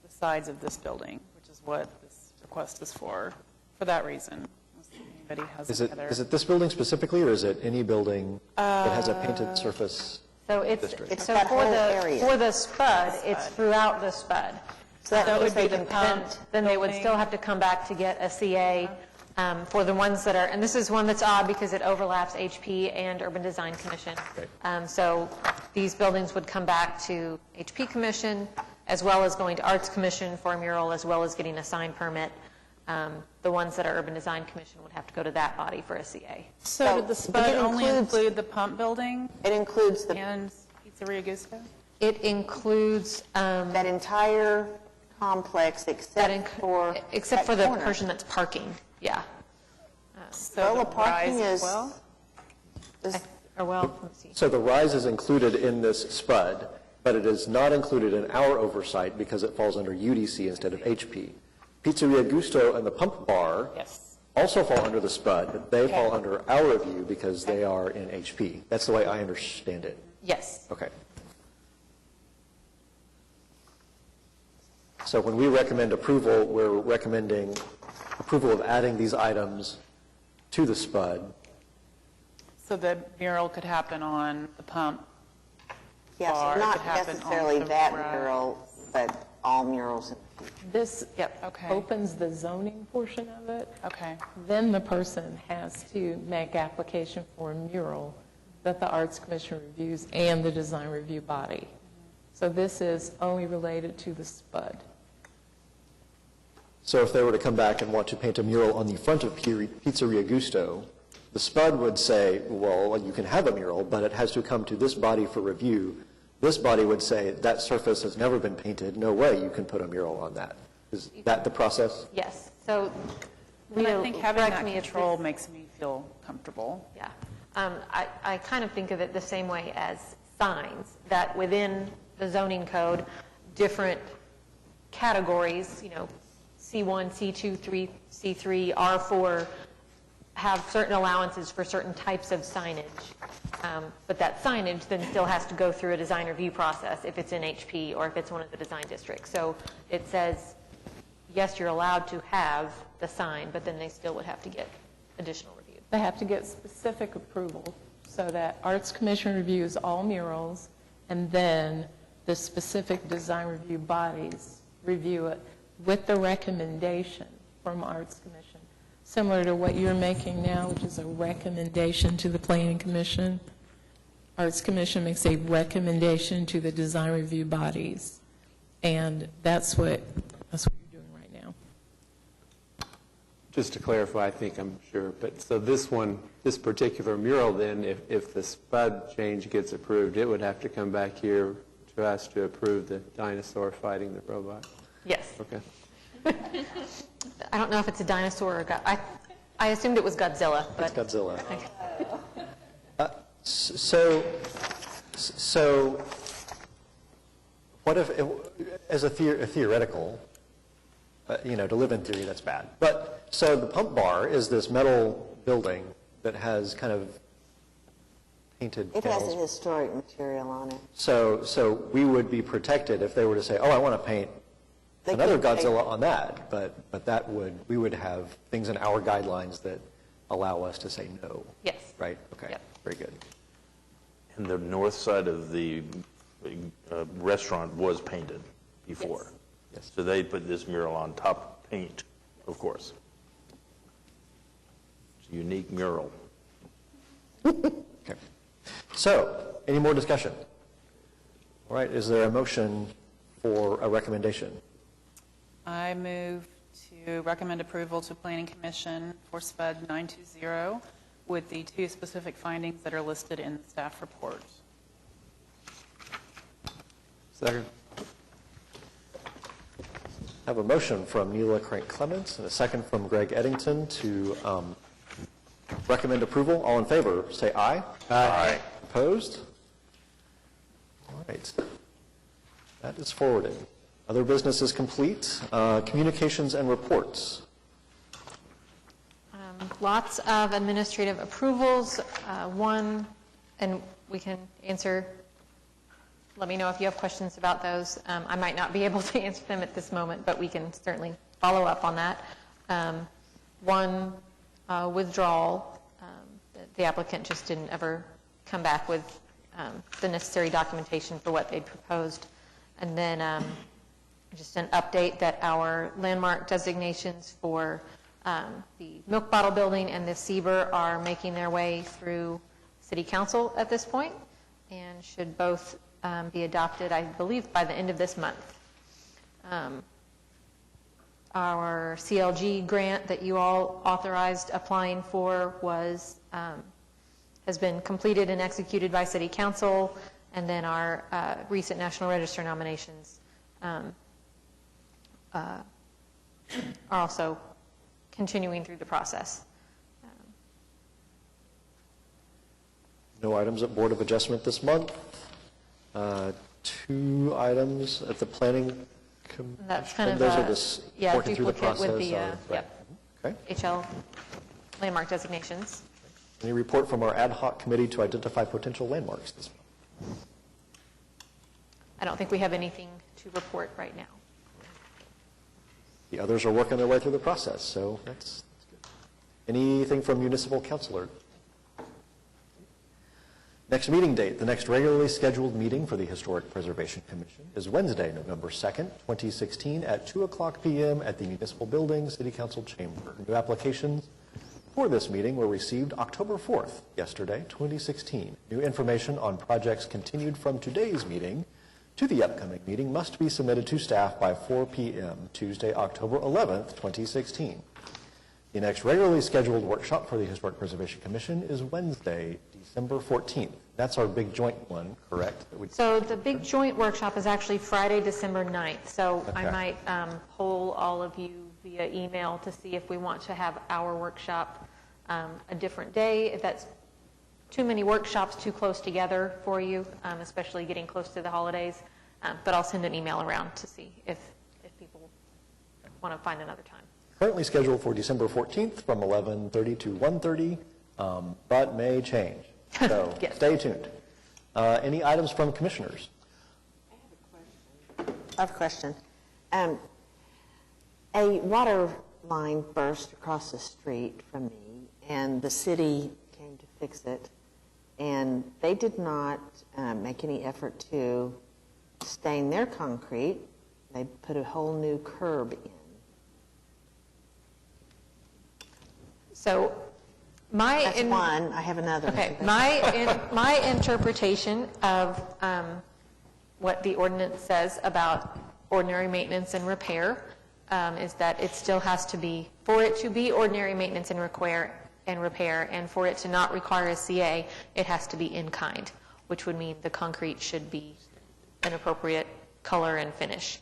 the sides of this building, which is what this request is for that reason. Anybody has Is any other... it this building specifically, or is it any building that has a painted surface? So It's so that for whole the area. for the spud, it's throughout the spud. So that would be they the can pump Then they would building. still have to come back to get a CA for the ones that are, and this is one that's odd because it overlaps HP and Urban Design Commission. So these buildings would come back to HP Commission, as well as going to Arts Commission for a mural, as well as getting a sign permit. The ones that are Urban Design Commission would have to go to that body for a CA. So did the but spud it only includes- include the pump building It includes and Pizzeria Gusto? It includes that entire complex except for except that for the corner. person that's parking. Yeah. So the parking rise is... as well? Or well, let's see. So the rise is included in this SPUD, but it is not included in our oversight because it falls under UDC instead of HP. Pizzeria Gusto and the Pump Bar also fall under the SPUD, but they fall under our review because they are in HP. That's the way I understand it. Yes. Okay. So when we recommend approval, we're recommending approval of adding these items to the SPUD. So the mural could happen on the pump Yes, bar, it not could happen on necessarily the that garage. mural, but all murals. This Okay. opens the zoning portion of it. Okay. Then the person has to make application for a mural that the Arts Commission reviews and the design review body. So this is only related to the SPUD. So if they were to come back and want to paint a mural on the front of Pizzeria Gusto, the SPUD would say, well, you can have a mural, but it has to come to this body for review. This body would say, that surface has never been painted, no way you can put a mural on that. Is that the process? Yes. So And I think having correct that me if control this- makes me feel comfortable. Yeah. I kind of think of it the same way as signs, that within the zoning code, different categories, C1, C2, C3, R4, have certain allowances for certain types of signage. But that signage then still has to go through a design review process if it's in HP or if it's one of the design districts. So it says, yes, you're allowed to have the sign, but then they still would have to get additional review. They have to get specific approval so that Arts Commission reviews all murals, and then the specific design review bodies review it with the recommendation from Arts Commission, similar to what you're making now, which is a recommendation to the Planning Commission. Arts Commission makes a recommendation to the design review bodies, and that's what you're doing right now. Just to clarify, I think I'm sure, but so this particular mural then, if the SPUD change gets approved, it would have to come back here to us to approve the dinosaur fighting the robot? Yes. Okay. I don't know if it's a dinosaur or I assumed it was Godzilla. But It's Godzilla. So what if, as a theoretical, to live in theory, that's bad. But so the pump bar is this metal building that has kind of painted It has panels. a historic material on it. So we would be protected if they were to say, oh, I want to paint another could paint- Godzilla on that, but we would have things in our guidelines that allow us to say no. Yes. Right? Okay. Yep. Very good. And the north side of the restaurant was painted before. Yes. So they put this mural on top paint, of course. It's a unique mural. Okay. So, any more discussion? All right, is there a motion for a recommendation? I move to recommend approval to Planning Commission for SPUD 920 with the two specific findings that are listed in the staff report. Second. I have a motion from Neela Crank-Clements and a second from Greg Eddington to recommend approval. All in favor, say aye. Aye. Opposed? All right. That is forwarded. Other business is complete. Communications and reports. Lots of administrative approvals. One, and we can answer, let me know if you have questions about those. I might not be able to answer them at this moment, but we can certainly follow up on that. One, withdrawal. The applicant just didn't ever come back with the necessary documentation for what they'd proposed. And then just an update that our landmark designations for the Milk Bottle Building and the Sieber are making their way through City Council at this point and should both be adopted, I believe, by the end of this month. Our CLG grant that you all authorized applying for has been completed and executed by City Council, and then our recent National Register nominations are also continuing through the process. No items at Board of Adjustment this month. 2 items at the Planning Commission. That's kind of Those are a just yeah, working through the duplicate process. with the Right. Okay. HL landmark designations. Any report from our ad hoc committee to identify potential landmarks this month? I don't think we have anything to report right now. The others are working their way through the process, so that's good. Anything from municipal councilor? Next meeting date, the next regularly scheduled meeting for the Historic Preservation Commission is Wednesday, November 2nd, 2016 at 2:00 p.m. at the Municipal Building, City Council Chamber. New applications for this meeting were received October 4th, yesterday, 2016. New information on projects continued from today's meeting to the upcoming meeting must be submitted to staff by 4 p.m. Tuesday, October 11th, 2016. The next regularly scheduled workshop for the Historic Preservation Commission is Wednesday, December 14th. That's our big joint one, correct? So the big joint workshop is actually Friday, December 9th. So I Okay. might poll all of you via email to see if we want to have our workshop a different day, if that's too many workshops too close together for you, especially getting close to the holidays. But I'll send an email around to see if people want to find another time. Currently scheduled for December 14th from 11:30 to 1:30, but may change. So Yes. Stay tuned. Any items from commissioners? I have a question. A water line burst across the street from me, and the city came to fix it, and they did not make any effort to stain their concrete. They put a whole new curb in. So my That's one. I have another. Okay, my interpretation of what the ordinance says about ordinary maintenance and repair is that it still has to be, for it to be ordinary maintenance and repair, and for it to not require a CA, it has to be in kind, which would mean the concrete should be an appropriate color and finish.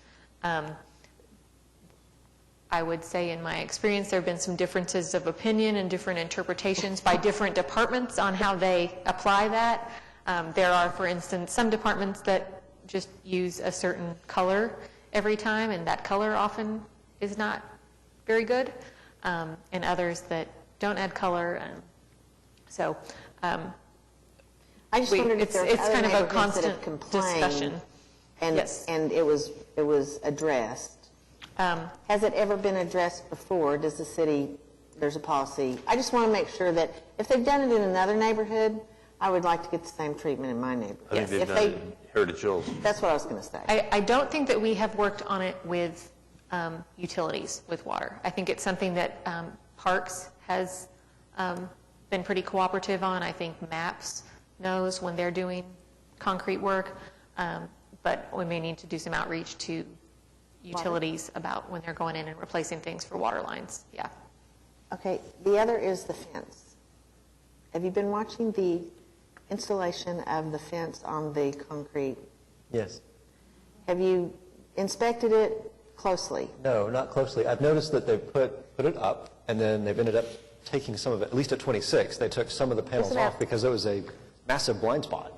I would say in my experience there have been some differences of opinion and different interpretations by different departments on how they apply that. There are, for instance, some departments that just use a certain color every time, and that color often is not very good, and others that don't add color. I just wondered if there were it's other kind of a neighborhoods that constant have complained, discussion. and Yes. and it was addressed. Has it ever been addressed before? Does the city, there's a policy? I just want to make sure that if they've done it in another neighborhood, I would like to get the same treatment in my neighborhood. I think they've If done it in Heritage Hills. That's what I was going to say. I don't think that we have worked on it with utilities, with water. I think it's something that Parks has been pretty cooperative on. I think MAPS knows when they're doing concrete work, but we may need to do some outreach to utilities about when they're going in and replacing things for water lines. Yeah. Okay, the other is the fence. Have you been watching the installation of the fence on the concrete? Yes. Have you inspected it closely? No, not closely. I've noticed that they've put it up, and then they've ended up taking some of it, at least at 26, they took some of the panels Isn't that- off because it was a massive blind spot.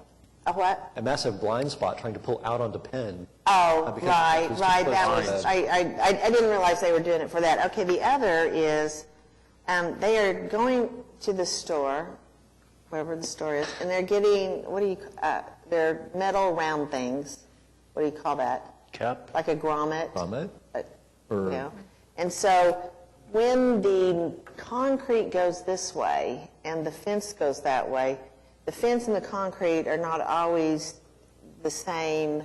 A what? A massive blind spot trying to pull out onto Penn. Oh, because right, it was too right. close That to was, the- I didn't realize they were doing it for that. Okay, the other is, they are going to the store, wherever the store is, and they're getting, they're metal round things. What do you call that? Cap? Like a grommet. Grommet? You know? And so when the concrete goes this way and the fence goes that way, the fence and the concrete are not always the same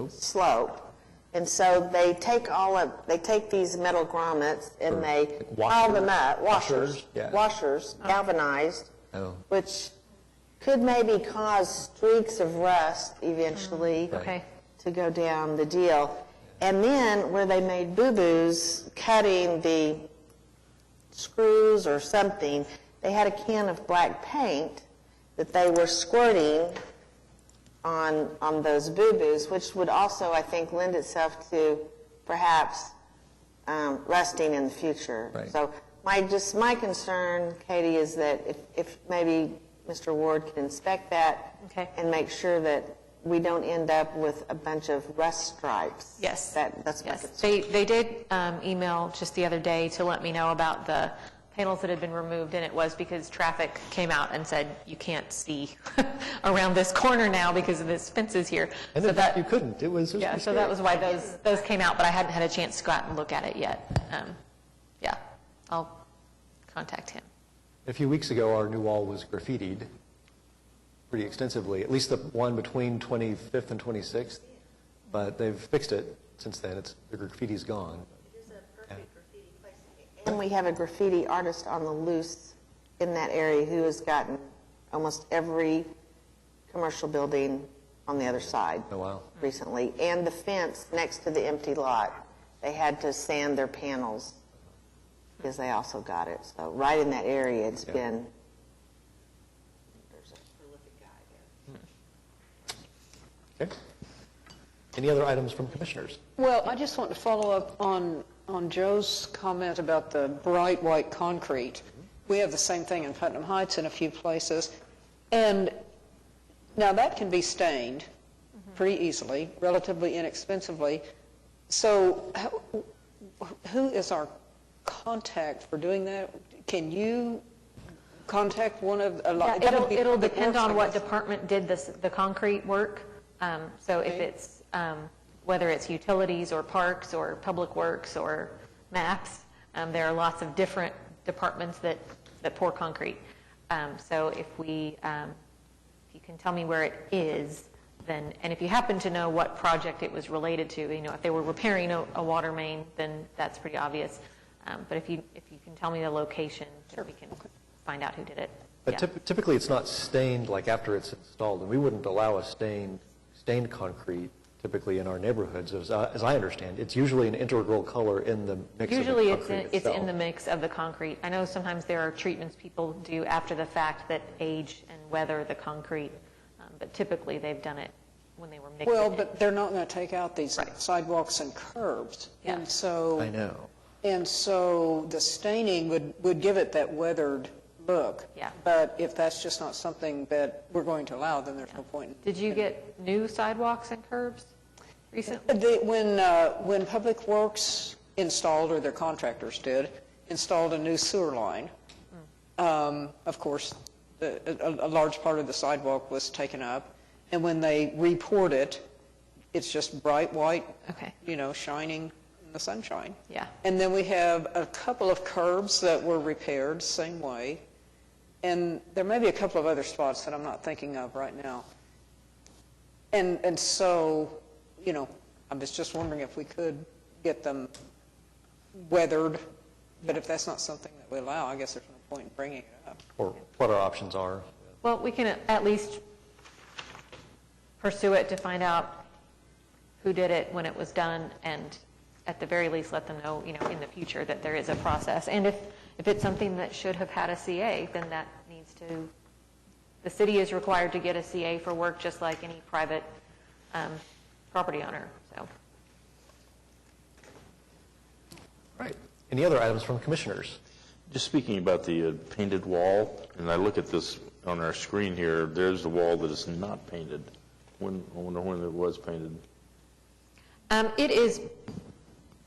slope. And so they take these metal grommets and they pile them up, washers, galvanized, which could maybe cause streaks of rust eventually to go down the deal. And then where they made boo-boos cutting the screws or something, they had a can of black paint that they were squirting on those boo-boos, which would also, I think, lend itself to perhaps rusting in the future. Right. So my concern, Katie, is that if maybe Mr. Ward could inspect that and make sure that we don't end up with a bunch of rust stripes. Yes. That's my Yes. concern. They did email just the other day to let me know about the panels that had been removed, and it was because traffic came out and said, you can't see around this corner now because of this fences here. And so in fact, you couldn't. It was Yeah, so that was why those came out, but I hadn't had a chance to go out and look at it yet. Yeah, I'll contact him. A few weeks ago, our new wall was graffitied pretty extensively, at least the one between 25th and 26th, but they've fixed it since then. The graffiti's gone. And we have a graffiti artist on the loose in that area who has gotten almost every commercial building on the other side recently. And the fence next to the empty lot, they had to sand their panels because they also got it. So right in that area, it's been, there's a prolific guy there. Okay. Any other items from commissioners? Well, I just want to follow up on On Joe's comment about the bright white concrete, we have the same thing in Putnam Heights in a few places. And now that can be stained pretty easily, relatively inexpensively. So who is our contact for doing that? Can you contact one of It'll depend on what department did the concrete work. So if it's, whether it's utilities or parks or public works or maps, there are lots of different departments that pour concrete. So if you can tell me where it is, then, and if you happen to know what project it was related to, if they were repairing a water main, then that's pretty obvious. But if you can tell me the location, then we can find out who did it. But typically, it's not stained like after it's installed, and we wouldn't allow a stained concrete typically in our neighborhoods, as I understand. It's usually an integral color in the mix Usually of the concrete it's in the mix of the concrete. I know sometimes there are treatments people do after the fact that age and weather the concrete, but typically they've done it when they were mixing Well, it. but they're not going to take out these sidewalks and curbs. Yeah. And so, I know. And so the staining would give it that weathered look. Yeah. But if that's just not something that we're going to allow, then there's no point. Did you get new sidewalks and curbs recently? When Public Works installed, or their contractors did, installed a new sewer line, of course, a large part of the sidewalk was taken up. And when they report it, it's just bright white, shining in the sunshine. Yeah. And then we have a couple of curbs that were repaired, same way. And there may be a couple of other spots that I'm not thinking of right now. And so, I was just wondering if we could get them weathered. But if that's not something that we allow, I guess there's no point in bringing it up. Or what our options are. Well, we can at least pursue it to find out who did it when it was done, and at the very least let them know, in the future that there is a process. And if it's something that should have had a CA, then that needs to, the city is required to get a CA for work just like any private property owner. So. Right. Any other items from commissioners? Just speaking about the painted wall, and I look at this on our screen here, there's the wall that is not painted. I wonder when it was painted. It is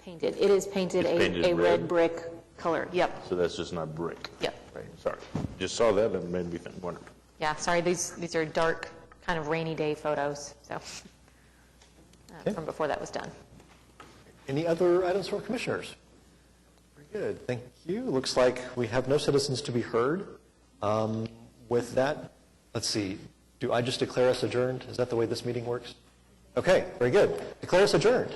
painted. It is painted a red brick color. Yep. So that's just not brick. Yep. Right. Sorry. Just saw that and it made me wonder. Yeah. Sorry. These are dark, kind of rainy day photos. So from before that was done. Any other items from commissioners? Very good. Thank you. Looks like we have no citizens to be heard. With that, let's see. Do I just declare us adjourned? Is that the way this meeting works? Okay, very good. Declare us adjourned.